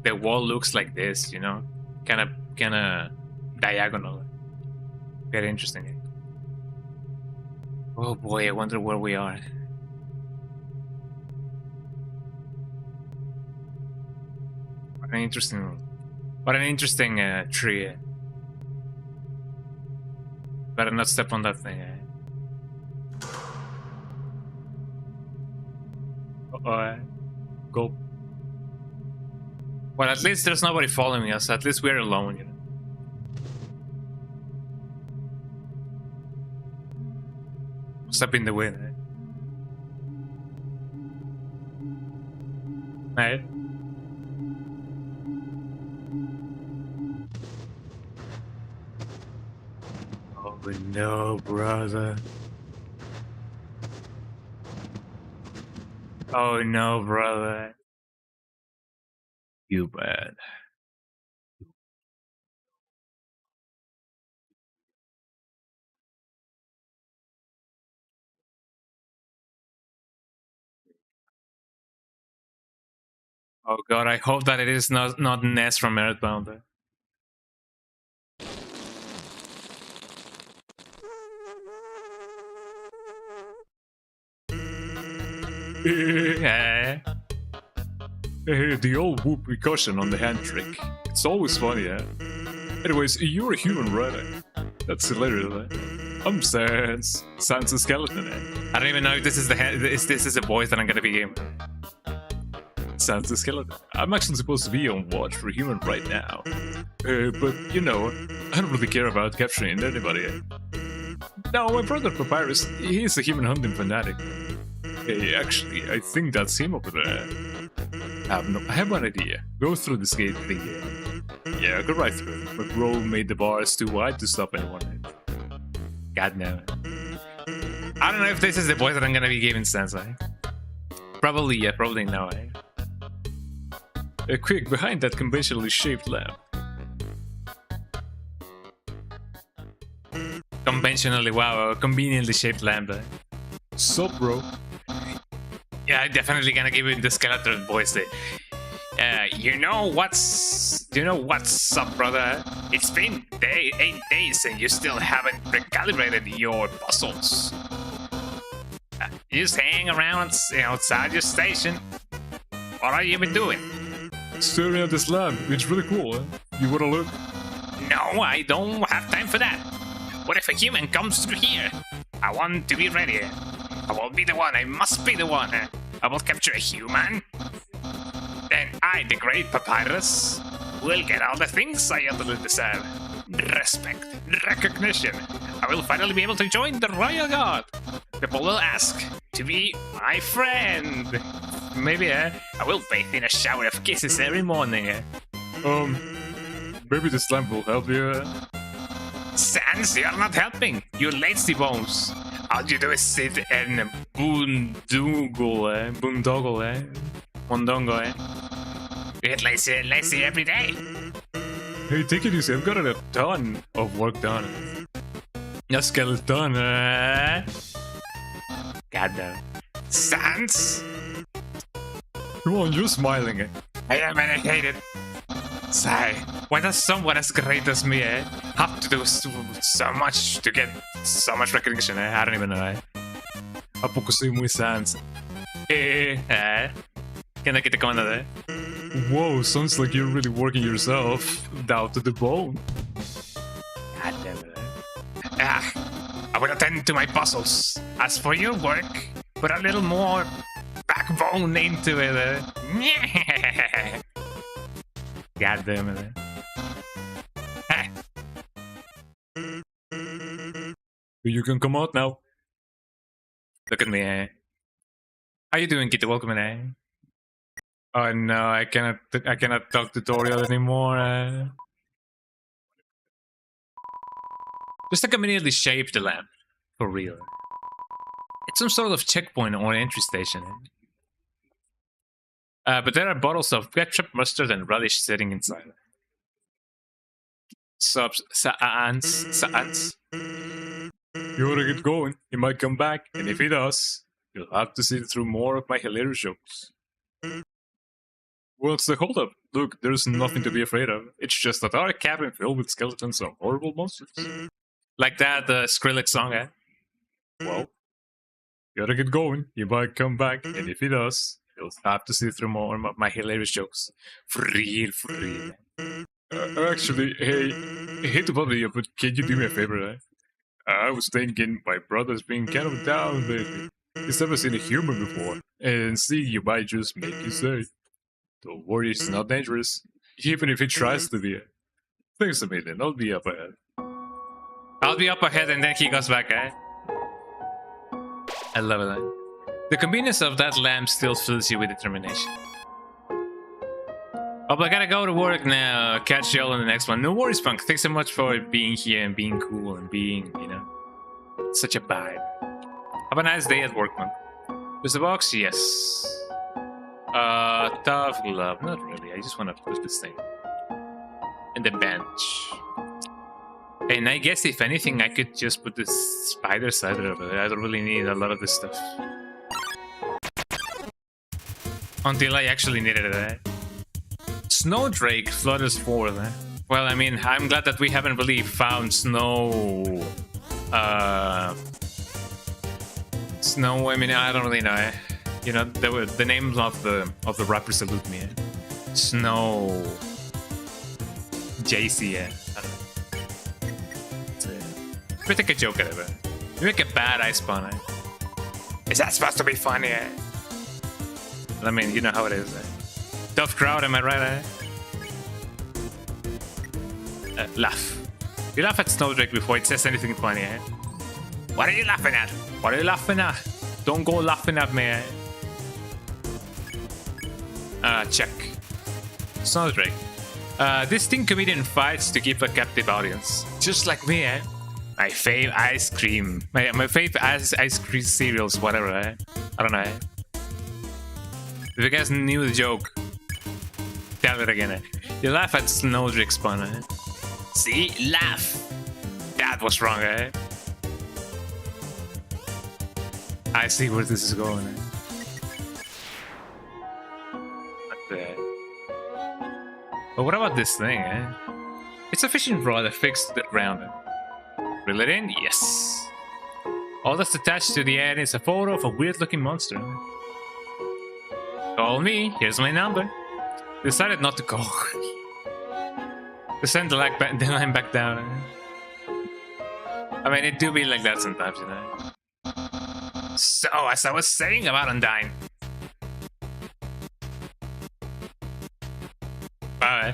wall looks like this, you know, kind of diagonal. Very interesting. Oh boy, I wonder where we are. What an interesting tree. Better not step on that thing. Go. Well, at least there's nobody following us. At least we're alone, you know. Step in the way, right? Oh no, brother. Oh no, brother. You bad. Oh god, I hope that it is not Ness from Earthbound. The old whoop precaution on the hand trick. It's always funny, yeah. Anyways, you're a human, right? That's hilarious. I'm Sans. Sans the skeleton. I don't even know if this is this is the voice that I'm gonna be gaming. Sans the skeleton. I'm actually supposed to be on watch for human right now. But you know, I don't really care about capturing anybody. No, my brother Papyrus, he's a human hunting fanatic. Hey, actually, I think that's him over there. I have one idea. Go through this gate thingy. Yeah, go right through. But Roll made the bars too wide to stop anyone. God no. I don't know if this is the voice that I'm gonna be giving Sansa. Probably, yeah, probably no. Quick, behind that conventionally shaped lamp. Conventionally, wow, conveniently shaped lamp. Sup, bro? Yeah, I'm definitely gonna give him the skeleton voice. You know what's up, brother? It's been 8 days and you still haven't recalibrated your puzzles. You just hang around outside your station. What have you been doing? Staring at this lamp. It's really cool. You wanna look? No, I don't have time for that. What if a human comes through here? I want to be ready. I will be the one. I must be the one. I will capture a human. Then I, the great Papyrus, will get all the things I utterly deserve. Respect, recognition. I will finally be able to join the Royal Guard. People will ask to be my friend. Maybe, I will bathe in a shower of kisses every morning. Maybe this lamp will help you. Sans, you're not helping. You lazy bones. All you do is sit and boondoggle, mondongo, You get lazy every day. Hey, take it easy. I've got a ton of work done. A skeleton. Goddamn. Sans? Come on, you're smiling. I am and I hate it. Say, why does someone as great as me have to do so much to get so much recognition? I don't even know. ¿A poco soy muy sans? ¿Qué onda que te comanda? Whoa, sounds like you're really working yourself down to the bone. God damn it. I will attend to my puzzles. As for your work, put a little more backbone into it. God damn it. You can come out now. Look at me. How you doing, Kitty? Welcome in. Oh no, I cannot talk tutorial anymore. Just like immediately shape the lamp. For real. It's some sort of checkpoint or entry station. But there are bottles of ketchup, mustard, and relish sitting inside. Sans. You oughta get going. He might come back, and if he does, you'll have to sit through more of my hilarious jokes. What's the holdup? Look, there's nothing to be afraid of. It's just a dark cabin filled with skeletons and horrible monsters. Like that Skrillex song, eh? Well, you gotta get going. He might come back, and if he does, you'll have to see through more of my hilarious jokes. For real. Actually, hey, I hate to bother you, but can you do me a favor, eh? I was thinking my brother's been kind of down lately. He's never seen a human before, and see, you might just make you say, don't worry, it's not dangerous, even if he tries to be. Thanks a million, I'll be up ahead. I'll be up ahead and then he goes back, eh? I love it. The convenience of that lamp still fills you with determination. Oh, but I gotta go to work now. Catch y'all in the next one. No worries, Punk. Thanks so much for being here and being cool and being, such a vibe. Have a nice day at work, man. There's the box? Yes. Tough glove. Not really. I just want to put this thing in the bench. And I guess if anything, I could just put this spider side of it. I don't really need a lot of this stuff. Until I actually needed it, eh? Snowdrake flutters forward, eh? Well, I mean, I'm glad that we haven't really found snow... Snow, I mean, I don't really know, eh? The names of the rappers salute me, eh? Snow... JC, eh? I don't know. We take a joke at it, but you make a bad ice spawn, eh? Is that supposed to be funny, eh? I mean, you know how it is, eh? Tough crowd, am I right, eh? Laugh. You laugh at Snowdrake before it says anything funny, eh? What are you laughing at? What are you laughing at? Don't go laughing at me, eh? Check. Snowdrake. This teen comedian fights to keep a captive audience. Just like me, eh? My fave ice cream. My fave ice cream cereals, whatever, eh? I don't know, eh? If you guys knew the joke, tell it again, eh? You laugh at Snowdrake's pun, eh? See? Laugh! That was wrong, eh? I see where this is going, eh? But what about this thing, eh? It's a fishing rod that fixed the ground. Reel it in? Yes. All that's attached to the end is a photo of a weird-looking monster. Call me. Here's my number. Decided not to call. To send the line back down. I mean, it do be like that sometimes, you know. So, as I was saying about Undying. Bye.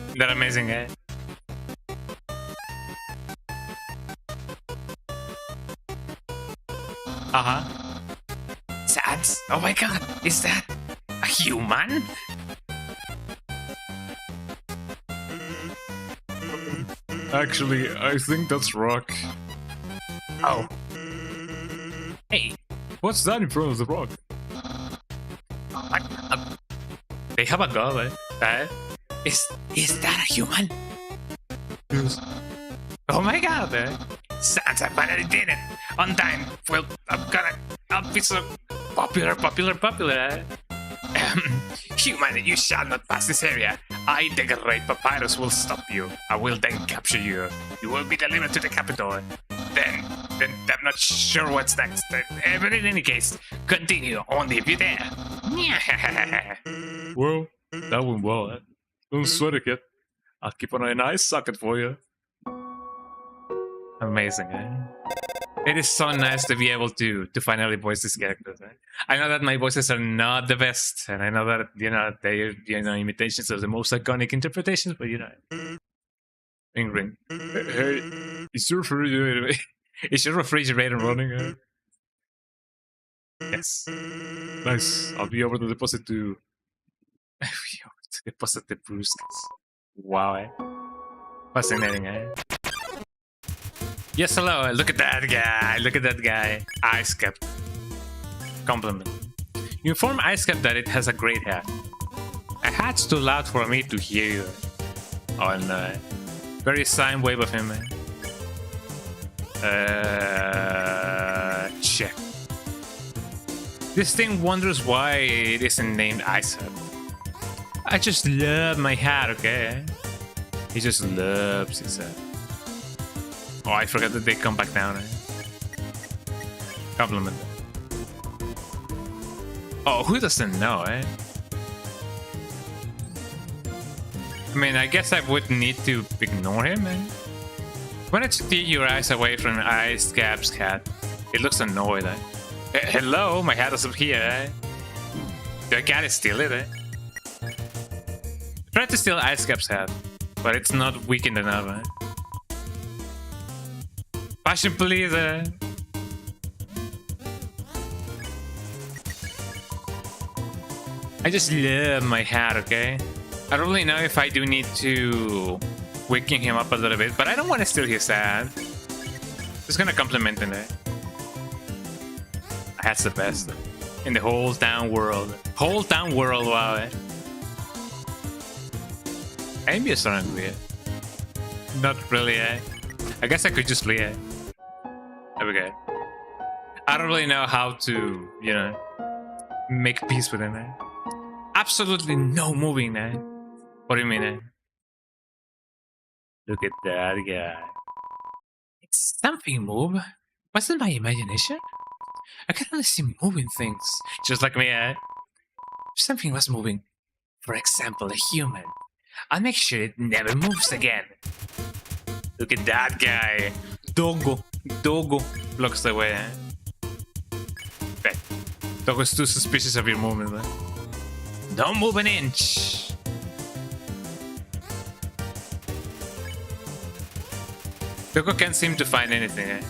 Isn't that amazing, eh? Uh-huh. Sans? Oh my god, is that a human? Actually, I think that's rock. Oh. Hey. What's that in front of the rock? What? they have a goal, Is that a human? Oh my god, Sans, I finally did it! On time! Well, I'll be so popular, Human, you shall not pass this area. I, the great Papyrus, will stop you. I will then capture you. You will be delivered to the capital. Then I'm not sure what's next. But in any case, continue only if you're there. Well, that went well. Don't sweat it, kid. I'll keep on an eye socket for you. Amazing, It is so nice to be able to finally voice these characters. I know that my voices are not the best, and I know that they're imitations of the most iconic interpretations, but Ring. Hey, is your refrigerator running? Yes. Nice. I'll be over to deposit to deposit the brewskis. Wow, Fascinating, Yes, hello. Look at that guy. Ice Cap. Compliment. You inform Ice Cap that it has a great hat. A hat's too loud for me to hear you. Oh no. Very sine wave of him, Check. This thing wonders why it isn't named Ice Hat. I just love my hat, okay? He just loves his hat. Oh, I forgot that they come back down. Compliment. Oh, who doesn't know, I mean, I guess I would need to ignore him, Why don't you take your eyes away from Ice Cap's hat? It looks annoyed, Hello, my hat is up here, The cat is steal it, Try to steal Ice Cap's hat, but it's not weakened enough, Passion, please. I just love my hat, okay? I don't really know if I do need to waking him up a little bit, but I don't want to steal his hat. Just gonna compliment him. That's the best in the whole town world. Whole town world, wow. Envious aren't we? Not really, I guess I could just play it. There we go. I don't really know how to, make peace with him, Absolutely no moving, What do you mean, Look at that guy. It's something move. Was it my imagination? I can only see moving things. Just like me, Something was moving. For example, a human. I'll make sure it never moves again. Look at that guy. Doggo blocks the way, Okay. Doggo's too suspicious of your movement, Don't move an inch. Doggo can't seem to find anything,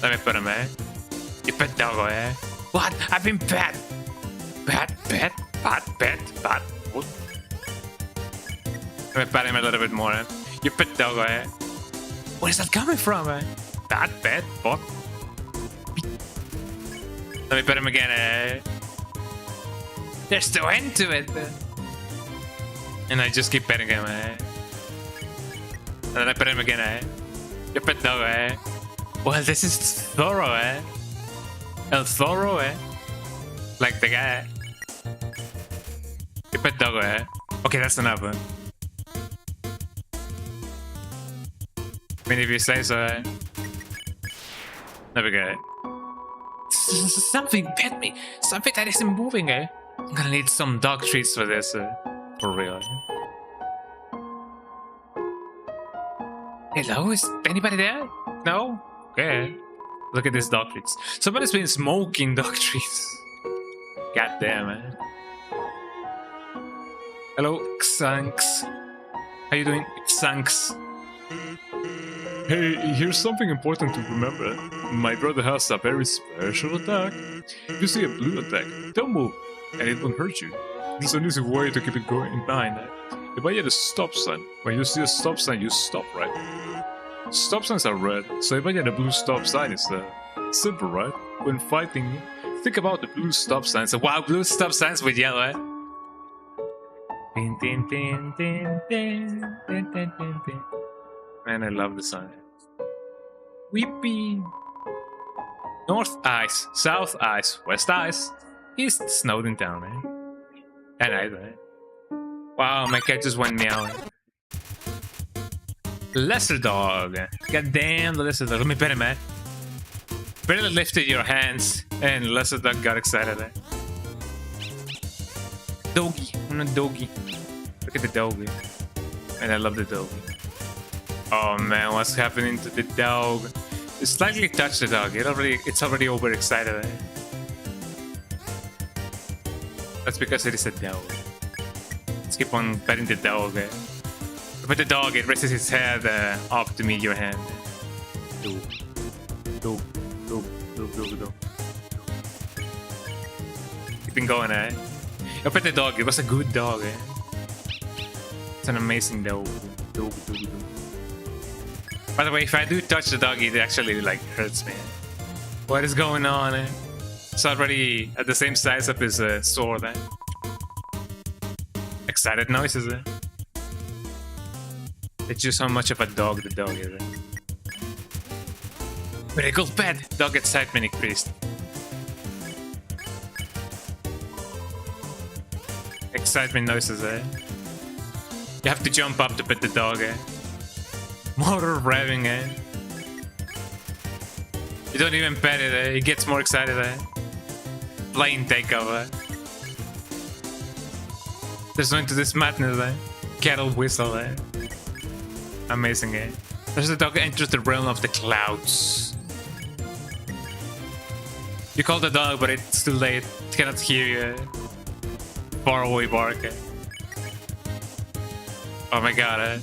Let me put him, You pet Doggo, What? I've been pet. Pet. What? Let me pat him a little bit more, You pet Doggo, Where's that coming from, That bad fuck. Let me pet him again, There's no end to it. And I just keep petting him, And then I pet him again, You pet Doggo, Well, this is thorough, El Thorough, Like the guy. You pet Doggo, Okay, that's enough, I mean, if you say so, There we go. Something pet me. Something that isn't moving, I'm gonna need some dog treats for this, for real. Hello, is anybody there? No? Okay. Look at this dog treats. Somebody's been smoking dog treats. God damn, Hello, Xanx. How you doing, Xanx? Hey, here's something important to remember. My brother has a very special attack. If you see a blue attack, don't move, and it won't hurt you. There's an easy way to keep it going in mind. If I get a stop sign, when you see a stop sign, you stop, right? Stop signs are red, so if I get a blue stop sign, it's simple, right? When fighting, think about the blue stop signs. Wow, blue stop signs with yellow, Tin, tin, tin, tin, tin, tin, tin, tin, tin. Man, I love the song. Weepy. North ice, south ice, west ice, east Snowden town, eh? And I. Wow, my cat just went meowing. Lesser dog. God damn the lesser dog. Let me pet him, man. Barely lifted your hands, and lesser dog got excited. Eh? Doggy. I'm a doggy. Look at the doggy. And I love the doggy. Oh man, what's happening to the dog? You slightly touched the dog. It's already overexcited. Eh? That's because it is a dog. Let's keep on petting the dog. Eh? But the dog, it raises its head up to meet your hand. Dog. Keeping going, eh? I pet the dog. It was a good dog, eh? It's an amazing dog. Dog. By the way, if I do touch the dog, it actually like hurts me. What is going on, eh? It's already at the same size of his sword, eh? Excited noises, eh? It's just how much of a dog the dog is, eh? Miracle pet! Dog excitement increased. Excitement noises, eh? You have to jump up to pet the dog, eh? Motor revving, eh? You don't even pet it, eh? It gets more excited, eh? Plane takeoff, eh? There's no into this madness, eh? Cattle whistle, eh? Amazing, eh? There's the dog enters the realm of the clouds. You call the dog, but it's too late. It cannot hear you, eh? Far away bark, eh? Oh my god, eh?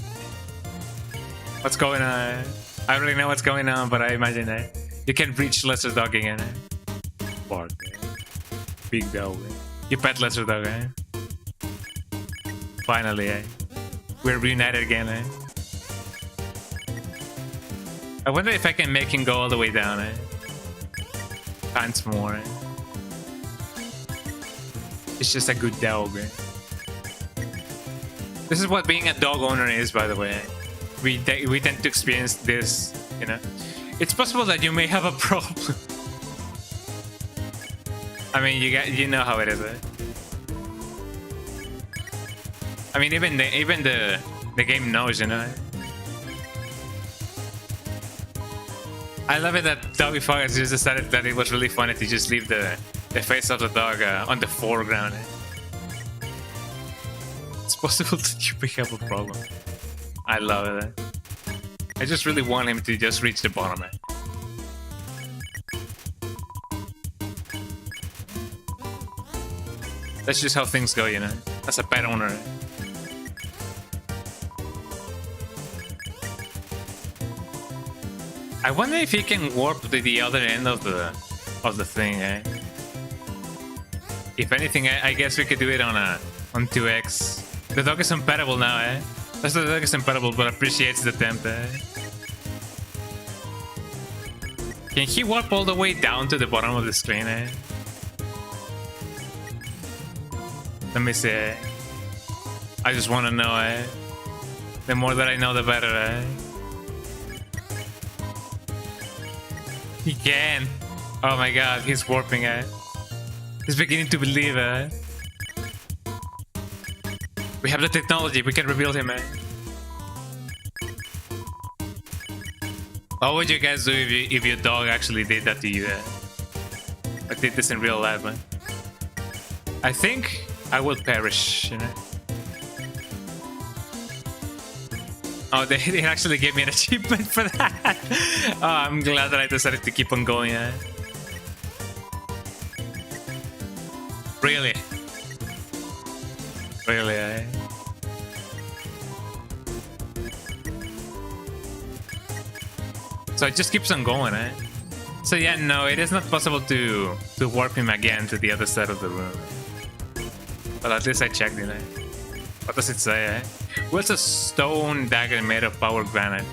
What's going on? Eh? I don't really know what's going on, but I imagine that you can reach lesser dog again. Eh? Bark. Eh? Big dog. Eh? You pet lesser dog, eh? Finally, eh? We're reunited again, eh? I wonder if I can make him go all the way down, eh? Once more, eh? It's just a good dog, eh? This is what being a dog owner is, by the way. We tend to experience this, you know. It's possible that you may have a problem. I mean, you know how it is, eh? I mean, even the game knows, you know. I love it that Doggy Fox just decided that it was really funny to just leave the face of the dog on the foreground. Eh? It's possible that you may have a problem. I love it. Eh? I just really want him to just reach the bottom. Eh? That's just how things go, you know. As a pet owner. Eh? I wonder if he can warp to the other end of the thing. Eh? If anything, I guess we could do it on 2x. The dog is unpettable now, eh? That's the dog is unpettable, but appreciates the attempt, eh? Can he warp all the way down to the bottom of the screen, eh? Let me see, eh? I just want to know, eh? The more that I know, the better, eh? He can! Oh my god, he's warping, eh? He's beginning to believe, eh? We have the technology, we can rebuild him, eh? What would you guys do if your dog actually did that to you, eh? Like did this in real life, man? I think I will perish, you know? Oh, they actually gave me an achievement for that! Oh, I'm glad that I decided to keep on going, eh? Really? Really, eh? So it just keeps on going, eh? So yeah, no, it is not possible to warp him again to the other side of the room. But at least I checked it, eh? What does it say, eh? What's a stone dagger made of power granite?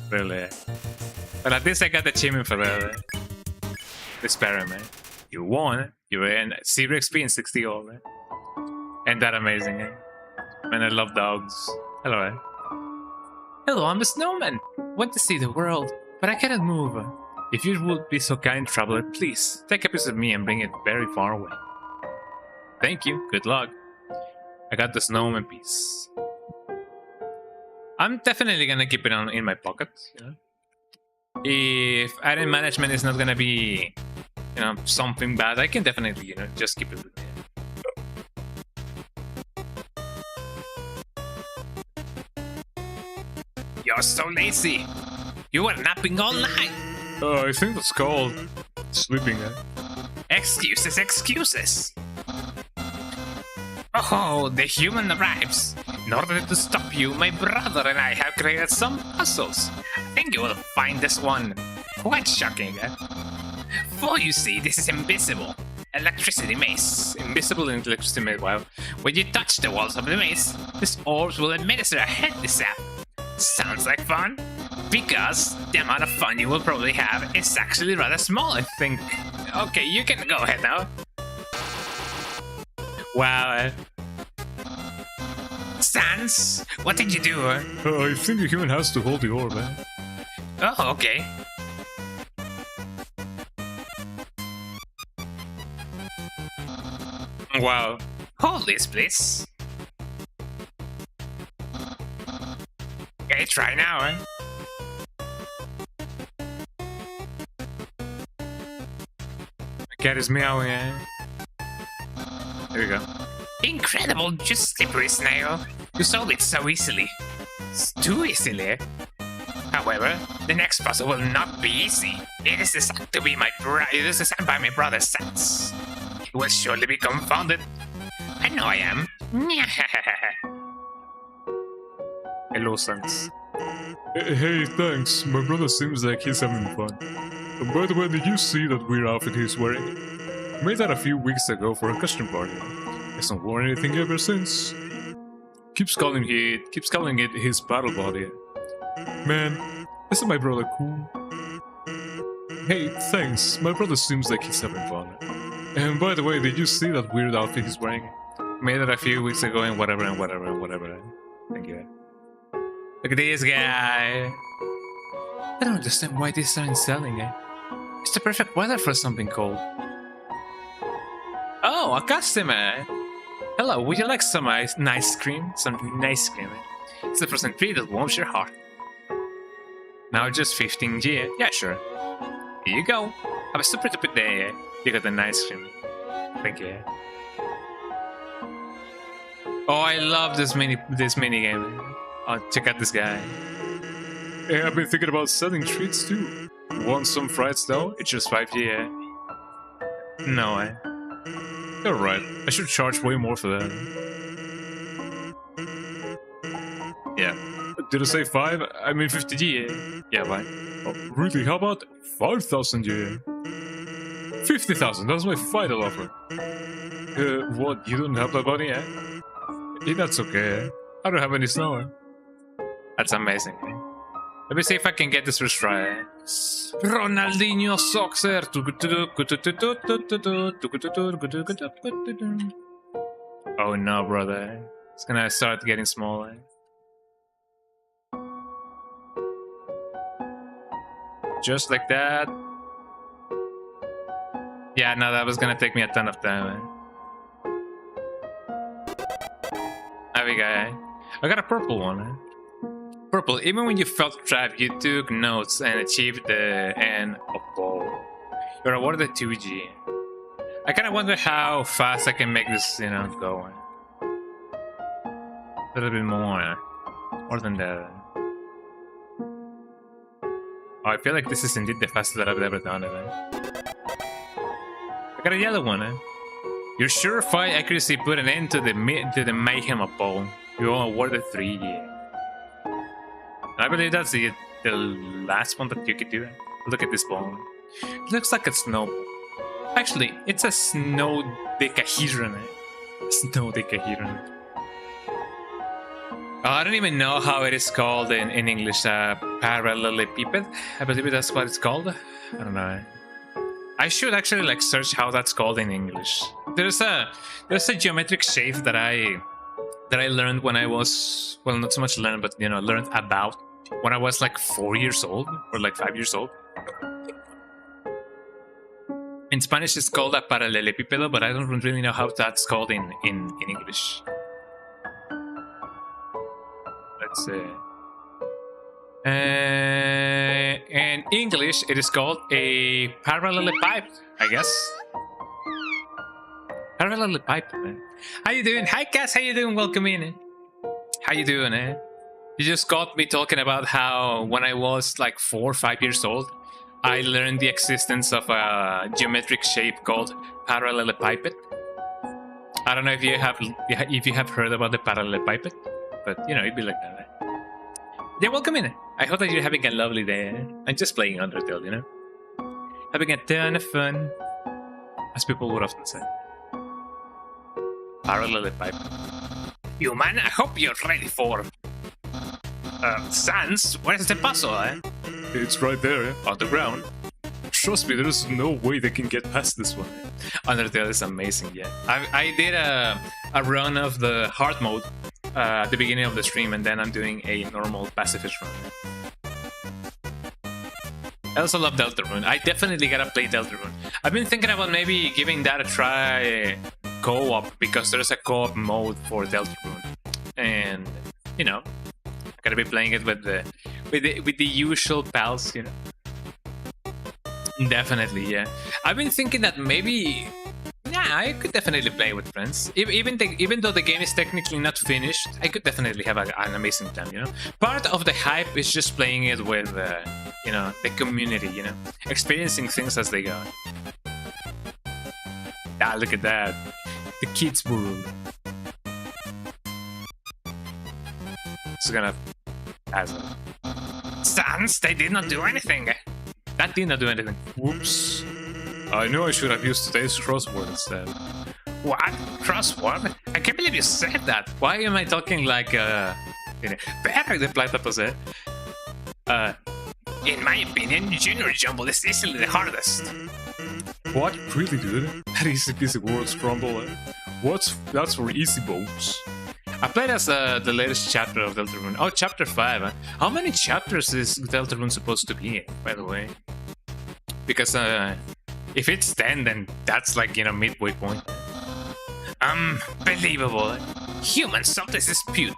Really, eh? But at least I got the achievement for that, eh? Experiment. You won, you earned 0 XP and 60 gold, eh? Ain't that amazing, eh? Man, I love dogs. Hello, eh? Hello, I'm a snowman. Want to see the world, but I cannot move. If you would be so kind, traveler, please take a piece of me and bring it very far away. Thank you. Good luck. I got the snowman piece. I'm definitely gonna keep it in my pocket. You know? If item management is not gonna be, you know, something bad, I can definitely, you know, just keep it with me. You're so lazy. You were napping all night. I think that's called sleeping, eh? Excuses, excuses. Oh, the human arrives. In order to stop you, my brother and I have created some puzzles. I think you will find this one quite shocking, eh? For you see, this is invisible. Electricity maze. Invisible electricity maze, wow. When you touch the walls of the maze, these orbs will administer a healthy zap. Sounds like fun? Because the amount of fun you will probably have is actually rather small, I think. Okay, you can go ahead now. Wow. Sans, what did you do? I think the human has to hold the orb, eh? Oh, okay. Wow. Hold this, please. Okay, try now, eh? The cat is meowing, eh? There we go. Incredible, just slippery snail. You solved it so easily. It's too easily. However, the next puzzle will not be easy. It is designed to be it is designed by my brother Sans. He will surely be confounded. I know I am. Hello, Sans. Hey, thanks. My brother seems like he's having fun. By the way, did you see that weird outfit he's wearing? I made that a few weeks ago for a custom party. Hasn't worn anything ever since. Keeps calling it his battle body. Man, isn't my brother cool? Hey, thanks. My brother seems like he's having fun. And by the way, did you see that weird outfit he's wearing? Made it a few weeks ago and whatever. Thank you. Look at this guy. I don't understand why these aren't selling, eh? It's the perfect weather for something cold. Oh, a customer! Hello, would you like some nice cream? Some nice cream, eh? It's the frozen treat that warms your heart. Now just 15G, eh? Yeah, sure. Here you go. Have a super duper day, eh? You got the nice cream. Thank you, eh? Oh, I love this mini game. Oh, check out this guy. Hey, I've been thinking about selling treats too. Want some fried snow? It's just 5G, eh? No, eh? You're right. I should charge way more for that. Yeah. Did I say 5? I mean 50G, eh? Yeah, why? Oh, really? How about 5,000G? 50,000, that's my final offer. What? You don't have that money, eh? Yeah, that's okay, eh? I don't have any snow, eh? That's amazing, eh? Let me see if I can get this first try, eh? Ronaldinho Soxer. Oh no, brother. It's gonna start getting smaller. Just like that. Yeah, no, that was gonna take me a ton of time, man. There we go, eh? I got a purple one, eh? Purple, even when you felt trapped, you took notes and achieved the end of goal. You're awarded 2G. I kinda wonder how fast I can make this, you know, go. A little bit more. More than that. Oh, I feel like this is indeed the fastest that I've ever done it, eh? I got a yellow one, eh? Your surefire accuracy put an end to the mayhem of Paul. You are awarded 3G. I believe that's the last one that you could do. Look at this ball. It looks like a snowball. Actually, it's a snow decahedron. Snow decahedron. Oh, I don't even know how it is called in English. Parallelepiped? I believe that's what it's called. I don't know. I should actually like search how that's called in English. there's a geometric shape that I learned when I was, well, not so much learned, but learned about when I was like 4 years old or like 5 years old. In Spanish, it's called a paralelepipedo, but I don't really know how that's called in English. Let's see. In English, it is called a parallelepiped, I guess. Parallelepiped. How you doing? Hi, Cass. How you doing? Welcome in. How you doing, eh? You just got me talking about how when I was like 4 or 5 years old, I learned the existence of a geometric shape called parallelepiped. I don't know if you have heard about the parallelepiped, but it'd be like that. Right? Yeah, welcome in. I hope that you're having a lovely day. I'm just playing Undertale, having a ton of fun, as people would often say. Parallelepiped. You man, I hope you're ready for Sans. Where's the puzzle, eh? It's right there, on the ground. Trust me, there's no way they can get past this one. Undertale is amazing, yeah. I did a run of the hard mode at the beginning of the stream, and then I'm doing a normal pacifist run. I also love Deltarune. I definitely gotta play Deltarune. I've been thinking about maybe giving that a try co-op, because there's a co-op mode for Deltarune. And, I gotta be playing it with the usual pals, Definitely, yeah. I've been thinking that maybe, I could definitely play with friends. Even though the game is technically not finished, I could definitely have an amazing time, Part of the hype is just playing it with, the community, experiencing things as they go. Ah, look at that. The kids' world. It's gonna pass it. Sans, they did not do anything. That did not do anything. Whoops. I knew I should have used today's crossword instead. What? Crossword? I can't believe you said that. Why am I talking like Better the platypus, eh? In my opinion, Junior Jumble is easily the hardest. What? Really, dude? That easy piece of words crumble, eh? That's for easy boats. I played as the latest chapter of Deltarune. Oh, chapter 5. Huh? How many chapters is Deltarune supposed to be, by the way? Because if it's 10, then that's like, midway point. Unbelievable. Humans sometimes dispute.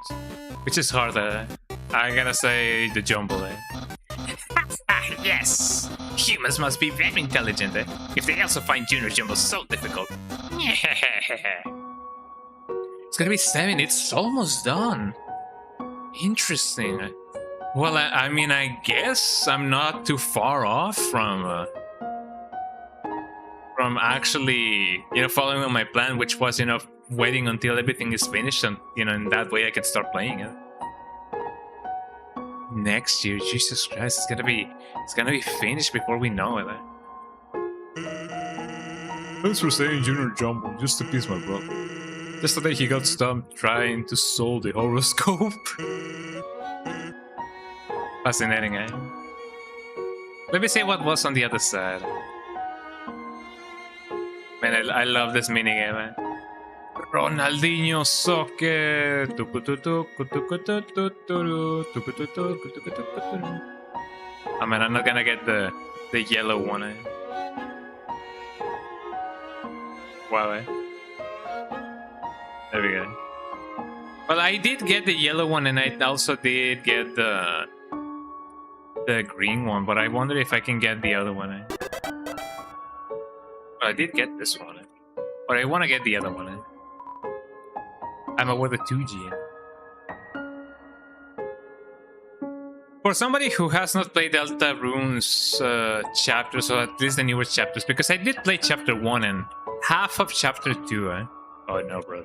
Which is harder. I gotta say the jumble, eh? Yes. Humans must be very intelligent, eh? If they also find Junior Jumble so difficult. It's gonna be 7. It's almost done. Interesting. Well, I mean, I guess I'm not too far off from actually, following on my plan, which was, waiting until everything is finished, and in that way I can start playing it. Next year, Jesus Christ, it's gonna be finished before we know it. Thanks for saying Junior Jumble, just to please my brother. Just today he got stumped trying to solve the horoscope. Fascinating, eh? Let me see what was on the other side. Man, I love this minigame, man. Ronaldinho Soccer. I mean, I'm not gonna get the yellow one, eh? Wow, eh? There we go. Well, I did get the yellow one, and I also did get the green one, but I wonder if I can get the other one. Well, I did get this one, but I want to get the other one. I'm aware the 2G. For somebody who has not played Deltarune's chapters, or at least the newer chapters, because I did play chapter 1 and half of chapter 2, eh? Oh no, bro.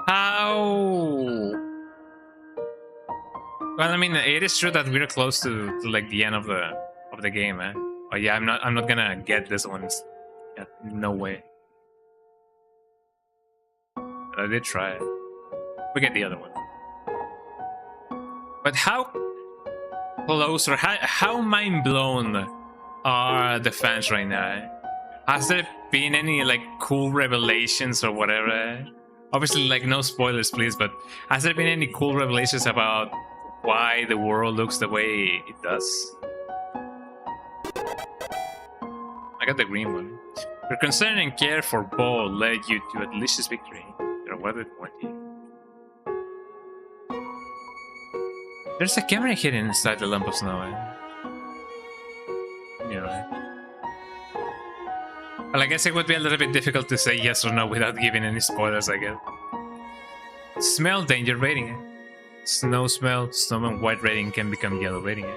How? Well, I mean, it is true that we're close to like the end of the game, eh? Oh yeah, I'm not gonna get this one. Yeah, no way. But I did try it. We get the other one. But how close or how mind blown are the fans right now? Has there been any like cool revelations or whatever? Obviously, like no spoilers, please. But has there been any cool revelations about why the world looks the way it does? I got the green one. Your concern and care for Bo led you to a delicious victory. Your weather warned you. There's a camera hidden inside the lump of snow. Yeah. Well, I guess it would be a little bit difficult to say yes or no without giving any spoilers, I guess. Smell danger rating. Snow smell, snow and white rating can become yellow rating.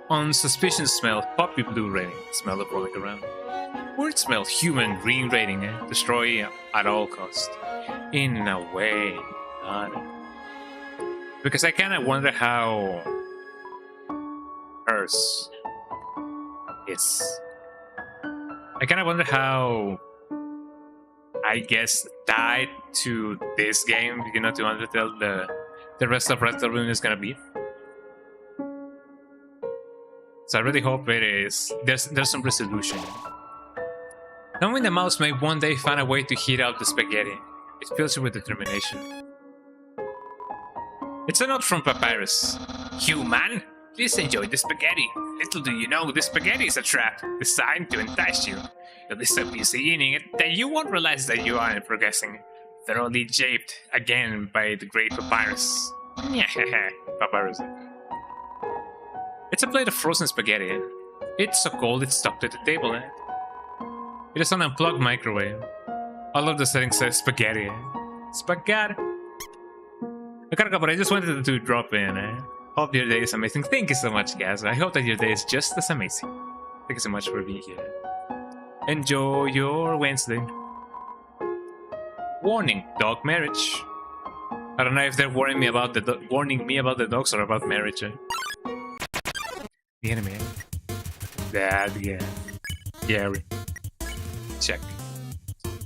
On suspicion smell, poppy blue rating. Smell of rolling around. Word smell, human green rating. Destroy at all cost. In a way, not. Because I kind of wonder how hers is. I kind of wonder how, I guess, tied to this game, you know, to Undertale, the rest of RetroAchievements is gonna be. So I really hope it is. There's some resolution. Knowing the mouse may one day find a way to heat up the spaghetti, it fills you with determination. It's a note from Papyrus. Human, please enjoy the spaghetti. Little do you know, the spaghetti is a trap designed to entice you. You'll be so busy eating it that you won't realize that you aren't progressing. Thoroughly japed again by the great Papyrus. Papyrus. It's a plate of frozen spaghetti. It's so cold it's stuck to the table. It is an unplugged microwave. All of the settings say spaghetti. Spaghetti. I gotta go, but I just wanted to drop in. Hope your day is amazing. Thank you so much, guys. I hope that your day is just as amazing. Thank you so much for being here. Enjoy your Wednesday. Warning: dog marriage. I don't know if they're warning me about the dogs or about marriage. The enemy. That guy. Gary. Check.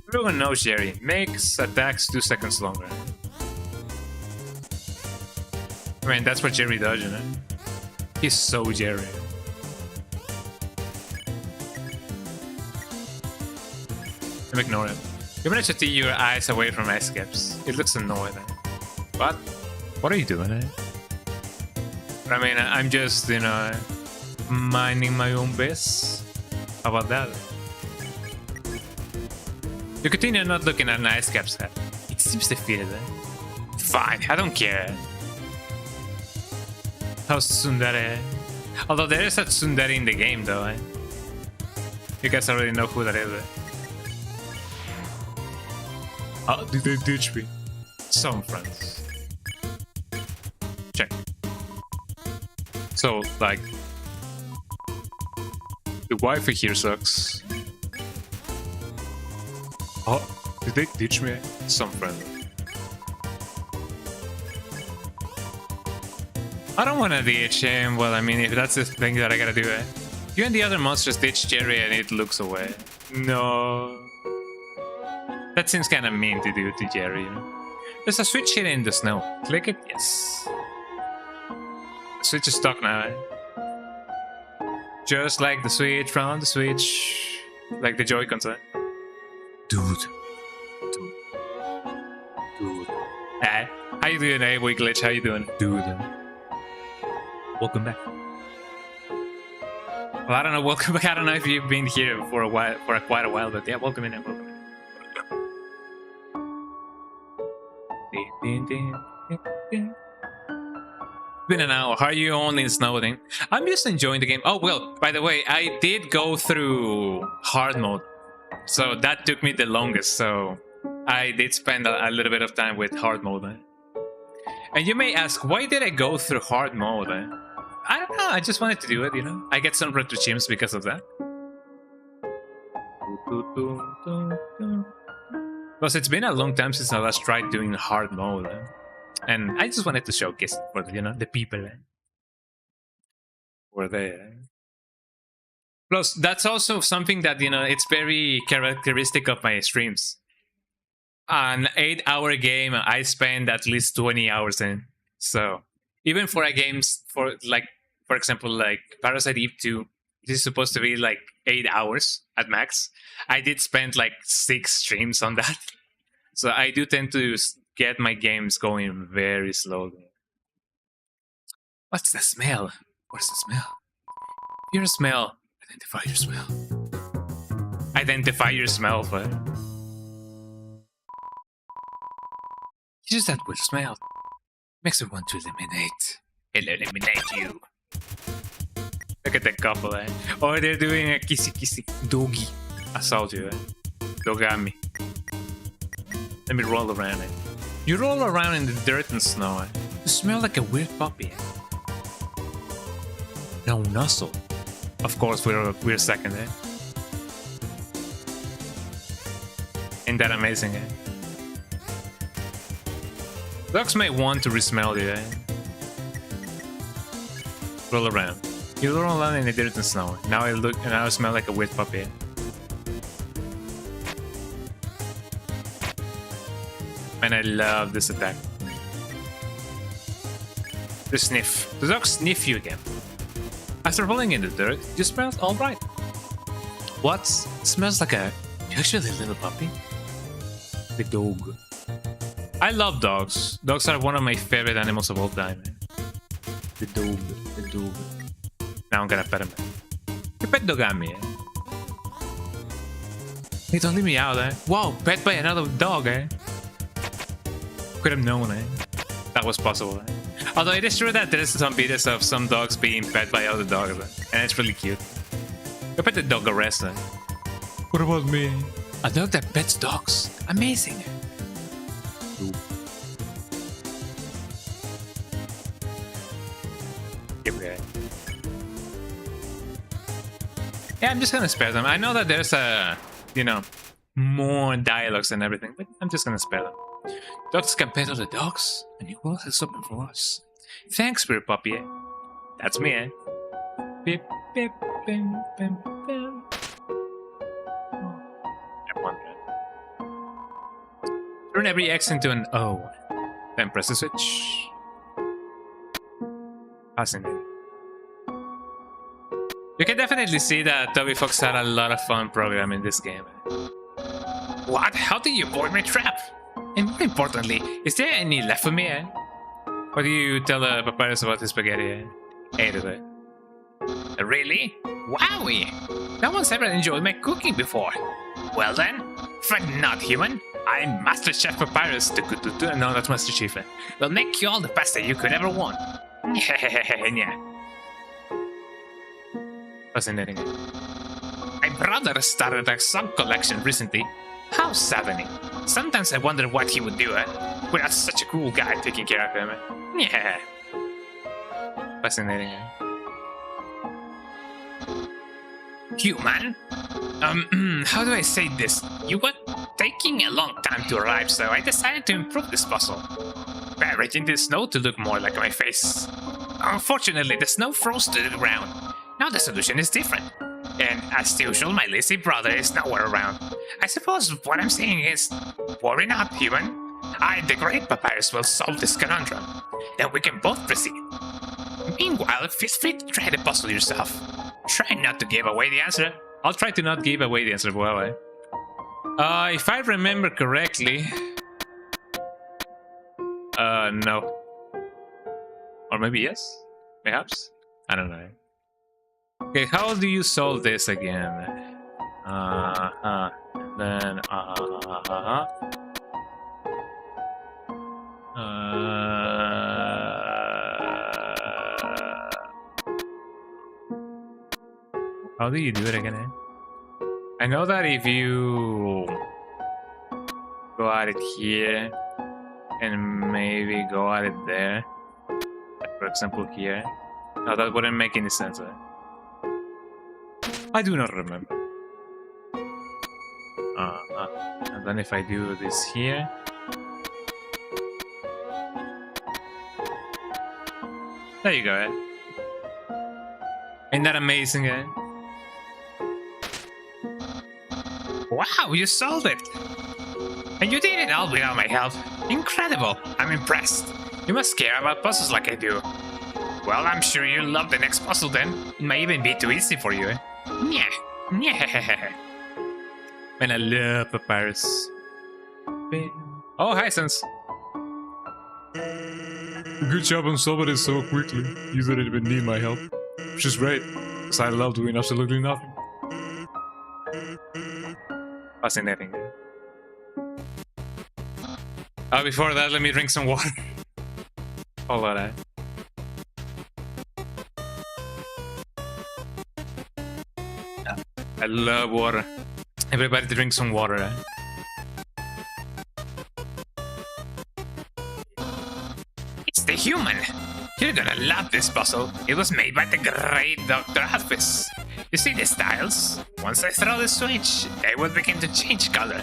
Everyone knows Jerry. Makes attacks 2 seconds longer. I mean, that's what Jerry does, you know? He's so Jerry. I'm ignoring him. You managed to take your eyes away from ice caps. It looks annoying. What? What are you doing? I mean, I'm just, you know, minding my own biz. How about that? You continue not looking at an ice cap's head. It seems defeated. Fine, I don't care. How's Tsundere? Although there is a Tsundere in the game, though. You guys already know who that is. Oh, did they ditch me? Some friends. Check. So, like, the Wi-Fi here sucks. Oh, did they ditch me? Some friend. I don't want to ditch him. Well, I mean, if that's the thing that I gotta do, You and the other monsters ditch Jerry and it looks away. No. That seems kind of mean to do to Jerry, you know? There's a switch hidden in the snow. Click it? Yes. The switch is stuck now, Just like the switch from the Switch. Like the Joy-Cons, Dude. Hey, how you doing, Glitch? How you doing? Dude. Welcome back. Well, I don't know, welcome back. I don't know if you've been here for a while, quite a while, but yeah, welcome in, welcome in. It's been an hour. How are you on in Snowden? I'm just enjoying the game. Oh, well, by the way, I did go through hard mode. So that took me the longest, so I did spend a little bit of time with hard mode. And you may ask, why did I go through hard mode? I don't know, I just wanted to do it, you know? I get some RetroAchievements because of that. Plus, it's been a long time since I last tried doing hard mode. And I just wanted to showcase it for the, you know, the people. Were there. Plus, that's also something that, you know, it's very characteristic of my streams. An 8-hour game, I spend at least 20 hours in. So, even for a games, for example, like Parasite Eve 2, It is supposed to be like 8 hours at max. I did spend like 6 streams on that. So I do tend to get my games going very slowly. What's the smell? What's the smell? Your smell. Identify your smell. Identify your smell, but use that weird smell. Makes me want to eliminate. It'll eliminate you. Look at the couple, eh? Oh, they're doing a kissy doggy. Assault you, eh? Dogami. Let me roll around it. You roll around in the dirt and snow, eh? You smell like a weird puppy, eh? No nuzzle. Of course, we're second, eh? Ain't that amazing, eh? Dogs may want to resmell you, eh? Roll around. You roll around in the dirt and snow. Now I smell like a weird puppy, eh? Man, I love this attack. The sniff. The dogs sniff you again. After rolling in the dirt, you smell alright. What? It smells like a usually little puppy? The dog. I love dogs. Dogs are one of my favorite animals of all time. Man. The dog. The dog. Now I'm gonna pet him. You pet Dogami, eh? Hey, don't leave me out, eh? Wow, pet by another dog, eh? Could have known, eh? That was possible, eh? Although it is true that there is some videos of some dogs being pet by other dogs, eh? And it's really cute. Go pet the dog arrest, eh? What about me? A dog that pets dogs. Amazing. Okay. Yeah, I'm just gonna spare them. I know that there's more dialogues and everything, but I'm just gonna spare them. Dogs can pet other dogs, and you will have something for us. Thanks, weird puppy. That's me, eh? Beep, beep, beep, beep, beep. Turn every X into an O. Then press the switch. Fascinating. You can definitely see that Toby Fox had a lot of fun programming this game. What? How did you avoid my trap? And more importantly, is there any left for me, eh? What do you tell Papyrus about his spaghetti, eh? Ate it, eh? Really? Wowie! No one's ever enjoyed my cooking before. Well then, fret not, human. I'm Master Chef Papyrus. No, that's Master Chief, eh? Will make you all the pasta you could ever want. Yeah. Fascinating. My brother started a song collection recently. How saddening. Sometimes I wonder what he would do, eh? Without such a cool guy taking care of him, eh? Yeah. Fascinating, eh? Human? How do I say this? You were taking a long time to arrive, so I decided to improve this puzzle. Buried the snow to look more like my face. Unfortunately, the snow froze to the ground. Now the solution is different. And as usual, my lazy brother is nowhere around. I suppose what I'm saying is, worry not, human. I, the great Papyrus, will solve this conundrum. Then we can both proceed. Meanwhile, feel free to try the puzzle yourself. Try not to give away the answer. I'll try to not give away the answer, well, eh? If I remember correctly... no. Or maybe yes? Perhaps? I don't know. Okay, how do you solve this again? Then, how do you do it again, eh? I know that if you go at it here and maybe go at it there, like for example here, no, that wouldn't make any sense, eh? I do not remember. And then if I do this here, there you go, eh? Ain't that amazing, eh? Wow, you solved it! And you did it all without my help. Incredible! I'm impressed. You must care about puzzles like I do. Well, I'm sure you'll love the next puzzle then. It might even be too easy for you, eh? Yeah. Yeah. Man, I love papyrus. Oh, hi, Sense. Good job on solving it so quickly. You didn't even need my help. Which is great, because I love doing absolutely nothing. Fascinating. Before that, let me drink some water. Hold on, I love water. Everybody drink some water, It's the human. You're gonna love this puzzle. It was made by the great Dr. Alphys. You see these tiles? Once I throw the switch, they will begin to change color.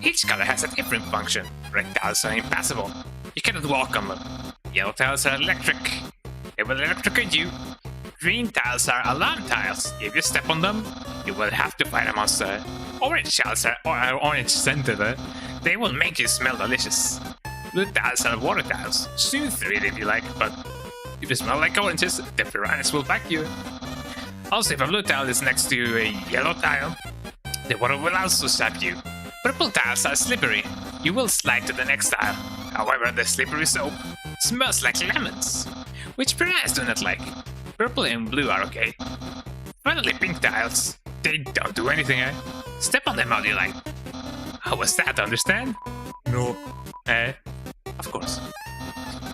Each color has a different function. Red tiles are impassable. You cannot walk on them. Yellow tiles are electric. They will electrocute you. Green tiles are alarm tiles. If you step on them, you will have to fight a monster. Orange tiles are orange scented. They will make you smell delicious. Blue tiles are water tiles. Soothe it if you like, but if you smell like oranges, the piranhas will bite you. Also, if a blue tile is next to a yellow tile, the water will also sap you. Purple tiles are slippery. You will slide to the next tile. However, the slippery soap smells like lemons, which piranhas do not like. Purple and blue are okay. Finally, pink tiles. They don't do anything, eh? Step on them all you like. How was that, understand? No. Of course.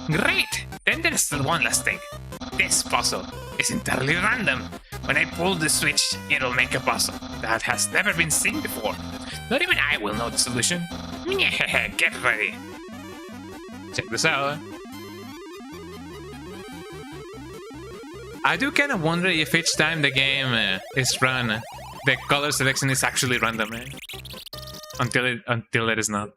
Great! Then there's still one last thing. This puzzle is entirely random. When I pull the switch, it'll make a puzzle that has never been seen before. Not even I will know the solution. Get ready. Check this out. I do kind of wonder if each time the game is run, the color selection is actually random, until it is not.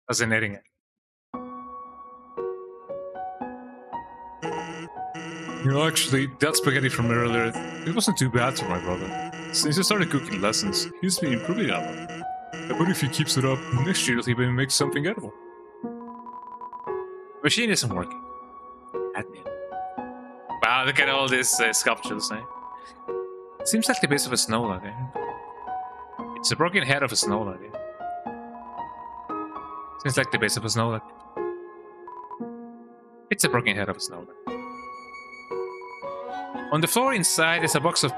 Fascinating. You know, actually, that spaghetti from earlier, it wasn't too bad for my brother. Since he started cooking lessons, he's been improving a lot. But if he keeps it up, next year he'll even make something edible. Machine isn't working. Admin. Wow, look at all these sculptures, eh? Seems like the base of a snow log, eh? It's a broken head of a snow log, eh? Seems like the base of a snow log. It's a broken head of a snow log. On the floor inside is a box of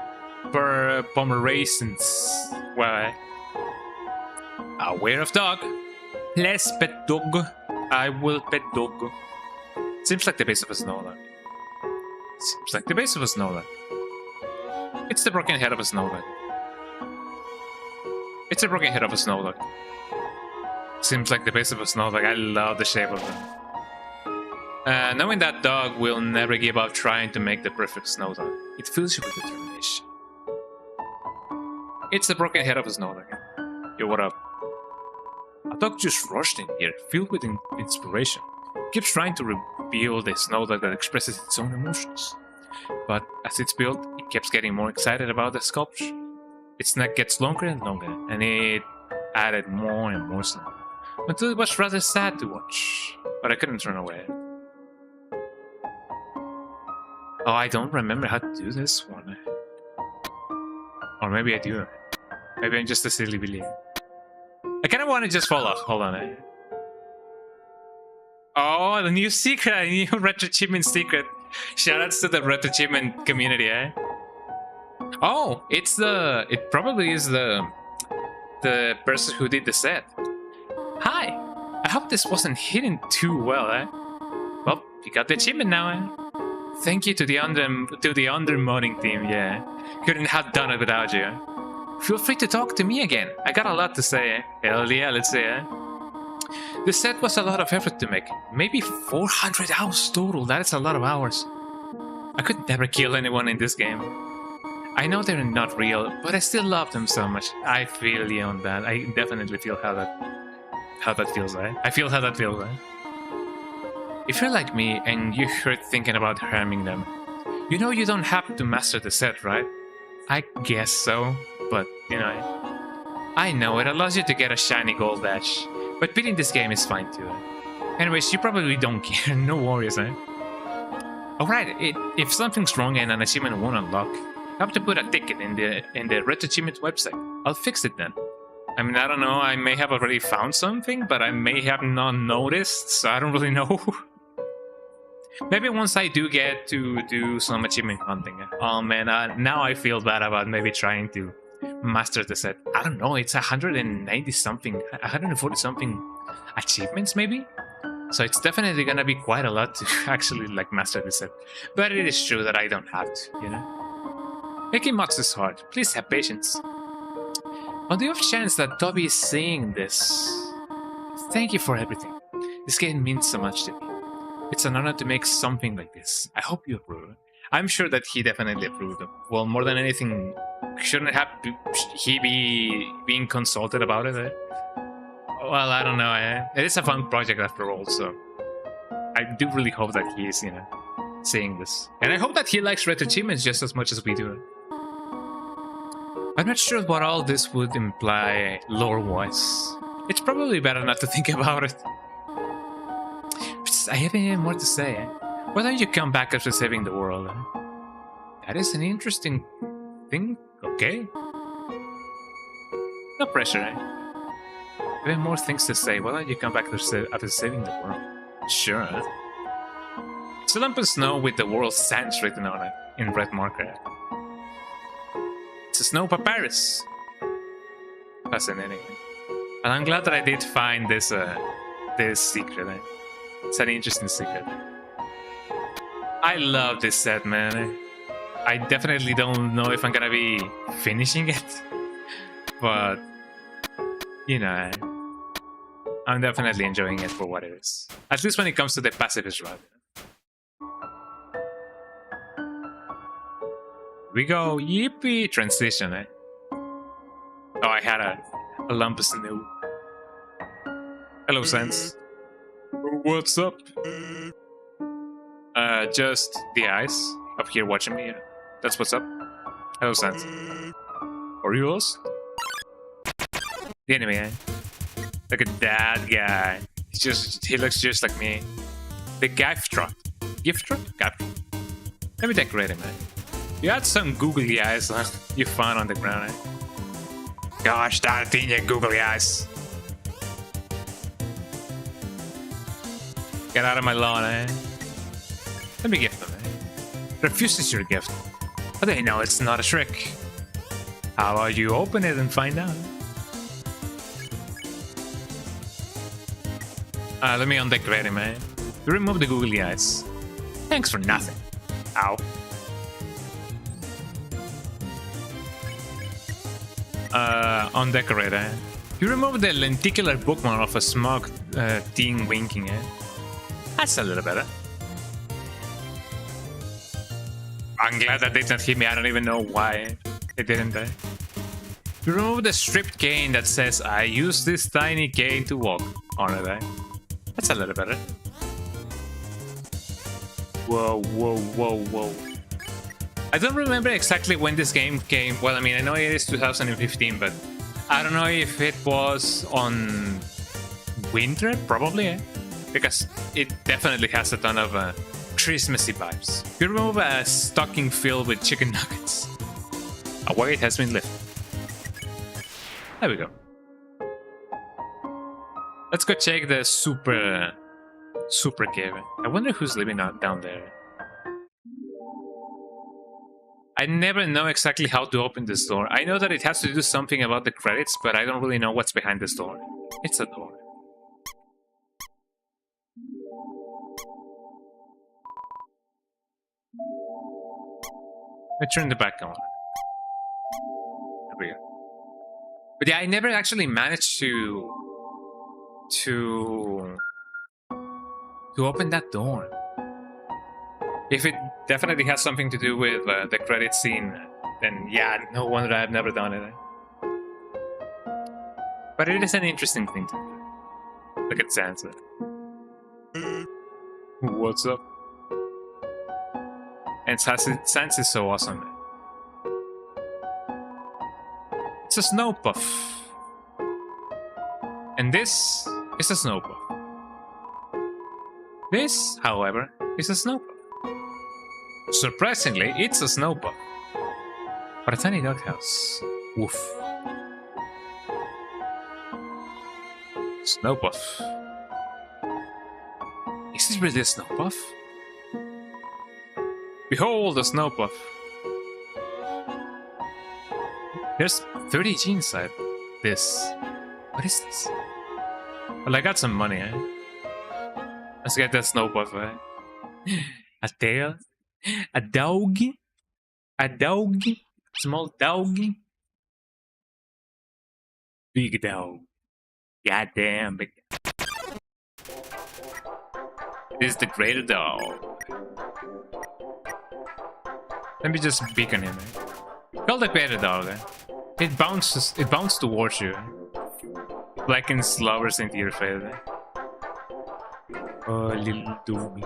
Pomeranians. Well, aware of dog. Let's pet dog. I will pet dog. Seems like the base of a snow log. Seems like the base of a snow log. It's the broken head of a snow log. It's a broken head of a snow log. Seems like the base of a snow log. I love the shape of it. Knowing that dog will never give up trying to make the perfect snow dog, it fills you with determination. It's the broken head of a snow dog. Yo, what up? A dog just rushed in here, filled with inspiration. Keeps trying to reveal the snow dog that expresses its own emotions. But as it's built, it keeps getting more excited about the sculpture. Its neck gets longer and longer, and it added more and more snow. Until it was rather sad to watch, but I couldn't turn away. Oh, I don't remember how to do this one. Or maybe I do. Maybe I'm just a silly Billy. I kind of want to just fall off. Hold on. Oh, the new secret! A new RetroAchievement secret. Shoutouts to the RetroAchievement community, eh? Oh, it probably is the person who did the set. Hi! I hope this wasn't hidden too well, eh? Well, you got the achievement now, eh? Thank you to the undermodding team, yeah. Couldn't have done it without you. Feel free to talk to me again. I got a lot to say, eh? Hell yeah, let's say, eh? The set was a lot of effort to make. Maybe 400 hours total. That is a lot of hours. I could never kill anyone in this game. I know they're not real, but I still love them so much. I feel you on that. I definitely feel how that feels, right? I feel how that feels, right? If you're like me and you hurt thinking about harming them, you know you don't have to master the set, right? I guess so, but, you know, I know it allows you to get a shiny gold badge. But beating this game is fine too. Anyways, you probably don't care. No worries, eh? Alright, if something's wrong and an achievement won't unlock, I have to put a ticket in the RetroAchievements website. I'll fix it then. I mean, I don't know, I may have already found something, but I may have not noticed, so I don't really know. Maybe once I do get to do some achievement hunting. Oh man, now I feel bad about maybe trying to master the set. I don't know, it's 190 something, 140 something achievements maybe? So it's definitely gonna be quite a lot to actually like master the set. But it is true that I don't have to, you know? Making mods is hard, please have patience. On the off chance that Toby is seeing this, thank you for everything. This game means so much to me. It's an honor to make something like this. I hope you approve. I'm sure that he definitely approved. Well, more than anything, shouldn't he be being consulted about it? Eh? Well, I don't know. It is a fun project after all, so I do really hope that he is, you know, seeing this. And I hope that he likes RetroAchievements just as much as we do. I'm not sure what all this would imply lore-wise. It's probably better not to think about it. I have even more to say. Eh? Why don't you come back after saving the world? Eh? That is an interesting thing. Okay. No pressure, eh? Even more things to say. Why don't you come back after saving the world? Sure. It's a lump of snow with the world's sands written on it in red marker. It's a snow papyrus. Fascinating. And I'm glad that I did find this this secret. Eh? It's an interesting secret. I love this set, man. I definitely don't know if I'm gonna be finishing it, but you know, I'm definitely enjoying it for what it is. At least when it comes to the pacifist route. We go, yippee! Transition, eh? Oh, I had a lump of snow. Hello, Sense. What's up? Just the eyes up here watching me. Yeah. That's what's up. Hello, Sense. Are you lost? The enemy, eh? Look at that guy. He looks just like me. The gift truck. Gift truck? Gift truck. Let me decorate him, man. You had some googly eyes you found on the ground, eh? Gosh darn it, you googly eyes. Get out of my lawn, eh? Let me gift them, eh? Refuses your gift. But they know it's not a trick. How about you open it and find out? Let me undecorate him, eh? You remove the googly eyes. Thanks for nothing. Ow. Undecorate, eh? You remove the lenticular bookmark of a smug teen winking, eh? That's a little better. I'm glad that did not hit me. I don't even know why it didn't. You remove the stripped cane that says, I use this tiny cane to walk on it. Eh? That's a little better. Whoa, whoa, whoa, whoa. I don't remember exactly when this game came. Well, I mean, I know it is 2015, but I don't know if it was on winter, probably, eh? Because it definitely has a ton of Christmassy vibes. You remove a stocking filled with chicken nuggets. A weight has been lifted. There we go. Let's go check the super cave. I wonder who's living down there. I never know exactly how to open this door. I know that it has to do something about the credits, but I don't really know what's behind this door. It's a door. Let me turn the back on. There we go. But yeah, I never actually managed to open that door. If it definitely has something to do with the credit scene, then yeah, no wonder I've never done it. But it is an interesting thing to do. Look at Sansa. What's up? And Sansa is so awesome. It's a snow puff. And this is a snow puff. This, however, is a snow puff. Surprisingly, it's a snow puff. But a tiny doghouse. Woof. Snow puff. Is this really a snow puff? Behold the snow puff. There's 30 G inside this. What is this? Well, I got some money, eh? Let's get that snow puff, eh? A tail? A dog? A dog? Small dog? Big dog. Goddamn big. This is the greater dog. Let me just beacon him, eh? Call the greater dog, eh? It bounces towards you, eh? Blackens lovers into your face, eh? Oh, little doggy.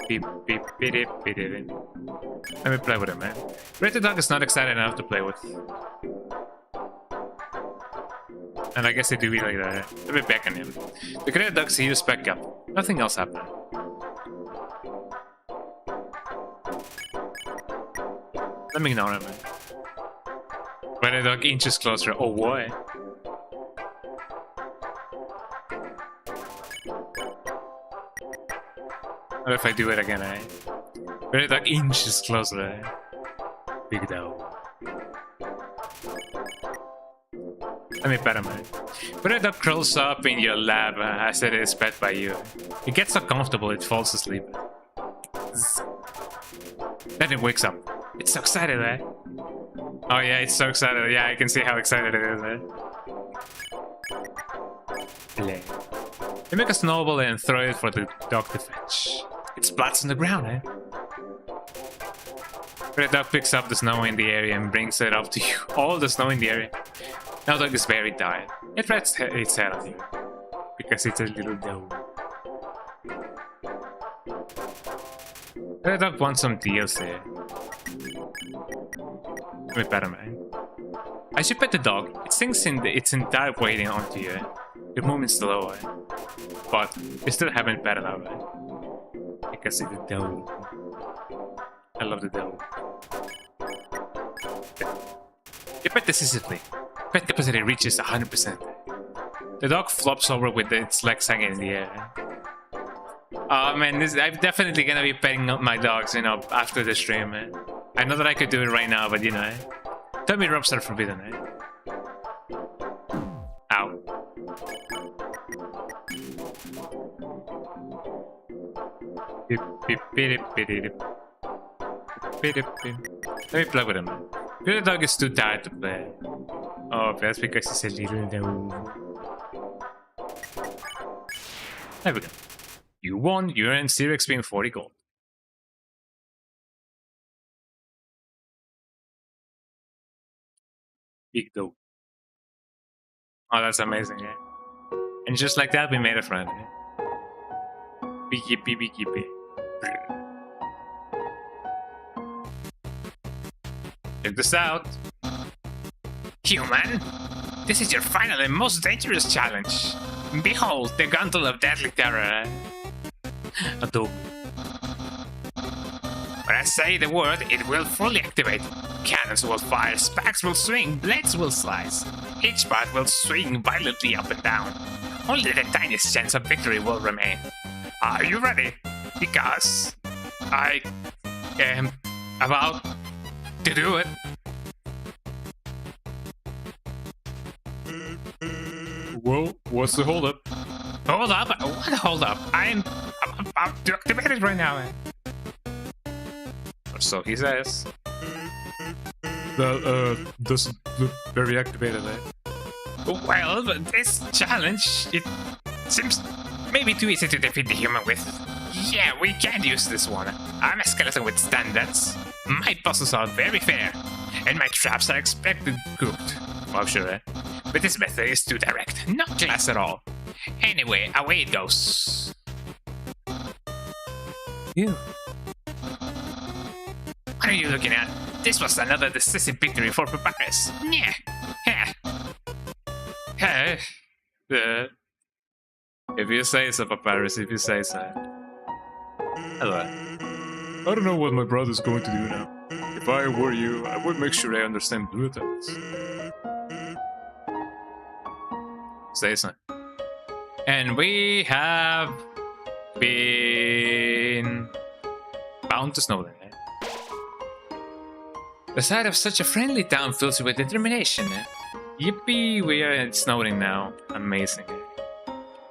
Beep, beep, beep, beep, beep, beep. Let me play with him, man. Greater dog is not excited enough to play with. And I guess they do it like that. Let me beckon him. The greater dog sees you spec up. Nothing else happened. Let me ignore him, man. Greater dog inches closer. Oh, boy. What if I do it again, eh? Greater dog inches closer, eh? Big dog. Let me pet him, man. Greater dog curls up in your lap as it is pet by you. It gets so comfortable it falls asleep. Then it wakes up. It's so excited, eh? Oh yeah, it's so excited. Yeah, I can see how excited it is, eh? Play. You make a snowball and throw it for the dog to fetch. It splats on the ground, eh? The dog picks up the snow in the area and brings it up to you. All the snow in the area. Now the dog is very tired. It rests its head on you. Because it's a little dog. The dog wants some DLC. Let me pet him, man. As you pet the dog, it sinks in its entire weight onto you. Your movement's slow, eh? But you still haven't petted out, right? Because it's a dog. I love the dog. You pet decisively. Pet capacity reaches 100%. The dog flops over with its legs hanging in the air. Oh man, I'm definitely gonna be petting up my dogs, you know, after the stream, man. I know that I could do it right now, but you know, tummy rubs are forbidden, eh? Ow. Beep, beep, beep, beep, beep. Beep, beep, beep. Let me play with him, man. The dog is too tired to play. Oh, that's because he's a little dog. There we go. You won, you earned 0 XP and 40 gold. Big dog. Oh, that's amazing, yeah. And just like that, we made a friend, yeah. Big yippee, big yippee. Check this out. Human, this is your final and most dangerous challenge. Behold, the Gauntlet of Deadly Terror. A dog. When I say the word, it will fully activate. Cannons will fire, sparks will swing, blades will slice. Each part will swing violently up and down. Only the tiniest chance of victory will remain. Are you ready? Because I am about to do it. Whoa, what's the hold up? Hold up? What hold up? I'm about to activate it right now. Or so he says. That doesn't look very activated, eh? Well, this challenge, it seems maybe too easy to defeat the human with. Yeah, we can't use this one. I'm a skeleton with standards. My puzzles are very fair, and my traps are expected cooked. Oh, sure, eh? But this method is too direct, not class at all. Anyway, away it goes. Ew. What are you looking at? This was another decisive victory for Papyrus. Yeah. Yeah. If you say so, Papyrus, if you say so. Hello. I don't know what my brother's going to do now. If I were you, I would make sure I understand blue attacks. Say so. And we have been bound to Snowden. The sight of such a friendly town fills you with determination. Yippee, we are in Snowden now. Amazing.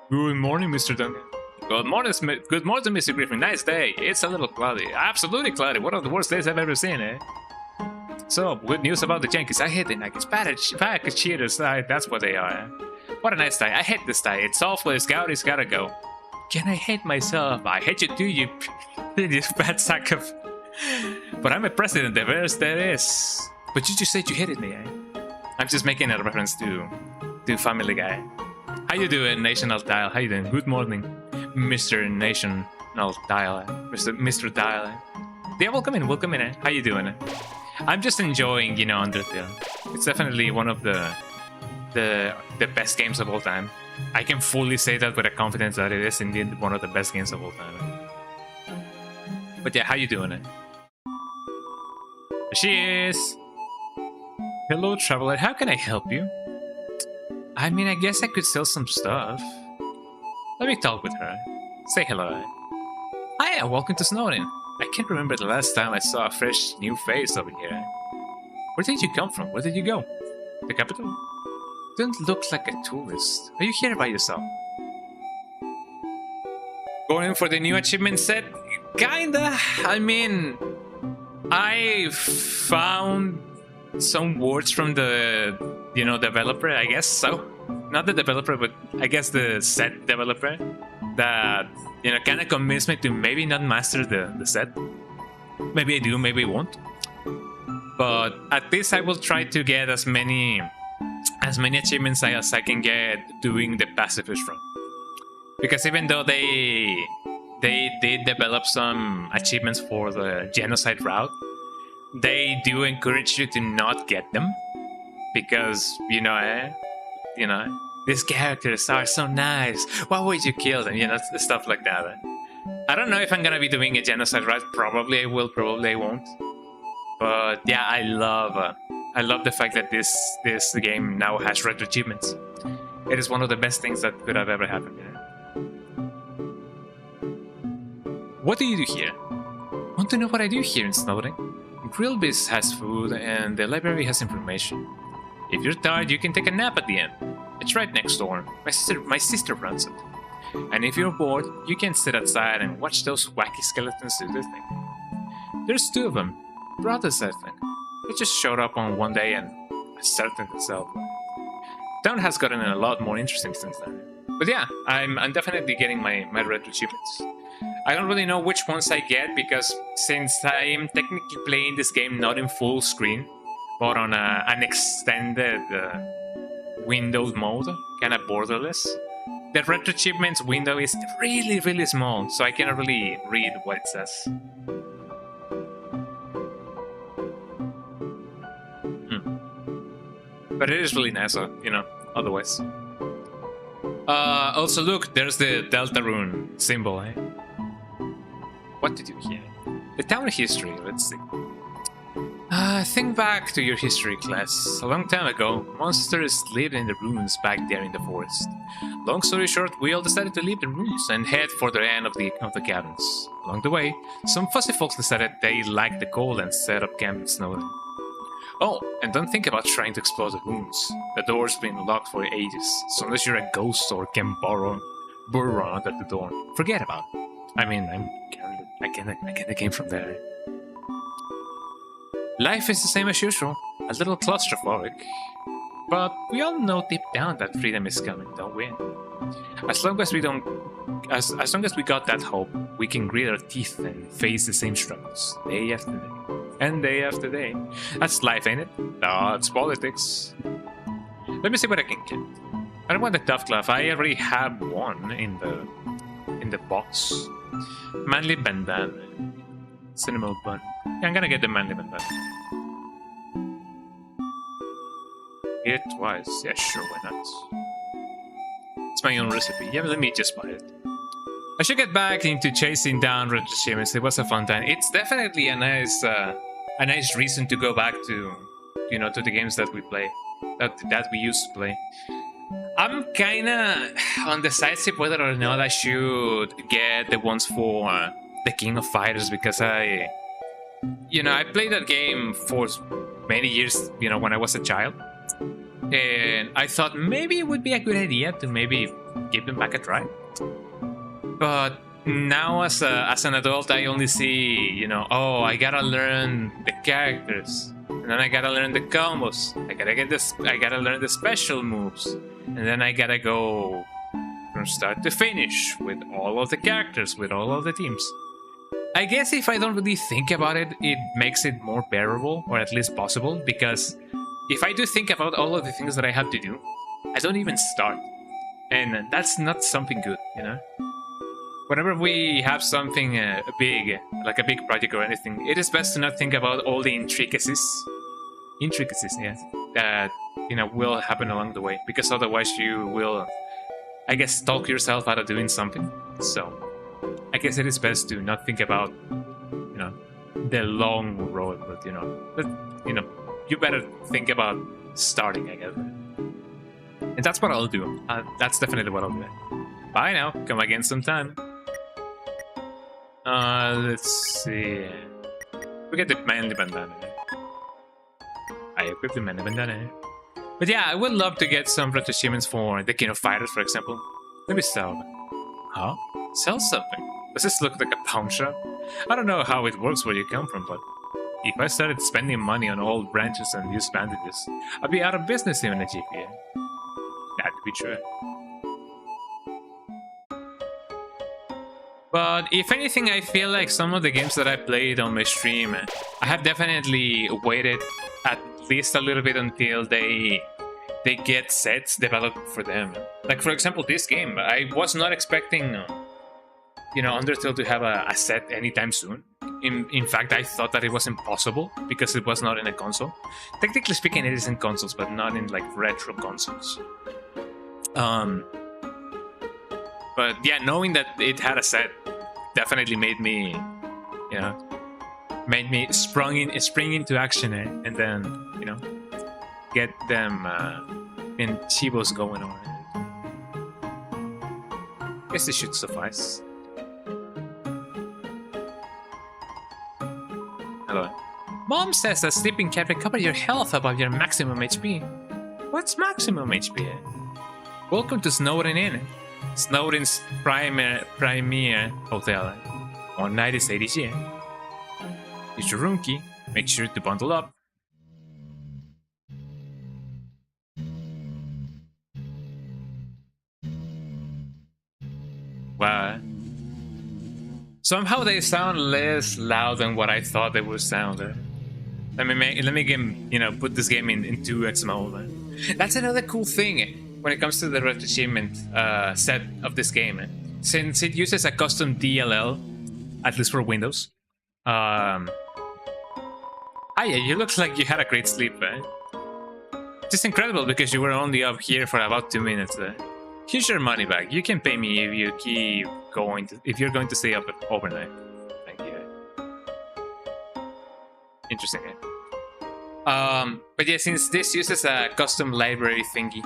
Good morning, Mr. Duncan. Good morning, Mr. Griffin. Nice day. It's a little cloudy. Absolutely cloudy. One of the worst days I've ever seen, So, good news about the Yankees. I hate the Yankees. Bad cheaters. That's what they are. What a nice day. I hate this day. It's awful. It's gotta go. Can I hate myself? I hate you too, you fat sack of... But I'm a president. The worst there is. But you just said you hated me, I'm just making a reference to Family Guy. How you doing, National Dial? How you doing? Good morning, Mr. National Dial. Mr. Dial. Yeah, welcome in. How you doing? I'm just enjoying, Undertale. It's definitely one of the best games of all time. I can fully say that with a confidence that it is indeed one of the best games of all time. But yeah, how you doing? There she is. Hello, traveler. How can I help you? I mean, I guess I could sell some stuff. Let me talk with her. Say hello. Hi, welcome to Snowden. I can't remember the last time I saw a fresh new face over here. Where did you come from? Where did you go? The capital? You don't look like a tourist. Are you here by yourself? Going for the new achievement set? Kinda. I mean, I found some words from the, developer, I guess so. Not the developer, but I guess the set developer that, kind of convinced me to maybe not master the set. Maybe I do, maybe I won't. But at least I will try to get as many achievements as I can get doing the pacifist run. Because even though they did develop some achievements for the genocide route, they do encourage you to not get them. Because, these characters are so nice. Why would you kill them? Stuff like that. I don't know if I'm gonna be doing a genocide route. Probably I will, probably I won't. But yeah, I love the fact that this game now has RetroAchievements. It is one of the best things that could have ever happened. What do you do here? Want to know what I do here in Snowden? Grillbiz has food and the library has information. If you're tired, you can take a nap at the end. It's right next door. My sister runs it. And if you're bored, you can sit outside and watch those wacky skeletons do their thing. There's two of them. Brothers, I think. They just showed up on one day and asserted themselves. Town has gotten a lot more interesting since then. But yeah, I'm definitely getting my RetroAchievements. I don't really know which ones I get because since I am technically playing this game not in full screen, but on an extended windowed mode, kind of borderless, the RetroAchievements window is really, really small, so I cannot really read what it says. But it is really nice, otherwise. Also, look, there's the Deltarune symbol, What to do here? The town history, let's see. Think back to your history class. A long time ago, monsters lived in the ruins back there in the forest. Long story short, we all decided to leave the ruins and head for the end of the caverns. Along the way, some fussy folks decided they liked the cold and set up camp in Snowden. Oh, and don't think about trying to explore the ruins. The door's been locked for ages, so unless you're a ghost or can burrow under the door, forget about it. I mean, I kinda came from there. Life is the same as usual, a little claustrophobic. But we all know deep down that freedom is coming, don't we? As long as we got that hope, we can grit our teeth and face the same struggles, day after day. And day after day. That's life, ain't it? No, it's politics. Let me see what I can get. I don't want the tough glove. I already have one in the box. Manly bandana. Cinnamon bun. Yeah, I'm gonna get the manly bandana. Hit it twice. Yeah, sure, why not? It's my own recipe. Yeah, let me just buy it. I should get back into chasing down RetroAchievements. It was a fun time. It's definitely a nice reason to go back to, to the games that we play, that we used to play. I'm kinda undecided whether or not I should get the ones for the King of Fighters, because I played that game for many years, when I was a child, and I thought maybe it would be a good idea to maybe give them back a try. But now as an adult, I only see, oh, I gotta learn the characters, and then I gotta learn the combos. I gotta learn the special moves, and then I gotta go from start to finish with all of the characters, with all of the teams. I guess if I don't really think about it, it makes it more bearable, or at least possible, because if I do think about all of the things that I have to do, I don't even start. And that's not something good, Whenever we have something big, like a big project or anything, it is best to not think about all the intricacies, yes, that, will happen along the way, because otherwise you will, I guess, talk yourself out of doing something. So, I guess it is best to not think about, the long road, but, you better think about starting, I guess. And that's what I'll do. That's definitely what I'll do. Bye now. Come again sometime. Let's see. We get the manly bandana. I equipped the manly bandana. But yeah, I would love to get some RetroAchievements for the King of Fighters, for example. Let me sell them. Huh? Sell something? Does this look like a pawn shop? I don't know how it works where you come from, but if I started spending money on old branches and used bandages, I'd be out of business in a GPA. That could be true. But if anything, I feel like some of the games that I played on my stream, I have definitely waited at least a little bit until they get sets developed for them. Like, for example, this game, I was not expecting, Undertale to have a set anytime soon. In fact, I thought that it was impossible because it was not in a console. Technically speaking, it is in consoles, but not in like retro consoles. But yeah, knowing that it had a set definitely made me, spring into action, and then, get them in Chibos going on. Guess this should suffice. Hello. Mom says that sleeping can recover your health above your maximum HP. What's maximum HP? Welcome to Snowden Inn. Snowden's premier hotel. One night is 80 yen. Use your room key. Make sure to bundle up. Wow. Somehow they sound less loud than what I thought they would sound. Let me get, put this game in 2x mode. That's another cool thing when it comes to the RetroAchievement set of this game. Since it uses a custom DLL, at least for Windows. Hiya, you look like you had a great sleep. Just incredible because you were only up here for about 2 minutes. Here's your money back. You can pay me if you keep going. If you're going to stay up overnight. Thank you. Interesting. But yeah, since this uses a custom library thingy,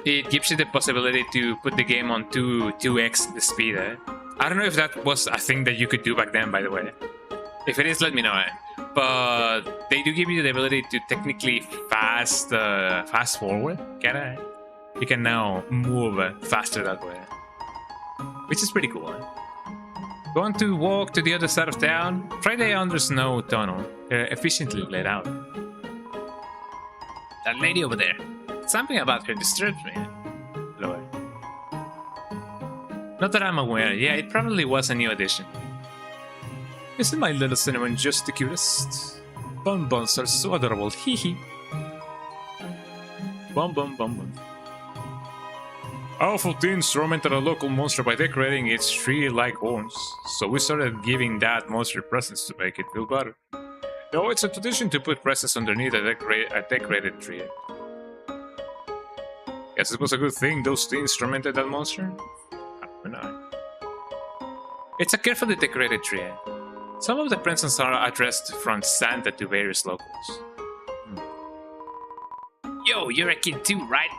it gives you the possibility to put the game on 2x the speed. I don't know if that was a thing that you could do back then, by the way. If it is, let me know. But they do give you the ability to technically fast forward. You can now move faster that way, which is pretty cool. Want to walk to the other side of town? Try the under snow tunnel. They're efficiently laid out. That lady over there. Something about her disturbs me. Lord. Not that I'm aware. Yeah, it probably was a new addition. Isn't my little cinnamon just the cutest? Bonbons are so adorable. Hee hee. Bum bum bum bum. Awful teens tormented a local monster by decorating its tree-like horns, so we started giving that monster presents to make it feel better. No, it's a tradition to put presents underneath a decorated tree. Guess it was a good thing those teens tormented that monster. Or not. It's a carefully decorated tree. Some of the presents are addressed from Santa to various locals. Yo, you're a kid too, right?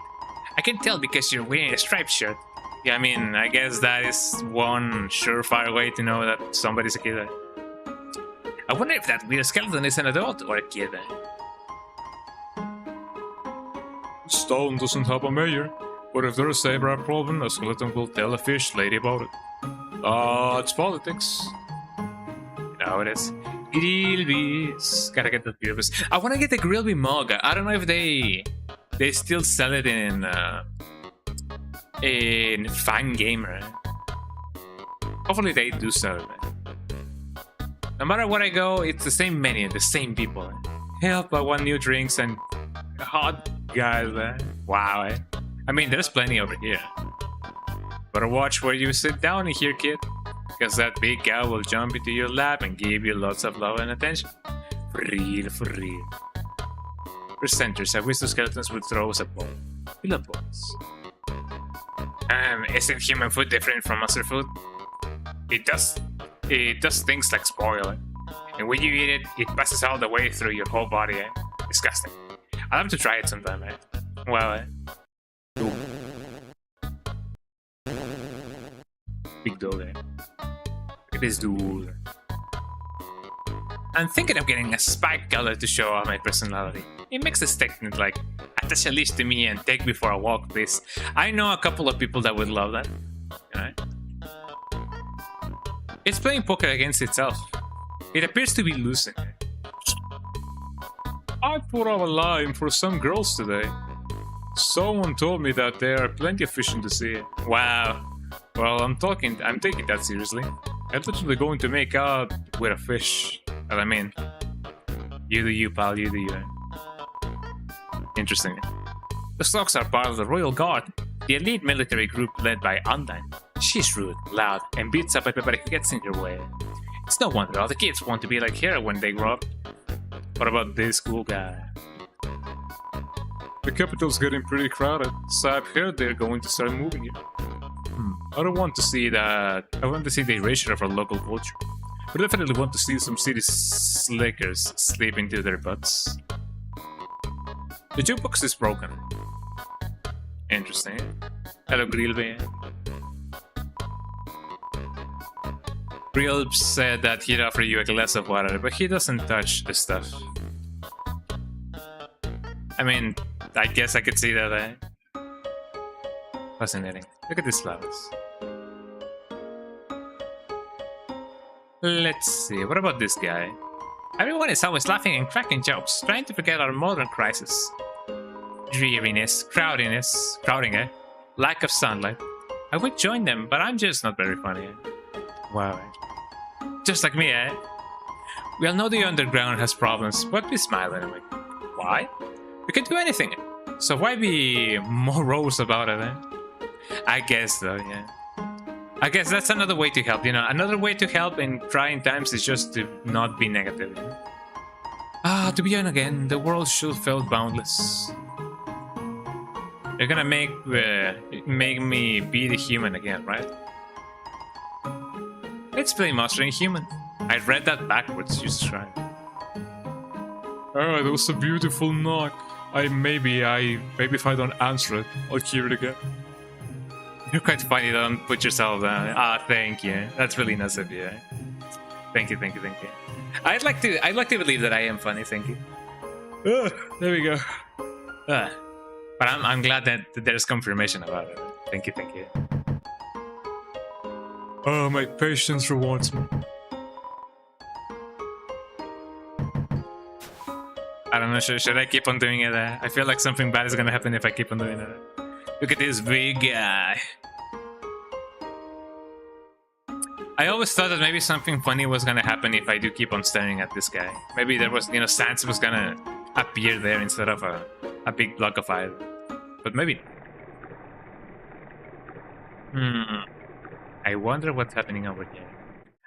I can tell because you're wearing a striped shirt. Yeah, I mean, I guess that is one surefire way to know that somebody's a kid. I wonder if that weird skeleton is an adult or a kid. Stone doesn't have a mayor, but if there's a zebra problem, a skeleton will tell a fish lady about it. It's politics. You know it is. Grillbees. Gotta get the grillbees. I wanna get the grillbee mug. I don't know if they still sell it in Fangamer. Hopefully they do sell it. No matter where I go, it's the same menu, the same people. Help, I want new drinks and hot guys. Wow. I mean, there's plenty over here. Better watch where you sit down in here, kid. Because that big guy will jump into your lap and give you lots of love and attention. For real, for real. Presenters, I wish the skeletons would throw us a ball. We love balls. Isn't human food different from monster food? It does things like spoil it. And when you eat it, it passes all the way through your whole body, Disgusting. I'll have to try it sometime, Well, Big dog, Look at this dude. I'm thinking of getting a spike color to show off my personality. It makes the statement like, attach a leash to me and take me for a walk, please. I know a couple of people that would love that. Alright. It's playing poker against itself. It appears to be losing. I put out a line for some girls today. Someone told me that there are plenty of fish in the sea. Wow. Well, I'm taking that seriously. I'm literally going to make out with a fish. Well, I mean, you do you, pal, you do you. Interesting. The Stocks are part of the Royal Guard, the elite military group led by Undyne. She's rude, loud, and beats up everybody who gets in her way. It's no wonder all the kids want to be like her when they grow up. What about this cool guy? The capital's getting pretty crowded, so I've heard they're going to start moving here. I don't want to see that. I want to see the erasure of our local culture. But I definitely want to see some city slickers slip into their butts. The jukebox is broken. Interesting. Hello, Grillby. Grill said that he'd offer you a glass of water, but he doesn't touch the stuff. I mean, I guess I could see that. Fascinating. Look at these flowers. Let's see, what about this guy? Everyone is always laughing and cracking jokes, trying to forget our modern crisis. Dreariness, crowding, lack of sunlight. I would join them, but I'm just not very funny. Wow. Just like me, We all know the underground has problems, but we smile anyway. Why? We can do anything, so why be morose about it, I guess though, yeah. I guess that's another way to help, Another way to help in trying times is just to not be negative. To begin again, the world should feel boundless. You're gonna make me be the human again, right? Let's play Mastering Human. I read that backwards, you try. Oh, that was a beautiful knock. Maybe if I don't answer it, I'll hear it again. You're quite funny, don't put yourself down. Thank you. That's really nice of you. Thank you. I'd like to believe that I am funny, thank you. There we go. But I'm glad that there's confirmation about it. Thank you. Oh, my patience rewards me. I don't know, should I keep on doing it? I feel like something bad is gonna happen if I keep on doing it. Look at this big guy. I always thought that maybe something funny was gonna happen if I do keep on staring at this guy. Maybe there was, Sans was gonna appear there instead of a big block of iron. But maybe. I wonder what's happening over here.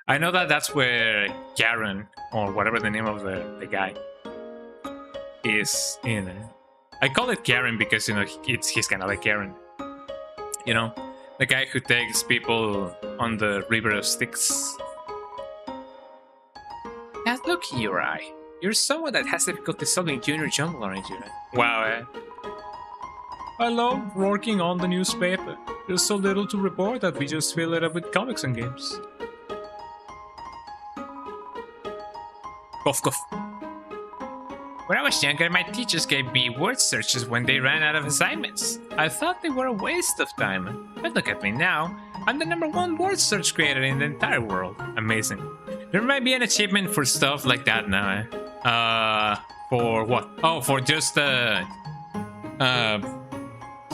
I know that that's where Karen, or whatever the name of the guy, is in. I call it Karen because, you know, he's kind of like Karen. You know, the guy who takes people on the River of Styx. Now look here, you're someone that has difficulty solving Junior Jungle, aren't you? Wow, I love working on the newspaper. There's so little to report that we just fill it up with comics and games. Cough, cough. When I was younger, my teachers gave me word searches when they ran out of assignments. I thought they were a waste of time. But look at me now. I'm the #1 word search creator in the entire world. Amazing. There might be an achievement for stuff like that now, for what? Oh, for just,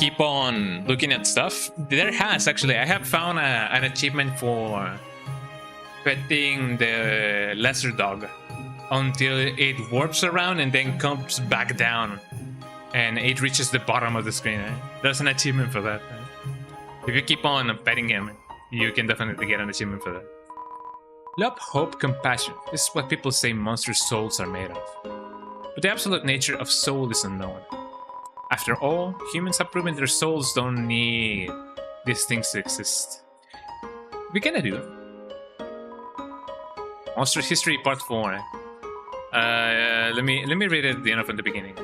keep on looking at stuff. There has, actually. I have found an achievement for petting the lesser dog until it warps around and then comes back down and it reaches the bottom of the screen. There's an achievement for that. If you keep on petting him, you can definitely get an achievement for that. Love, hope, compassion. This is what people say monster souls are made of. But the absolute nature of soul is unknown. After all, humans have proven their souls don't need these things to exist. We're gonna do Monster History Part 4. Let me read it, you know, from the beginning.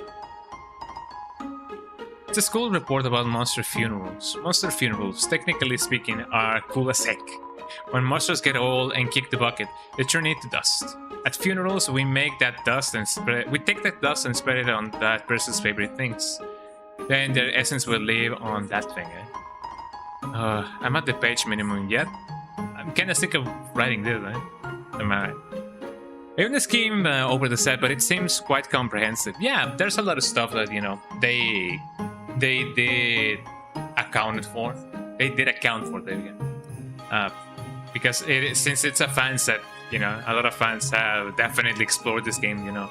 It's a school report about monster funerals. Monster funerals, technically speaking, are cool as heck. When monsters get old and kick the bucket, they turn into dust. At funerals, we make that dust and take that dust and spread it on that person's favorite things. Then their essence will live on that thing. I'm at the page minimum yet. I'm kinda sick of writing this. Am I? I haven't skimmed over the set, but it seems quite comprehensive. Yeah, there's a lot of stuff that, you know, they did account for. They did account for there, because since it's a fan set, you know, a lot of fans have definitely explored this game, you know,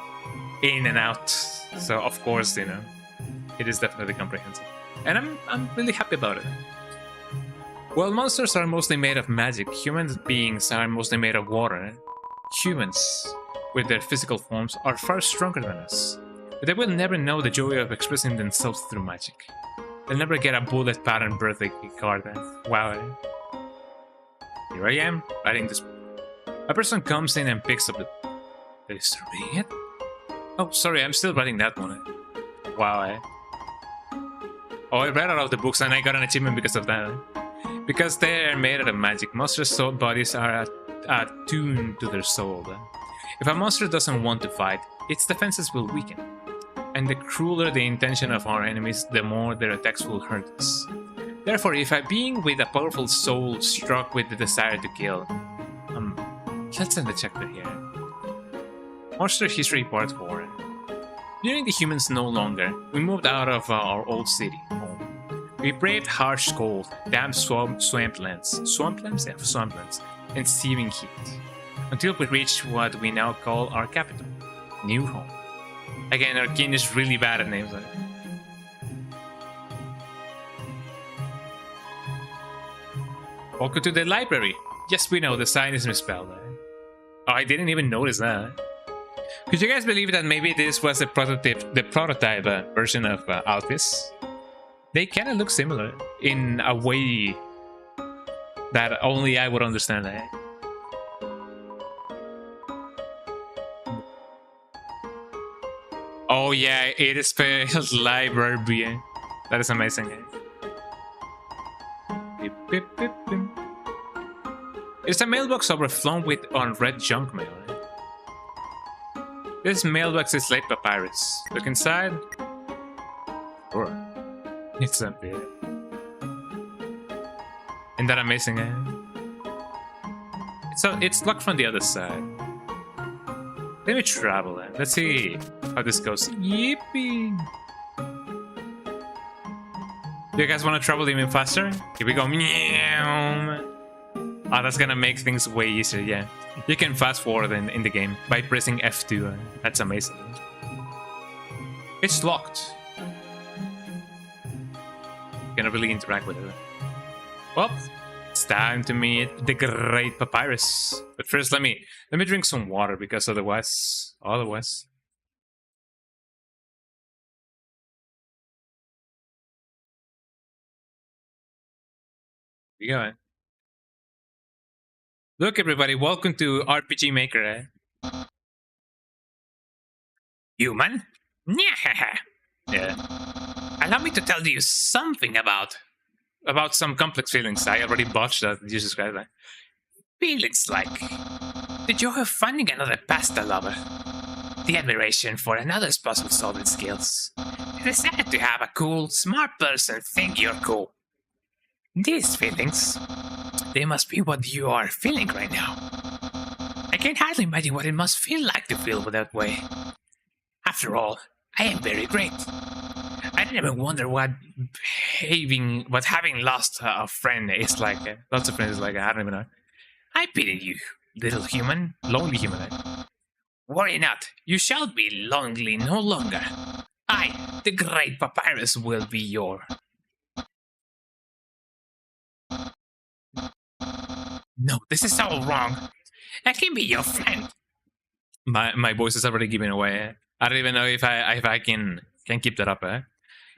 in and out. So of course, you know, it is definitely comprehensive, and I'm really happy about it. While monsters are mostly made of magic, human beings are mostly made of water. Humans, with their physical forms, are far stronger than us, but they will never know the joy of expressing themselves through magic. They'll never get a bullet pattern birthday card. Wow. Here I am, writing this. A person comes in and picks up the... They're still reading it? Oh, sorry, I'm still writing that one. Wow. Oh, I read all of the books and I got an achievement because of that. Because they're made out of magic, monsters' soul bodies are attuned to their soul. If a monster doesn't want to fight, its defenses will weaken. And the crueler the intention of our enemies, the more their attacks will hurt us. Therefore, if a being with a powerful soul struck with the desire to kill... let's send a chapter here. Monster History Part 4. During the humans no longer, we moved out of our old city, home. We braved harsh cold, damp swamplands, yeah, swamplands, and searing heat, until we reached what we now call our capital, New Home. Again, our king is really bad at names. Welcome to the library. Yes, we know the sign is misspelled. Oh, I didn't even notice that. Could you guys believe that maybe this was the prototype version of Alphys? They kind of look similar in a way that only I would understand. Oh yeah, it is spelled library. That is amazing. It's a mailbox overflown with unread junk mail. This mailbox is late papyrus. Look inside. Sure. It's a bit. Isn't that amazing, it's locked from the other side. Let me travel, Let's see how this goes. Yippee! Do you guys want to travel even faster? Here we go. Meow. Oh, that's gonna make things way easier, yeah. You can fast forward in the game by pressing F2. That's amazing. It's locked. Cannot really interact with it. Well, it's time to meet the great papyrus. But first, let me drink some water because otherwise. You go, man. Look, everybody, welcome to RPG Maker. Human? Yeah. Allow me to tell you something about Some complex feelings. I already botched that. Jesus Christ, man. feelings like the joy of finding another pasta lover, the admiration for another's puzzle solving skills, the desire to have a cool, smart person think you're cool. These feelings, they must be what you are feeling right now. I can hardly imagine what it must feel like to feel that way. After all, I am very great. I don't even wonder what having lost a friend is like. Lots of friends is like, I don't even know. I pity you, little human. Lonely human. Worry not, you shall be lonely no longer. I, the great Papyrus, will be your. No, this is all wrong. I can be your friend. My voice is already giving away. I don't even know if I can keep that up.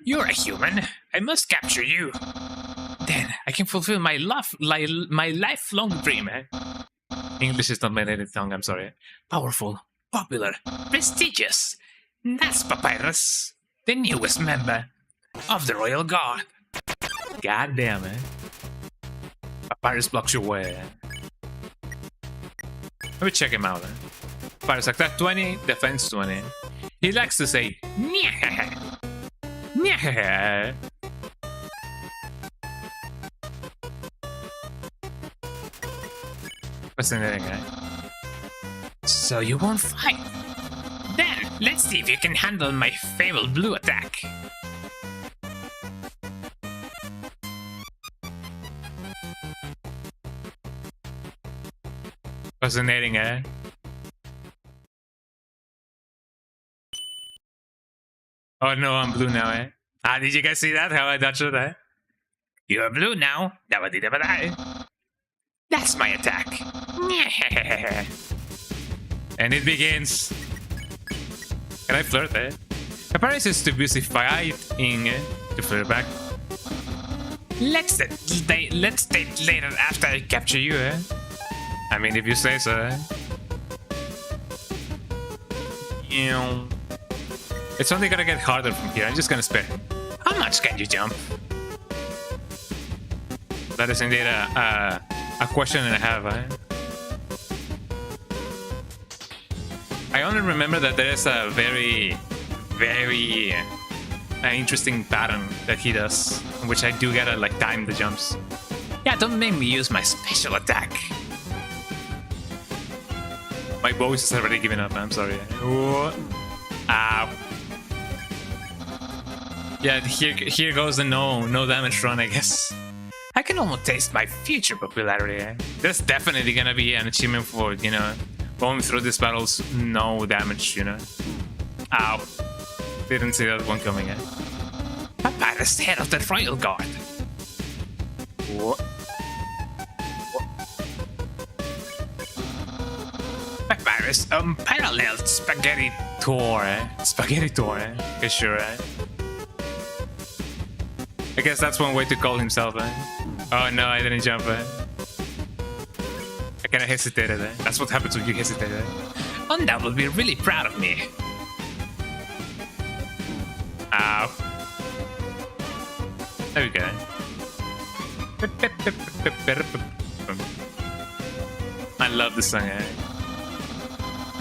You're a human. I must capture you. Then I can fulfill my lifelong dream. English is not my native tongue. I'm sorry. Powerful, popular, prestigious. That's Papyrus, the newest member of the Royal Guard. God damn it. Papyrus blocks your way. Let me check him out. Papyrus attack 20, defense 20. He likes to say, "Nyeh." Nyeh. Fascinating, eh? So you won't fight? Then, let's see if you can handle my fabled blue attack. Fascinating, eh? Oh no, I'm blue now, eh? Ah, did you guys see that? How I dodged it, eh? You're blue now. That's my attack. And it begins. Can I flirt, eh? Papyrus is too busy fighting to flirt back. Let's date later after I capture you, eh? I mean, if you say so, eh? It's only gonna get harder from here. I'm just gonna spare. How much can you jump? That is indeed a question and a half, eh? I only remember that there is a very, very interesting pattern that he does, in which I do gotta like time the jumps. Yeah, don't make me use my special attack. My voice is already giving up. I'm sorry. Ow. Yeah, here goes the no damage run, I guess. I can almost taste my future popularity. There's definitely gonna be an achievement for, you know, going through these battles, no damage, you know. Ow. Didn't see that one coming, eh? Papyrus, head of the Royal Guard. What? Papyrus, unparalleled spaghetti Tour, eh? Spaghetti tour, eh? Okay, sure, eh? I guess that's one way to call himself, eh? Oh no, I didn't jump, eh? I kinda hesitated, eh? That's what happens when you hesitate, eh? Unda will be really proud of me. Ow. There we go. I love this song, eh?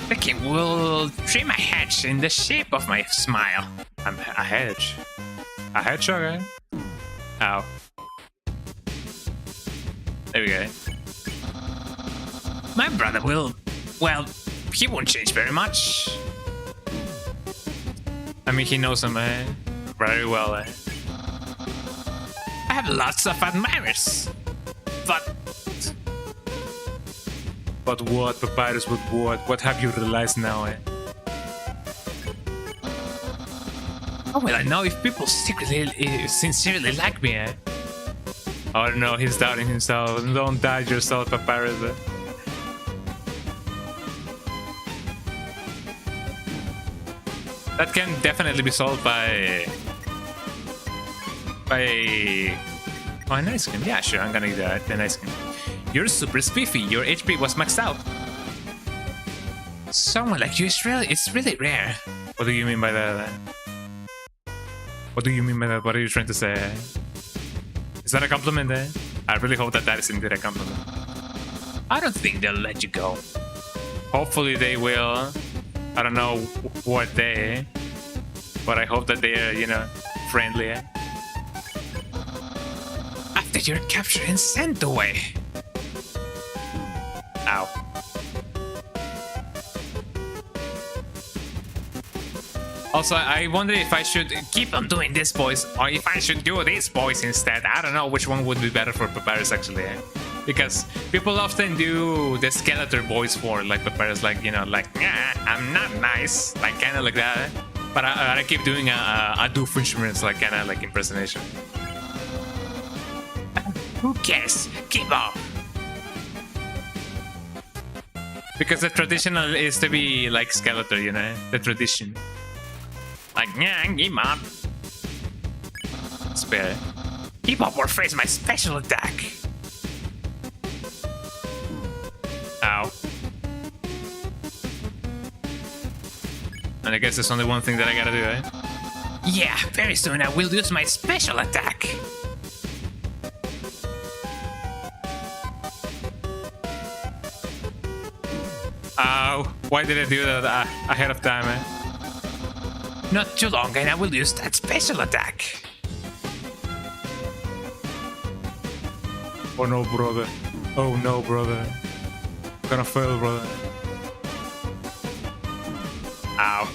The king will trim a hedge in the shape of my smile. I'm a hedge. A hedgehog, eh? Ow. There we go. My brother will... well, he won't change very much. I mean, he knows him, eh? Very well, eh? I have lots of admirers. But what, Papyrus, but what? What have you realized now, eh? How will I know if people sincerely like me, eh? Oh no, he's doubting himself. Don't doubt yourself, Papyrus. Eh? That can definitely be solved by Oh, a nice skin. Yeah, sure, I'm gonna do that. A nice skin. You're super spiffy. Your HP was maxed out. Someone like you is really rare. What do you mean by that? What do you mean by that? What are you trying to say? Is that a compliment, eh? I really hope that is indeed a compliment. I don't think they'll let you go. Hopefully they will. I don't know what day, but I hope that they are, you know, friendly, eh? After you're captured and sent away. Ow. Also, I wonder if I should keep on doing this voice or if I should do this voice instead. I don't know which one would be better for Papyrus actually, eh? Because people often do the Skeletor voice for like Papyrus, like, you know, like, yeah, I'm not nice, like kind of like that. Eh? But I keep doing a Doofenshmirtz, like kind of like impersonation. Who cares? Keep up. Because the traditional is to be like Skeletor, you know, the tradition. Like, yeah, keep up. Spare. Keep up or face my special attack. Ow. And I guess there's only one thing that I gotta do, eh? Yeah, very soon I will use my special attack. Ow. Why did I do that ahead of time, eh? Not too long and I will use that special attack. Oh no, brother. Oh no, brother. I'm gonna fail, brother. Ow.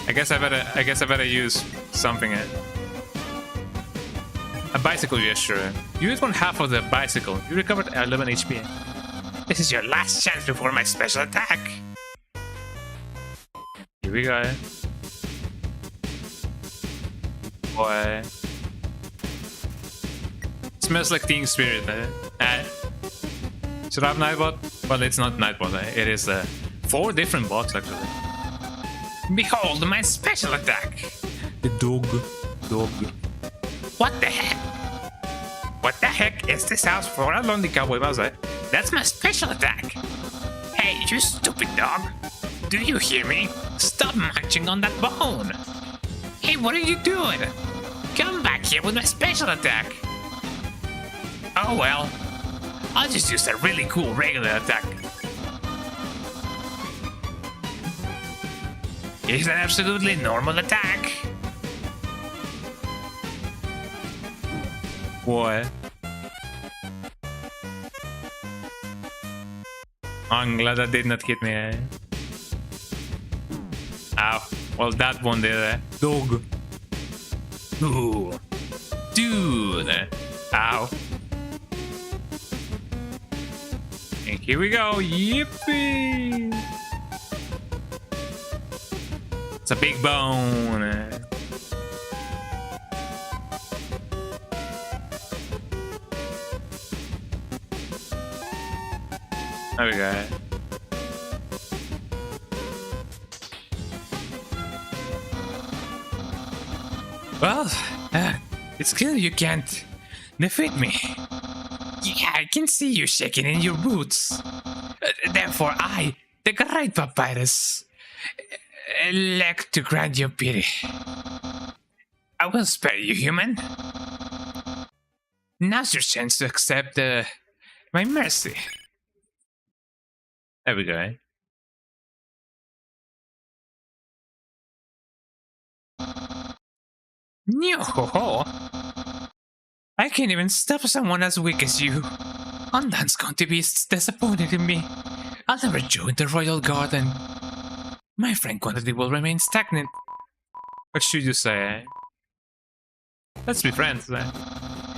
I guess I better use something. A bicycle gesture. Use 1/2 of the bicycle. You recovered 11 HP. This is your last chance before my special attack. Here we go. Boy. Smells like Teen Spirit, eh? Should I have Nightbot? Well, it's not Nightbot, eh? It is 4 different bots, actually. Behold my special attack. The dog. What the heck? What the heck is this house for a lonely cowboy mouse, eh? That's my special attack. Hey, you stupid dog. Do you hear me? Stop munching on that bone. Hey, what are you doing? Come back here with my special attack. Oh well. I'll just use a really cool regular attack. It's an absolutely normal attack. What? I'm glad that did not hit me, eh? Ow. Well, that one did, eh? Dog. Ooh. Dude. Ow. And here we go. Yippee! It's a big bone. There we go. Well, it's clear you can't defeat me. Yeah, I can see you shaking in your boots. Therefore, I, the great Papyrus, elect to grant you pity. I will spare you, human. Now's your chance to accept my mercy. There we go, eh? Yo-ho-ho! I can't even stop someone as weak as you. Undane's going to be disappointed in me. I'll never join the royal garden. My friend quantity will remain stagnant. What should you say, eh? Let's be friends, eh?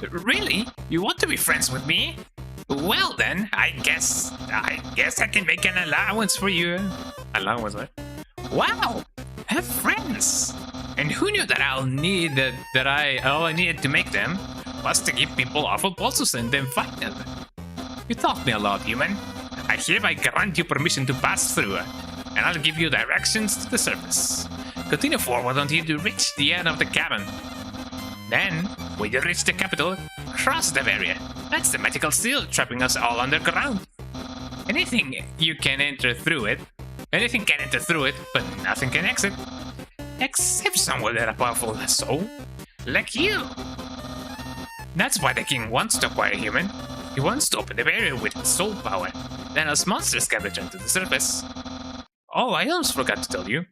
Really? You want to be friends with me? Well then, I guess I can make an allowance for you. Allowance, eh? Wow! Have friends! And who knew that all I needed to make them was to give people awful pulses and then fight them. You taught me a lot, human. I hereby grant you permission to pass through, and I'll give you directions to the surface. Continue forward until you reach the end of the cabin. Then, when you reach the capital, cross the barrier. That's the magical seal trapping us all underground. Anything can enter through it, but nothing can exit. Except someone with a powerful soul, like you. That's why the king wants to acquire a human. He wants to open the barrier with soul power. Then us monsters can return to the surface. Oh, I almost forgot to tell you.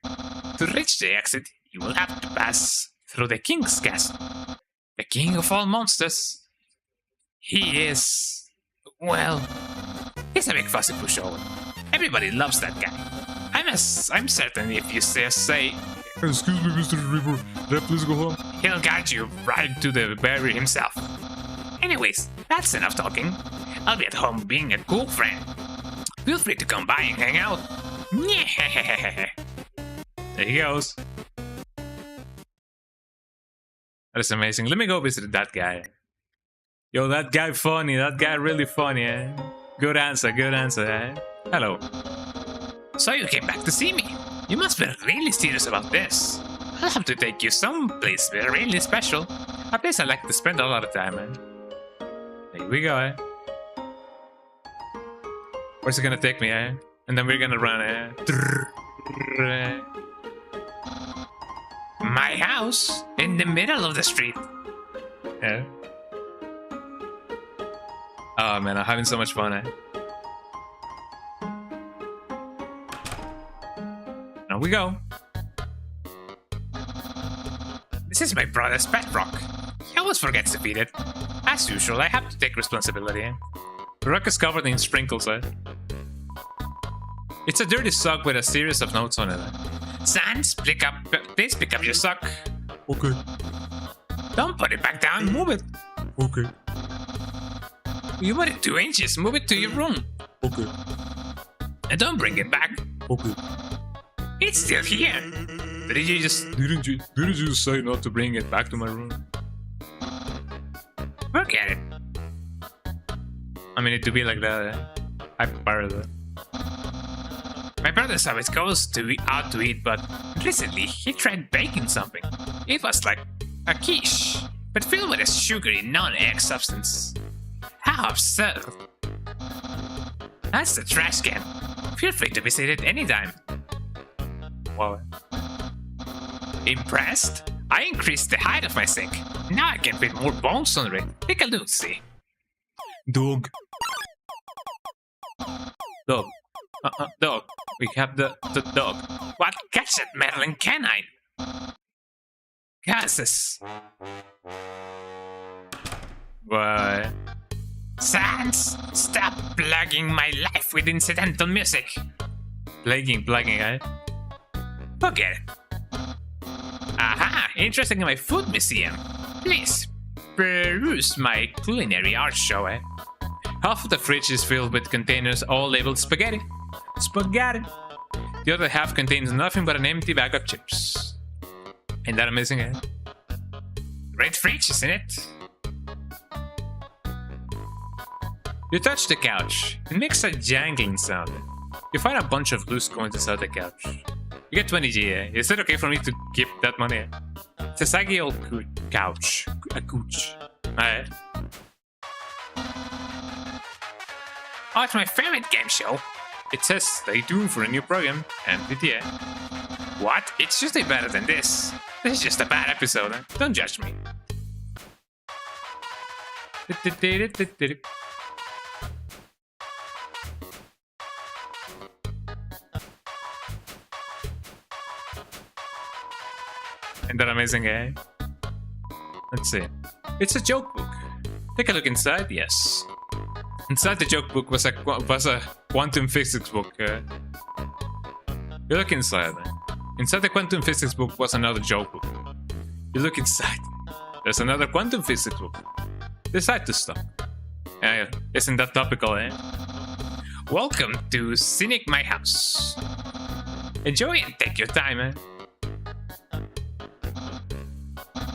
To reach the exit, you will have to pass through the king's castle. The king of all monsters. He is... well... he's a big fussy pushover. Everybody loves that guy. I'm certain if you say... Excuse me, Mr. Reaper. Please go home. He'll guide you right to the barrier himself. Anyways, that's enough talking. I'll be at home being a cool friend. Feel free to come by and hang out. There he goes. That's amazing. Let me go visit that guy. Yo, that guy funny. That guy really funny, eh? Good answer, eh? Hello. So you came back to see me. You must be really serious about this. I'll have to take you someplace really special. A place I like to spend a lot of time in. Here we go, eh? Where's it gonna take me, eh? And then we're gonna run, eh? My house in the middle of the street. Yeah. Oh man, I'm having so much fun, eh? Now we go. This is my brother's pet rock. He always forgets to feed it. As usual, I have to take responsibility. The rock is covered in sprinkles, eh? It's a dirty sock with a series of notes on it. Sans, please pick up your sock. Okay. Don't put it back down, move it. Okay. You put it 2 inches, move it to your room. Okay. And don't bring it back. Okay. It's still here. Didn't you just say not to bring it back to my room? Forget it. I mean, it to be like that, eh? I'm part of that. My brother always goes out to eat, but recently he tried baking something. It was like a quiche, but filled with a sugary non-egg substance. How absurd! That's the trash can. Feel free to visit it anytime. Wow. Impressed? I increased the height of my sink. Now I can fit more bones under it. Take a look, see. Dog. Dog. Dog. We have the dog. What? Catch that meddling canine! Gases. Why? Sans, stop plaguing my life with incidental music. Plaguing, eh? Forget it. Aha! Interesting in my food museum. Please, peruse my culinary art show, eh? Half of the fridge is filled with containers all labeled spaghetti. Spaghetti. The other half contains nothing but an empty bag of chips. Ain't that amazing, eh? Great fridge, isn't it? You touch the couch. It makes a jangling sound. You find a bunch of loose coins inside the couch. You get 20 G, eh? Is it okay for me to keep that money? It's a saggy old couch. A couch. Alright. Oh, it's my favorite game show. It says stay tuned for a new program. MPTA. What? It's usually better than this. This is just a bad episode. Eh? Don't judge me. Ain't that amazing, eh? Let's see. It's a joke book. Take a look inside. Yes. Inside the joke book was a quantum physics book. You look inside. Inside the quantum physics book was another joke book. You look inside. There's another quantum physics book. Decide to stop. Isn't that topical, eh? Welcome to Cynic My House. Enjoy and take your time, eh?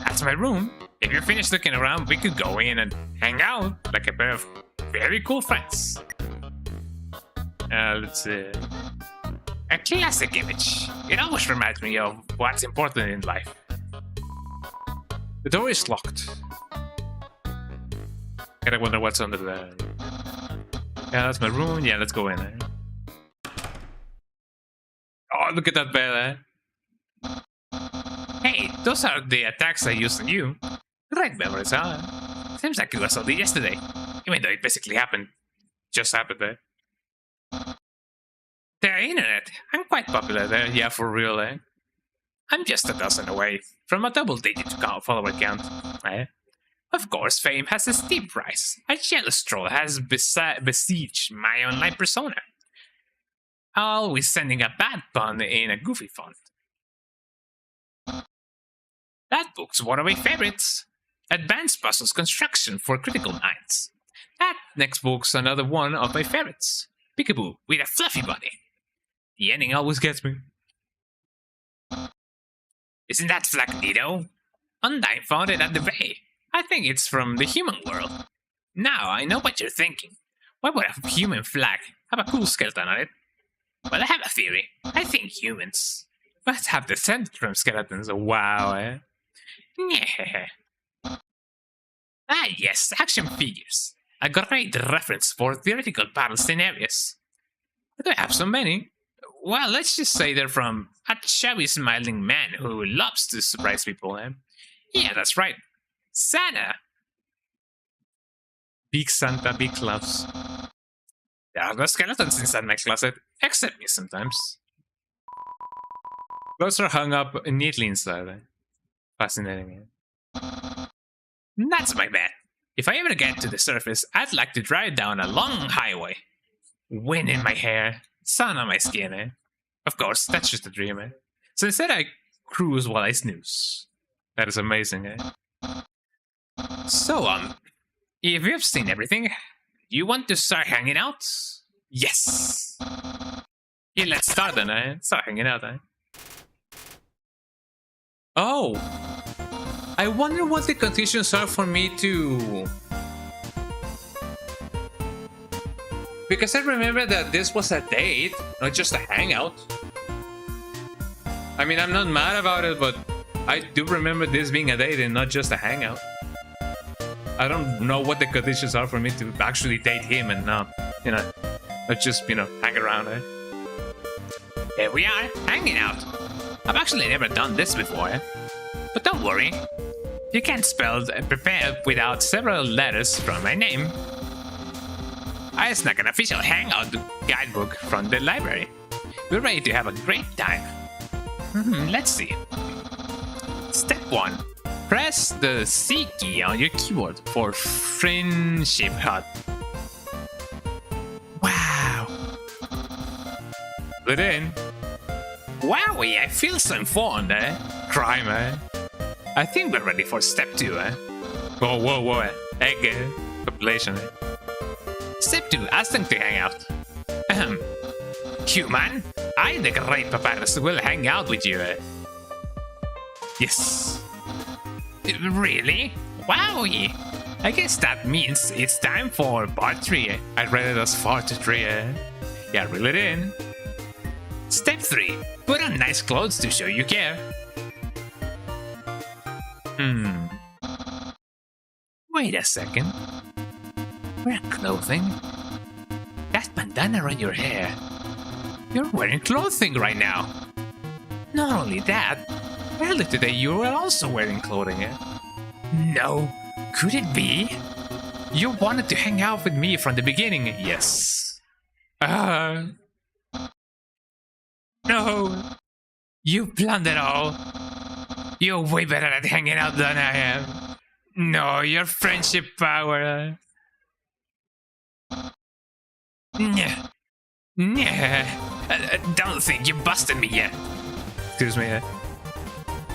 That's my room. If you're finished looking around, we could go in and hang out like a pair of very cool friends. Let's see. A classic image. It always reminds me of what's important in life. The door is locked. Gotta wonder what's under there. Yeah, that's my room. Yeah, let's go in. Oh, look at that bed. Hey, those are the attacks I used on you. Great memories, huh? Seems like it was only yesterday. Even though it basically just happened there. The internet. I'm quite popular there. Yeah, for real, I'm just a dozen away from a double-digit follower count. Of course, fame has a steep price. A jealous troll has besieged my online persona. Always sending a bad pun in a goofy font. That book's one of my favorites. Advanced Puzzles Construction for Critical Minds. That next book's another one of my favorites. Peekaboo with a fluffy body. The ending always gets me. Isn't that flag neato? Undyne found it at the bay. I think it's from the human world. Now I know what you're thinking. Why would a human flag have a cool skeleton on it? Well, I have a theory. I think humans must have descended from skeletons. Wow, Yeah. Ah, yes, action figures. A great reference for theoretical battle scenarios. But I have so many. Well, let's just say they're from a chubby smiling man who loves to surprise people. Yeah, that's right. Santa. Big Santa, big gloves. There are no skeletons inside my closet, except me sometimes. Clothes are hung up neatly inside. Fascinating. That's my bet. If I ever get to the surface, I'd like to drive down a long highway. Wind in my hair, sun on my skin. Of course, that's just a dream. So instead I cruise while I snooze. That is amazing. So, if you've seen everything, you want to start hanging out? Yes! Yeah, let's start then, Start hanging out, Oh! I wonder what the conditions are for me to... Because I remember that this was a date, not just a hangout. I mean, I'm not mad about it, but I do remember this being a date and not just a hangout. I don't know what the conditions are for me to actually date him and not just, hang around, Here we are, hanging out. I've actually never done this before, But don't worry. You can't spell prepare without several letters from my name. I snuck an official hangout guidebook from the library. We're ready to have a great time. Let's see. Step 1. Press the C key on your keyboard for Friendship Hut. Wow. Put it in. Wowie, I feel so informed, Crime, I think we're ready for step 2, Whoa, egg, population, Step 2, ask them to hang out. Human, I, the great Papyrus, will hang out with you, Yes. Really? Wowie! I guess that means it's time for part 3. I read it as part 3, Yeah, reel it in. Step 3. Put on nice clothes to show you care. Wait a second. Wear clothing? That bandana around your hair. You're wearing clothing right now. Not only that, earlier today you were also wearing clothing. No, could it be? You wanted to hang out with me from the beginning, yes. No. You planned it all. You're way better at hanging out than I am. No, your friendship power. Don't think you busted me yet. Excuse me.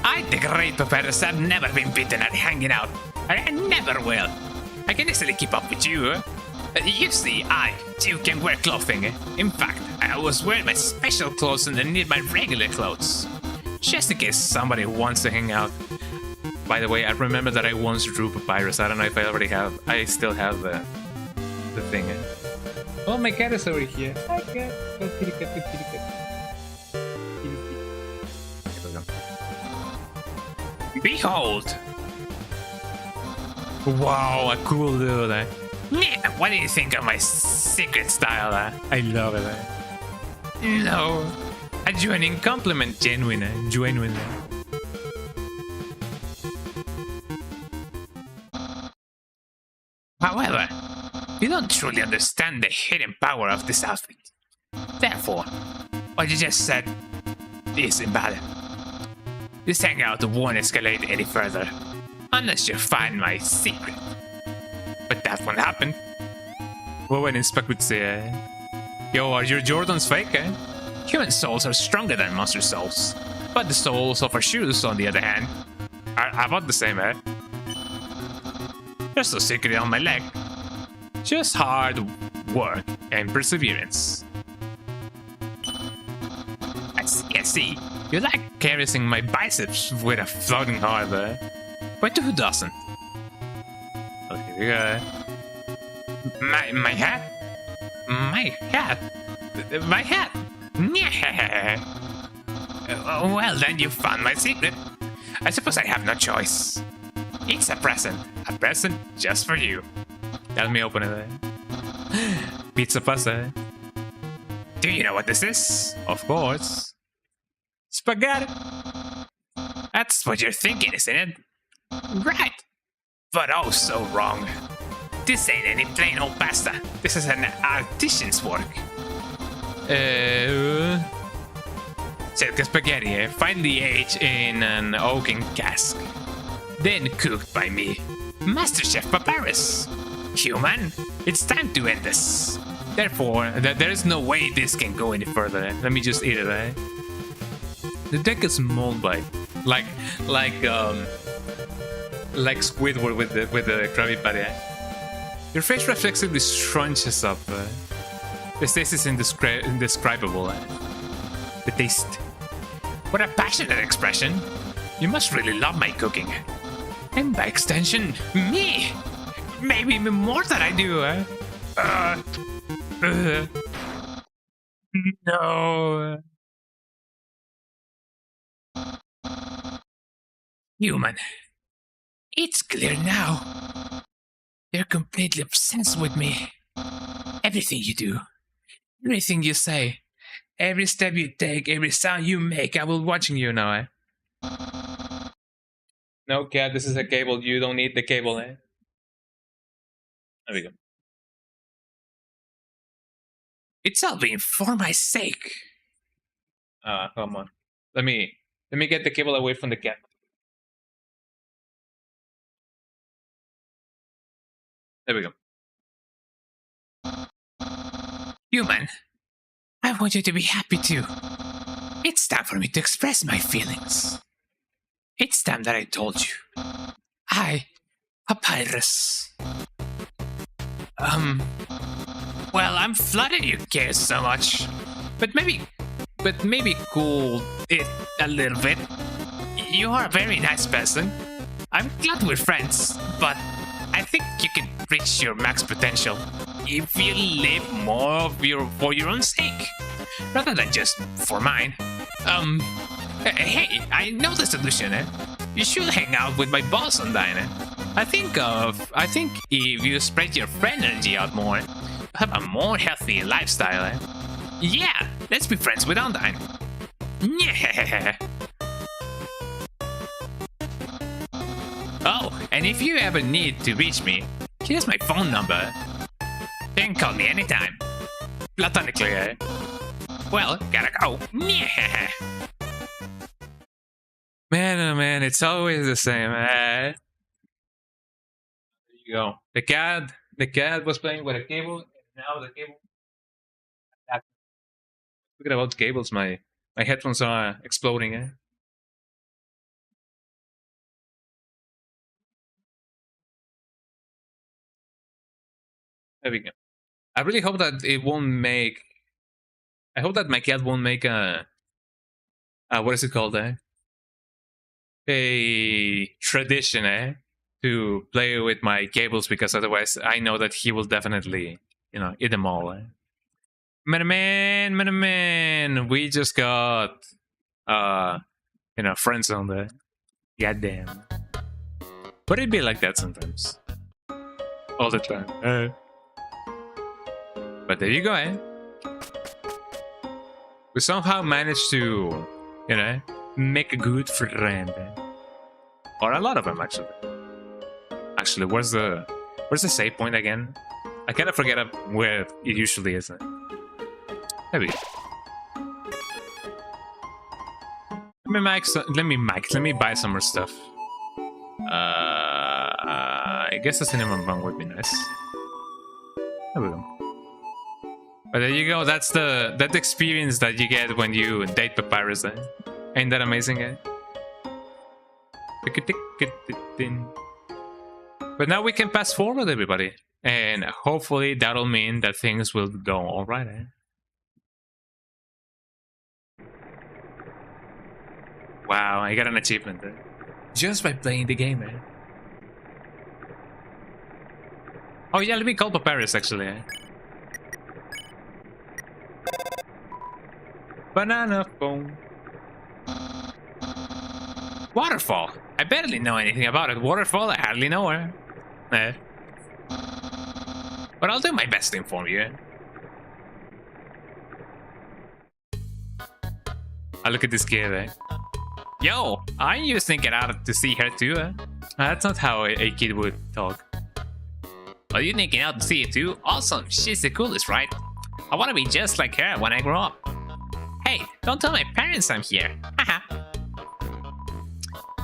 I, the great Papyrus, have never been beaten at hanging out. I never will. I can easily keep up with you. You see, I, too, can wear clothing. In fact, I always wear my special clothes underneath my regular clothes. Just in case somebody wants to hang out. By the way, I remember that I once drew Papyrus. I don't know if I still have the thing. Oh, my cat is over here. Hi, cat. Oh, kitty cat, kitty cat. Behold! Wow, a cool dude. Yeah, what do you think of my secret style? I love it. No. A genuine compliment, genuine. However, you don't truly understand the hidden power of this outfit. Therefore, what you just said is invalid. This hangout won't escalate any further unless you find my secret. But that won't happen. What would Inspect would say? Yo, are your Jordans fake, eh? Human souls are stronger than monster souls. But the souls of our shoes, on the other hand, are about the same, eh? There's no secret on my leg. Just hard work and perseverance. I see. You like Caressing my biceps with a floating heart, eh? But who doesn't? Okay, we got My hat? My hat? My hat? Yeah. Well, then you found my secret. I suppose I have no choice. It's a present. a present just for you. Let me open it. Pizza pasta. Do you know what this is? Of course. Spaghetti. That's what you're thinking, isn't it? Right. But oh, so wrong. This ain't any plain old pasta. This is an artisan's work. Cerca spaghetti, eh? Finely aged in an oaken cask. Then cooked by me, Master Chef Papyrus. Human, it's time to end this. Therefore, there is no way this can go any further. Eh? Let me just eat it, eh? The deck is mold bite, like Squidward with the Krabby Patty. Eh? Your face reflexively scrunches up. The taste is indescribable. Eh? The taste. What a passionate expression. You must really love my cooking. And by extension, me. Maybe even more than I do, eh? No. Human. It's clear now. You're completely obsessed with me. Everything you do, everything you say, every step you take, every sound you make, I will watching you now, eh? No, cat, this is a cable. You don't need the cable, eh? There we go. It's all been for my sake. Come on. Let me get the cable away from the cat. There we go. Human, I want you to be happy too. It's time for me to express my feelings. It's time that I told you. I, Papyrus. Well, I'm flattered you care so much. But maybe cool it a little bit. You are a very nice person. I'm glad we're friends, but I think you can reach your max potential if you live more for your own sake, rather than just for mine. Hey, I know the solution, eh? You should hang out with my boss Undyne, eh? I think if you spread your friend energy out more, have a more healthy lifestyle, eh? Yeah, let's be friends with Undyne. Yeah. Oh, and if you ever need to reach me, here's my phone number. You can call me anytime. Platonically, eh? Well, gotta go. Yeah. Man, oh man, it's always the same. There you go. The cat was playing with a cable, and now the cable. Speaking about cables, my headphones are exploding. Eh? There we go. I really hope that it won't make. I hope that my cat won't make a. What is it called? A tradition, eh? To play with my cables, because otherwise I know that he will definitely, eat them all. Eh? Man, we just got, friend zone there. Goddamn. But it'd be like that sometimes. all the time. But there you go, eh? We somehow managed to, you know, make a good friend. Or a lot of them, actually. Actually, where's the save point again? I kind of forget where it usually is. There we go. Let me buy some more stuff. I guess a cinnamon bun would be nice. There we go. But there you go. That's the experience that you get when you date Papyrus. Eh? Ain't that amazing? Eh? But now we can pass forward, everybody, and hopefully that'll mean that things will go all right. Eh? Wow, I got an achievement eh? Just by playing the game. Eh? Oh yeah, let me call Papyrus actually. Eh? Banana phone. Waterfall. I barely know anything about it. Waterfall, I hardly know her. Eh. But I'll do my best to inform you. I look at this kid, eh? Yo, aren't you sneaking out to see her too, eh? That's not how a kid would talk. Are you sneaking out to see her too? Awesome, she's the coolest, right? I want to be just like her when I grow up. Hey, don't tell my parents I'm here. Haha.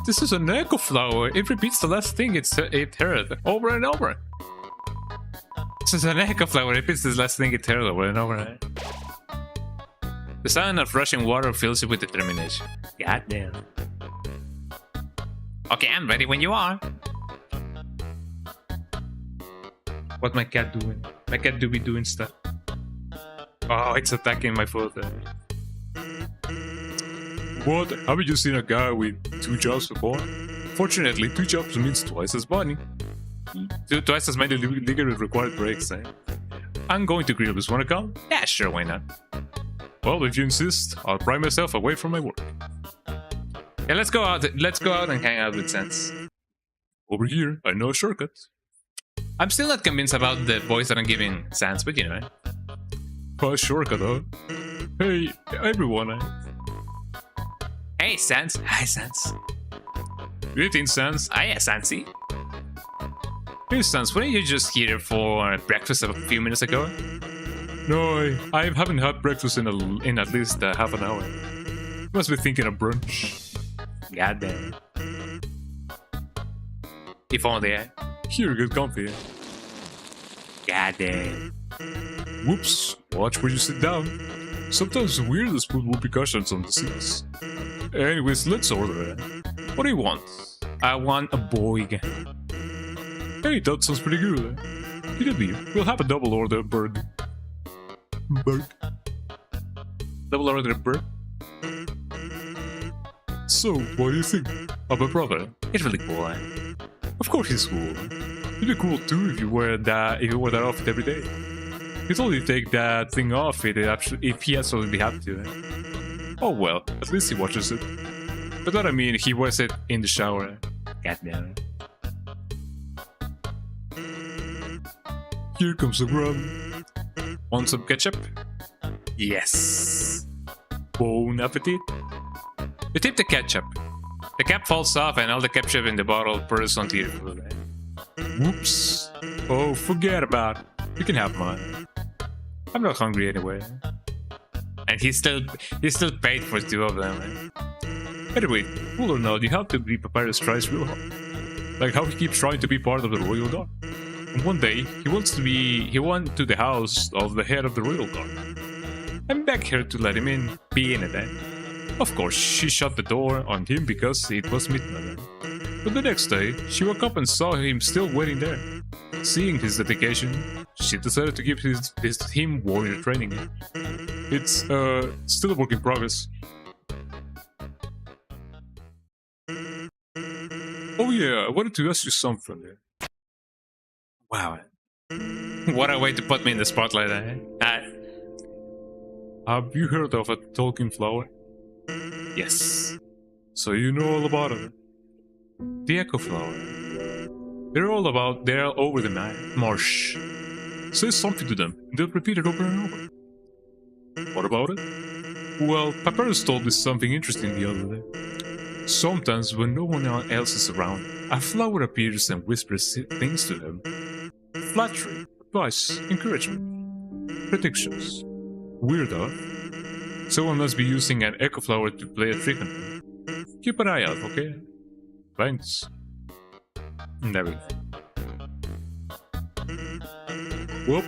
This is an echo flower. It repeats the last thing it heard over and over. This is an echo flower. It repeats the last thing it heard over and over. The sound of rushing water fills you with determination. Goddamn. Okay, I'm ready when you are. What my cat doing? My cat do be doing stuff. Oh, it's attacking my foot. What? Haven't you seen a guy with 2 jobs before? Fortunately, 2 jobs means twice as money. Twice as many legally required breaks, eh? I'm going to Greenleaf's. Wanna come? Yeah, sure, why not? Well, if you insist, I'll pry myself away from my work. Yeah, let's go out and hang out with Sans. Over here, I know a shortcut. I'm still not convinced about the voice that I'm giving Sans, but you know. A shortcut, huh? Hey, everyone, eh? Hey, Sans. Hi, Sans. Greetings, Sans. Hiya, Sansy. Hey, Sans, weren't you just here for breakfast a few minutes ago? No, I haven't had breakfast in at least half an hour. Must be thinking of brunch. Goddamn. If only, eh? Here, get comfy. Goddamn. Whoops, watch where you sit down. Sometimes the weirdest food will be cushions on the seats. Anyways, let's order it. What do you want? I want a boig. Hey, that sounds pretty good. Get a beer. We'll have a double order bird. Double order bird? So, what do you think of my brother? He's really cool, eh? Of course he's cool. He'd be cool too if you wear that outfit every day. He'd only take that thing off if he absolutely had to. Eh? Oh well, at least he watches it. But that I mean, he wears it in the shower. Goddamn. Here comes the run. Want some ketchup? Yes. Bon appetit. You tip the ketchup. The cap falls off and all the ketchup in the bottle pours onto your food. Whoops. Oh, forget about it. You can have mine. I'm not hungry anyway. And he still paid for 2 of them. Anyway, cool or not, you have to be Papyrus tries real hard. Like how he keeps trying to be part of the Royal Guard. And one day, he went to the house of the head of the Royal Guard. And begged her to let him be in it. Of course, she shut the door on him because it was midnight. But the next day, she woke up and saw him still waiting there. Seeing his dedication, she decided to give him warrior training. It's still a work in progress. Oh yeah, I wanted to ask you something. Wow. What a way to put me in the spotlight, eh? Have you heard of a talking flower? Yes. So you know all about it. The echo flower. They're all over the marsh. Say something to them, they'll repeat it over and over. What about it? Well, Papyrus told me something interesting the other day. Sometimes when no one else is around, a flower appears and whispers things to them. Flattery, advice, encouragement, predictions. Weird, huh? Someone must be using an echo flower to play a trick on them. Keep an eye out, okay? Thanks. Never. Well,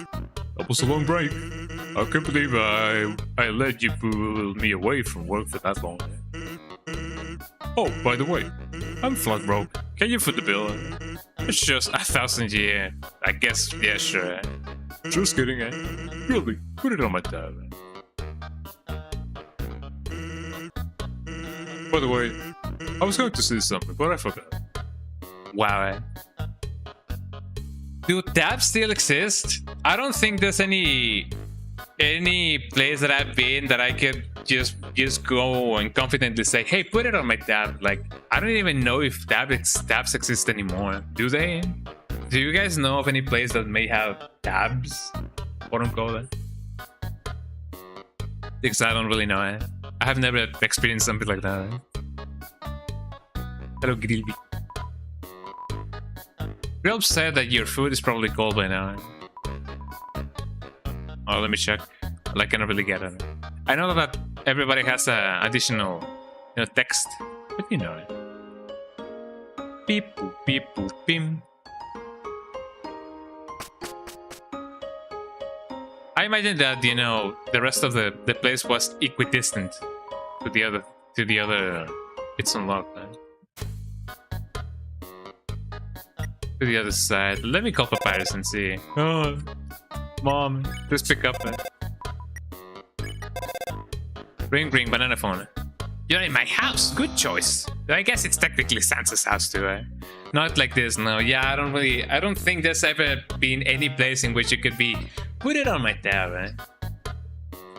that was a long break. I can't believe I let you pull me away from work for that long. Oh, by the way, I'm flat broke. Can you foot the bill? It's just 1,000 a year. I guess, yeah, sure. Just kidding, eh? Really, put it on my tab. By the way, I was going to say something, but I forgot. Wow. Do tabs still exist? I don't think there's any place that I've been that I could just go and confidently say, hey, put it on my tab. Like, I don't even know if tabs exist anymore. Do they? Do you guys know of any place that may have tabs? Quote unquote. Because I don't really know. I have never experienced something like that. Hello, Grilby. Grillb said that your food is probably cold by now. Oh, let me check. Like, I cannot really get it. I know that everybody has additional, text, but you know it. Beep boop beep boop bim. I imagine that the rest of the place was equidistant to the other It's unlocked. Right? To the other side. Let me call Papyrus and see. Oh, Mom, just pick up. Ring, banana phone. You're in my house. Good choice. I guess it's technically Sansa's house too. Not like this, no. Yeah, I don't think there's ever been any place in which it could be. Put it on my tab.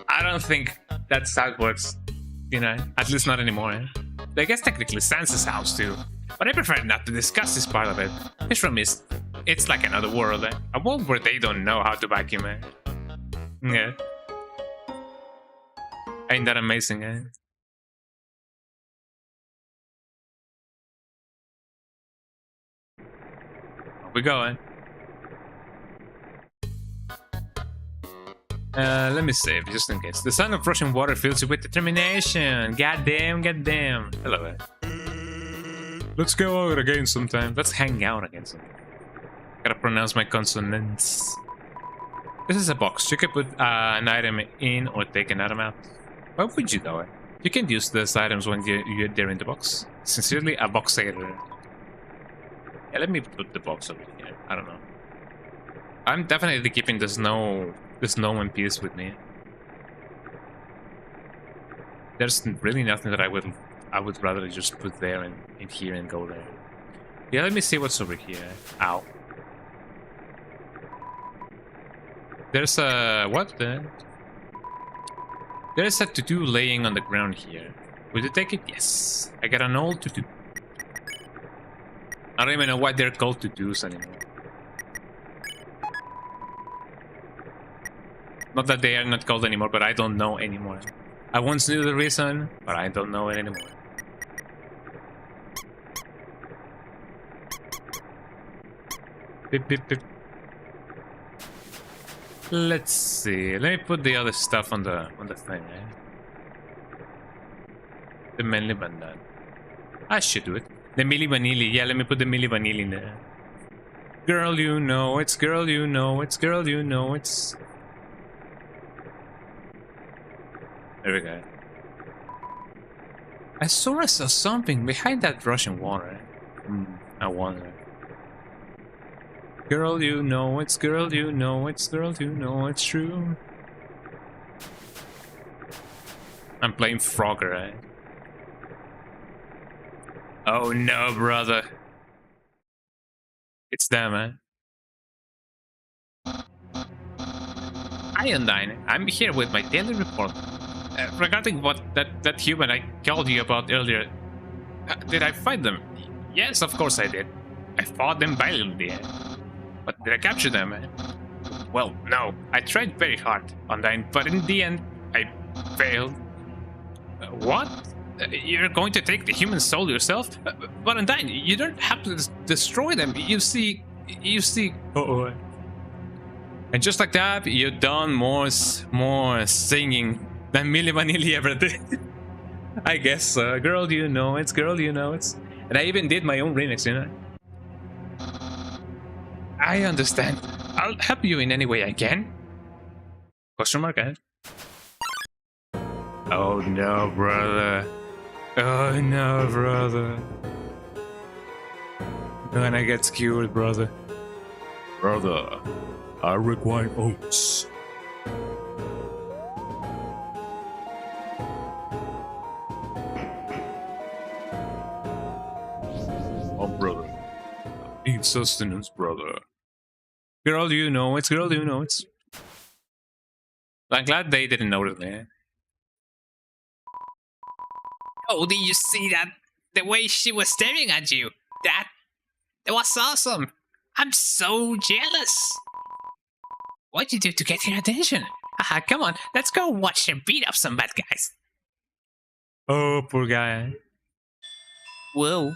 I don't think that's how it works. At least not anymore. I guess technically Sansa's house too. But I prefer not to discuss this part of it. This room it's like another world. A world where they don't know how to vacuum. Yeah. Ain't that amazing, eh? Here we go, eh? Let me save, just in case. The sound of rushing water fills you with determination. Goddamn. Hello, eh? Let's go out again sometime. Let's hang out again sometime. Gotta pronounce my consonants. This is a box. You can put an item in or take an item out. Why would you though? You can use these items when they're in the box. Sincerely, a box sailor. Yeah, let me put the box over here. I don't know. I'm definitely keeping the snow one piece with me. There's really nothing that I would rather just put there and in here and go there. Yeah, let me see what's over here. Ow. There's a what then? There's a to-do laying on the ground here. Will you take it? Yes. I got an old to-do. I don't even know why they're called to-dos anymore. Not that they are not called anymore, but I don't know anymore. I once knew the reason, but I don't know it anymore. Beep, beep, beep. Let's see. Let me put the other stuff on the thing, eh? The Manly Bandana. I should do it. The Milli Vanilli. Yeah, let me put the Milli Vanilli in there. Girl, you know it's. Girl, you know it's. Girl, you know it's. There we go. I saw something behind that rushing water. I wonder. Girl, you know it's. Girl, you know it's. Girl, you know it's true. I'm playing Frogger, eh? Oh no, brother. It's them, eh? Hi, Undyne. I'm here with my daily report. Regarding what that human I called you about earlier. Did I find them? Yes, of course I did. I fought them valiantly, but did I capture them? Well, no. I tried very hard, Undyne, but in the end, I failed. What? You're going to take the human soul yourself? But Undyne, you don't have to destroy them. You see... Uh-oh. And just like that, you've done more singing than Milli Vanilli ever did. I guess, girl, you know it's, girl, you know it's. And I even did my own remix, you know. I understand. I'll help you in any way I can. Question mark, eh? Oh no, brother. Oh no, brother. When I get skewered, brother. Brother, I require oats. Oh, brother. I need sustenance, brother. Girl, you know it's, girl, you know it's. I'm glad they didn't notice me. Oh, did you see that? The way she was staring at you. That was awesome. I'm so jealous. What'd you do to get her attention? Haha, come on, let's go watch her beat up some bad guys. Oh, poor guy. Whoa.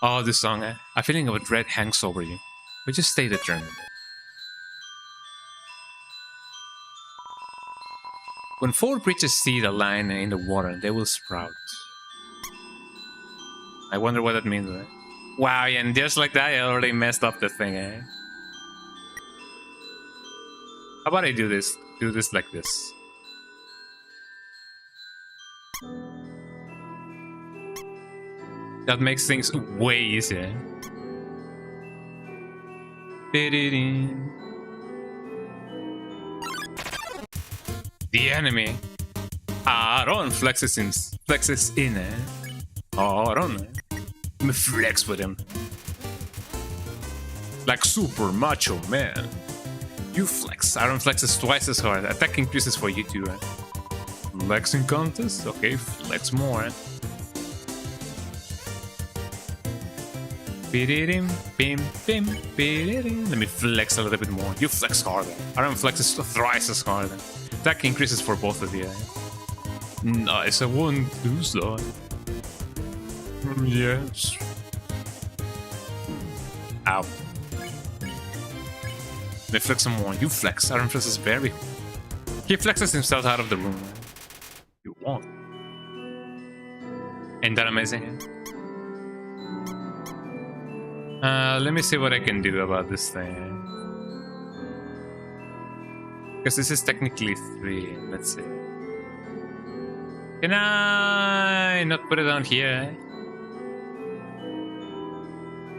Oh, this song, a feeling of dread hangs over you. But just stay determined. When 4 breaches see the line in the water, they will sprout. I wonder what that means, right? Wow, and just like that, I already messed up the thing, eh? How about I do this? Do this like this. That makes things way easier. The enemy. Aaron flexes in, eh? Aaron, eh? Let me flex with him. Like super macho man. You flex. Aaron flexes twice as hard. Attack increases for you too, eh? Flexing contest? Okay, flex more, eh? Let me flex a little bit more. You flex harder. Aaron flexes thrice as hard. Attack increases for both of you. Nice, I won't lose that. Yes. Ow. Let me flex some more. You flex. Aaron flexes very. He flexes himself out of the room. You won't. Ain't that amazing? Let me see what I can do about this thing. Because this is technically 3. Let's see. Can I not put it on here?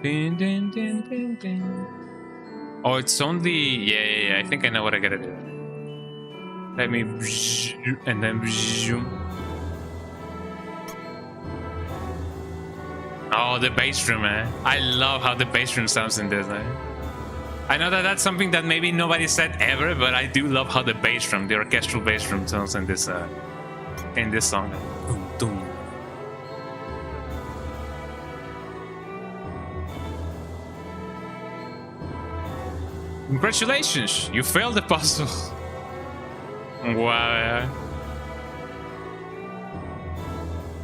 Ding, ding, ding, ding, ding. Oh, it's only... Yeah, I think I know what I gotta do. Let me... And then... Oh, the bass drum, eh? I love how the bass drum sounds in this, eh? I know that that's something that maybe nobody said ever, but I do love how the bass drum, the orchestral bass drum sounds in this song. Boom, boom. Congratulations, you failed the puzzle. Wow.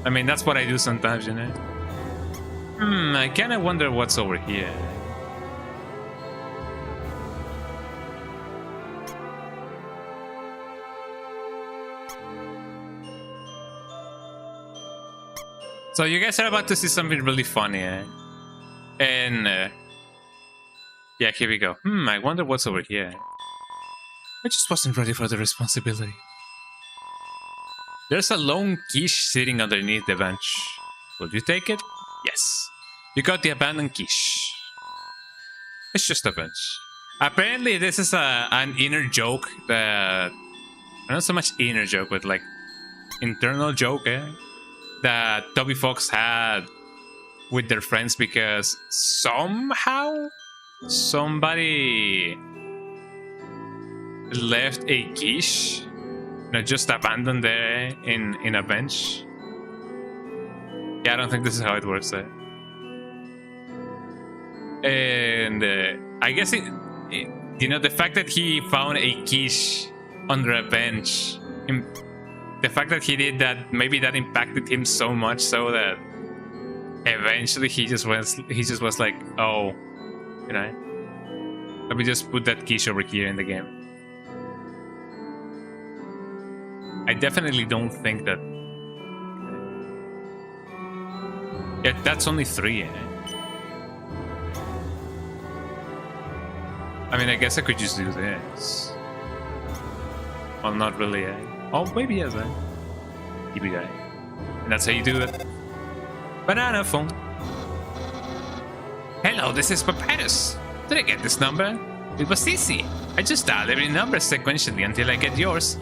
I mean, that's what I do sometimes, you know? I kinda wonder what's over here. So you guys are about to see something really funny, eh? And yeah, here we go. I wonder what's over here. I just wasn't ready for the responsibility. There's a lone quiche sitting underneath the bench. Will you take it? Yes. You got the abandoned quiche. It's just a bench. Apparently this is an inner joke that... Not so much inner joke, but like internal joke, eh? That Toby Fox had with their friends because somehow somebody left a quiche, just abandoned there in a bench. Yeah, I don't think this is how it works. And I guess you know, the fact that he found a quiche under a bench, the fact that he did that, maybe that impacted him so much so that eventually he just was like, oh, you know, let me just put that quiche over here in the game. I definitely don't think that. Yeah, that's only 3. I mean, I guess I could just do this. Well, not really. Oh, maybe yes. EBI. And that's how you do it. Banana phone. Hello, this is Papyrus. Did I get this number? It was easy. I just dialed every number sequentially until I get yours.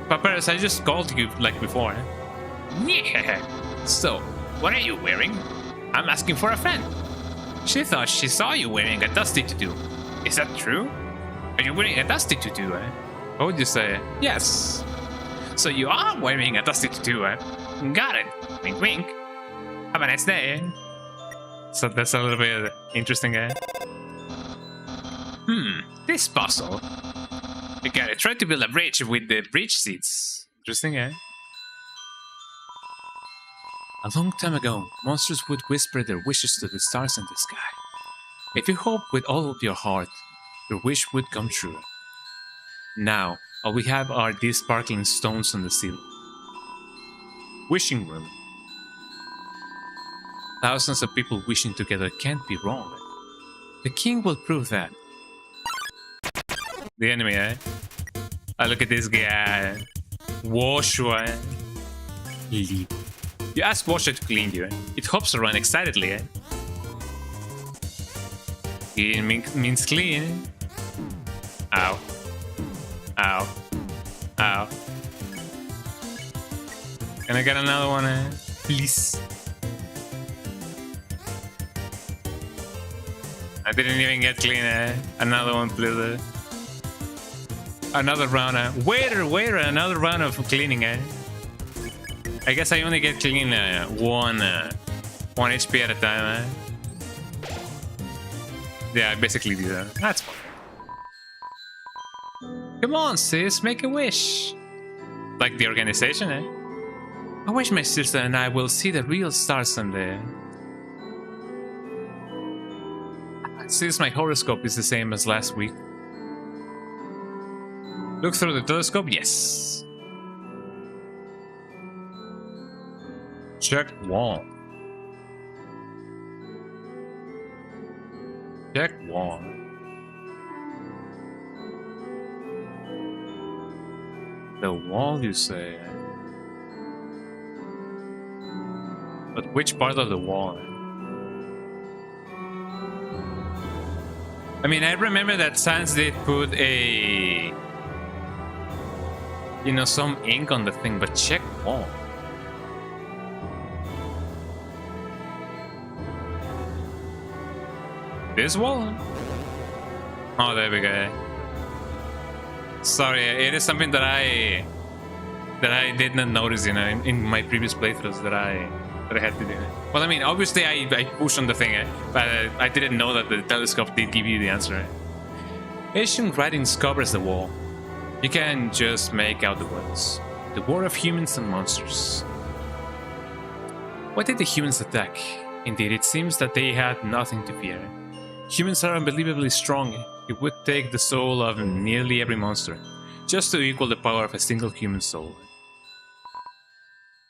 Papyrus, I just called you like before. Yeah. So, what are you wearing? I'm asking for a friend. She thought she saw you wearing a dusty tutu. Is that true? Are you wearing a dusty tutu, What would you say? Yes. So you are wearing a dusty tutu, Got it. Wink wink. Have a nice day. So that's a little bit interesting, This puzzle. You gotta try to build a bridge with the bridge seats. Interesting, A long time ago, monsters would whisper their wishes to the stars in the sky. If you hope with all of your heart, your wish would come true. Now, all we have are these sparkling stones on the ceiling. Wishing room. Thousands of people wishing together can't be wrong. The king will prove that. The enemy, Oh, look at this guy. Woshua. Leave. You ask Washer to clean you. It hops around excitedly. Clean means clean. Ow. Ow. Ow. Can I get another one, please? I didn't even get clean, Another one, please. Another round, Waiter, another round of cleaning, I guess I only get clean one HP at a time, Yeah, I basically do that. That's fine. Come on, sis, make a wish. Like the organization, I wish my sister and I will see the real stars someday. Since my horoscope is the same as last week. Look through the telescope? Yes. Check wall. Check wall. The wall, you say? But which part of the wall? I mean, I remember that Sans did put a... you know, some ink on the thing, but check wall. This wall? Oh, there we go. Sorry, it is something that I did not notice, you know, in my previous playthroughs that I had to do. Well, I mean, obviously I pushed on the thing, but I didn't know that the telescope did give you the answer. Ancient writings covers the wall. You can just make out the words. The war of humans and monsters. Why did the humans attack? Indeed, it seems that they had nothing to fear. Humans are unbelievably strong. It would take the soul of nearly every monster, just to equal the power of a single human soul.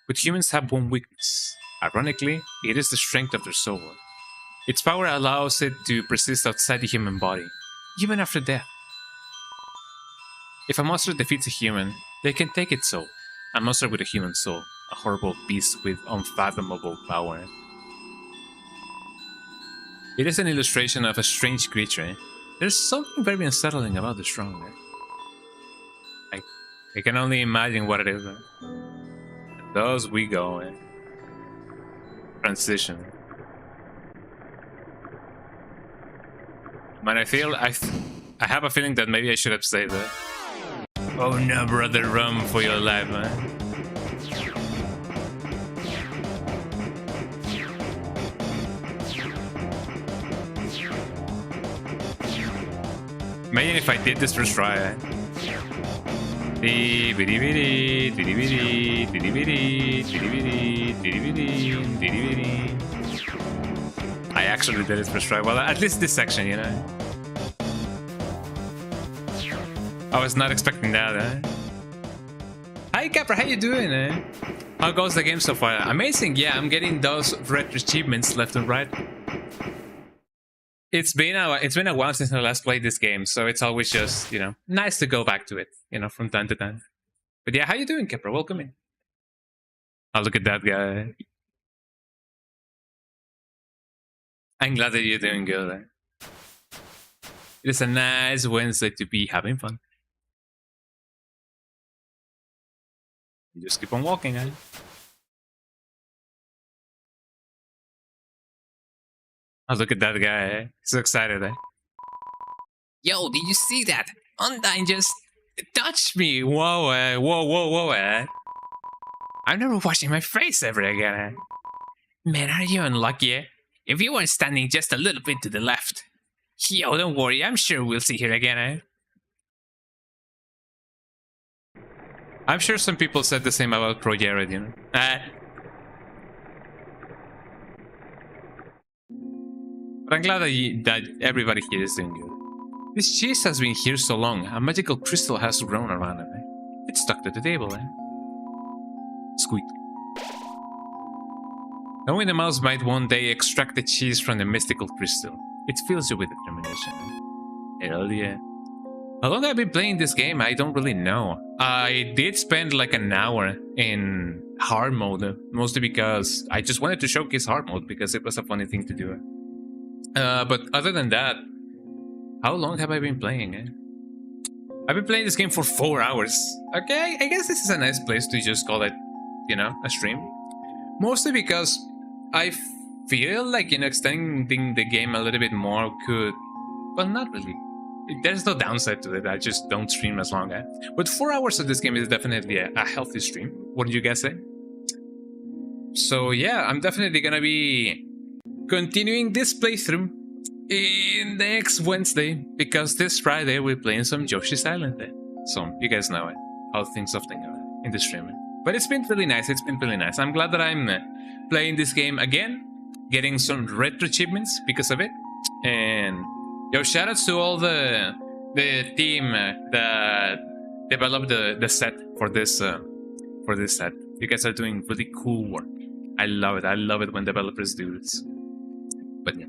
But humans have one weakness. Ironically, it is the strength of their soul. Its power allows it to persist outside the human body, even after death. If a monster defeats a human, they can take its soul. A monster with a human soul, a horrible beast with unfathomable power. It is an illustration of a strange creature. There's something very unsettling about the strong. I can only imagine what it is. Thus we go. Transition. Man, I have a feeling that maybe I should have stayed there. Oh no, brother, run for your life, man. Imagine if I did this first try. I actually did it first try. Well, at least this section, you know. I was not expecting that, Hi, Capra, how you doing, How goes the game so far? Amazing, yeah, I'm getting those RetroAchievements left and right. It's been a while since I last played this game, so it's always just, you know, nice to go back to it, you know, from time to time. But yeah, how you doing, Capra? Welcome in. Oh, look at that guy. I'm glad that you're doing good. It is a nice Wednesday to be having fun. You just keep on walking, Oh, look at that guy. He's so excited, Yo, did you see that? Undyne just touched me. Whoa, whoa. I'm never washing my face ever again, Man, are you unlucky? If you weren't standing just a little bit to the left. Yo, don't worry. I'm sure we'll see her again, I'm sure some people said the same about Pro Jared, you know. But I'm glad that everybody here is doing good. This cheese has been here so long, a magical crystal has grown around it. It's stuck to the table, Squeak. Knowing the mouse might one day extract the cheese from the mystical crystal, it fills you with determination. Hell yeah. How long have I been playing this game? I don't really know. I did spend like an hour in hard mode, mostly because I just wanted to showcase hard mode because it was a funny thing to do. But other than that, how long have I been playing? I've been playing this game for 4 hours. Okay, I guess this is a nice place to just call it, you know, a stream. Mostly because I feel like, you know, extending the game a little bit more could... Well, not really. There's no downside to it, I just don't stream as long. But 4 hours of this game is definitely a healthy stream. What do you guys say? So yeah, I'm definitely gonna be continuing this playthrough in next Wednesday, because this Friday we're playing some Yoshi's Island. So you guys know how things often go in the stream. But it's been really nice, I'm glad that I'm playing this game again, getting some RetroAchievements because of it. And yo, shoutouts to all the team that developed the set for this set. You guys are doing really cool work. I love it when developers do this. But yeah,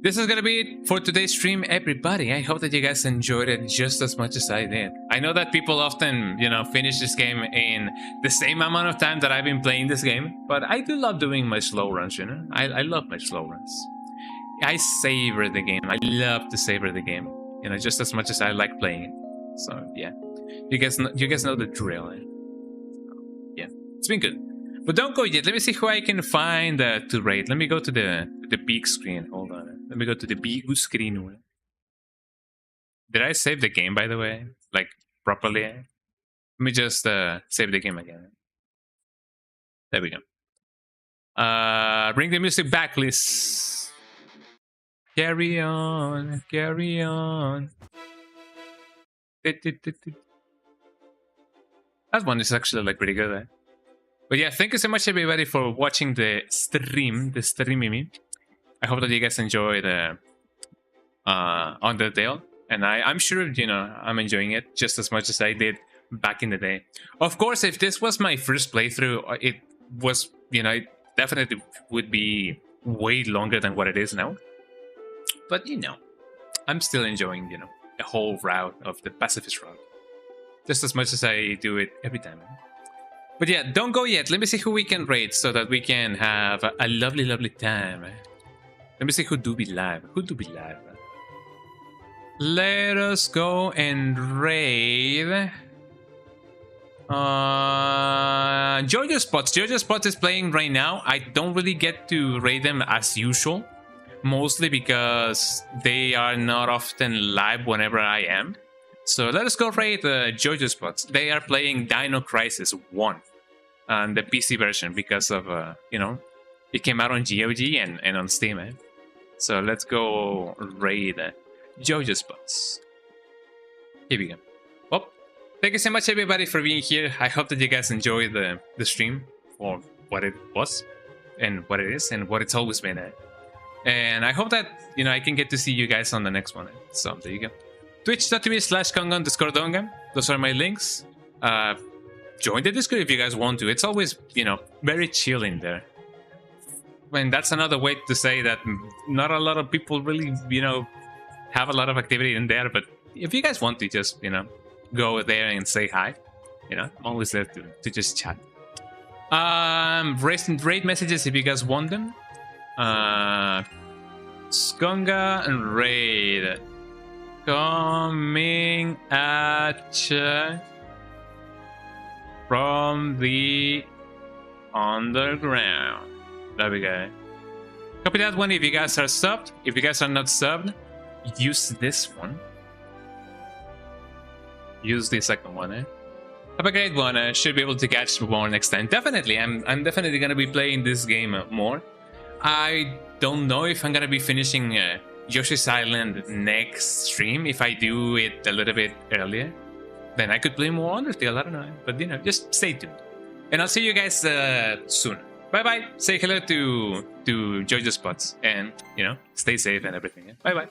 this is gonna be it for today's stream, everybody. I hope that you guys enjoyed it just as much as I did. I know that people often, you know, finish this game in the same amount of time that I've been playing this game, but I do love doing my slow runs, you know. I love my slow runs. I savor the game. I love to savor the game, you know, just as much as I like playing it. So yeah, you guys know the drill. Yeah, it's been good. But don't go yet. Let me see who I can find to raid. Let me go to the big screen. Hold on. Let me go to the big screen. Did I save the game, by the way? Like, properly? Let me just save the game again. There we go. Bring the music back, please. Carry on. Carry on. That one is actually like pretty good, But yeah, thank you so much everybody for watching the stream, I hope that you guys enjoyed Undertale, and I'm sure, you know, I'm enjoying it just as much as I did back in the day. Of course, if this was my first playthrough, it was, you know, it definitely would be way longer than what it is now. But, you know, I'm still enjoying, you know, the whole route of the pacifist route just as much as I do it every time. But yeah, don't go yet. Let me see who we can raid so that we can have a lovely, lovely time. Let me see who do be live. Let us go and raid. Jojo Spots. Jojo Spots is playing right now. I don't really get to raid them as usual. Mostly because they are not often live whenever I am. So let us go raid Jojo Spots. They are playing Dino Crisis 1. And the PC version because of, you know, it came out on GOG and on Steam. So let's go raid Jojo Spots. Here we go. Well, thank you so much, everybody, for being here. I hope that you guys enjoyed the stream for what it was and what it is and what it's always been at. And I hope that, you know, I can get to see you guys on the next one. So there you go. Twitch.tv/Kongon_Discord. Those are my links. Join the Discord if you guys want to. It's always, you know, very chill in there. And that's another way to say that not a lot of people really, you know, have a lot of activity in there. But if you guys want to just, you know, go there and say hi, you know, I'm always there to just chat. Raid messages if you guys want them. Skunga and Raid coming at you from the underground. There we go. Copy that one if you guys are subbed. If you guys are not subbed, use this one. Use the second one, eh? Have a great one. Should be able to catch more next time. Definitely, I'm definitely gonna be playing this game more. I don't know if I'm gonna be finishing Yoshi's Island next stream. If I do it a little bit earlier, then I could play more Undertale. I don't know, but you know, just stay tuned. And I'll see you guys soon. Bye bye. Say hello to Jojo Spots, and you know, stay safe and everything. Bye bye.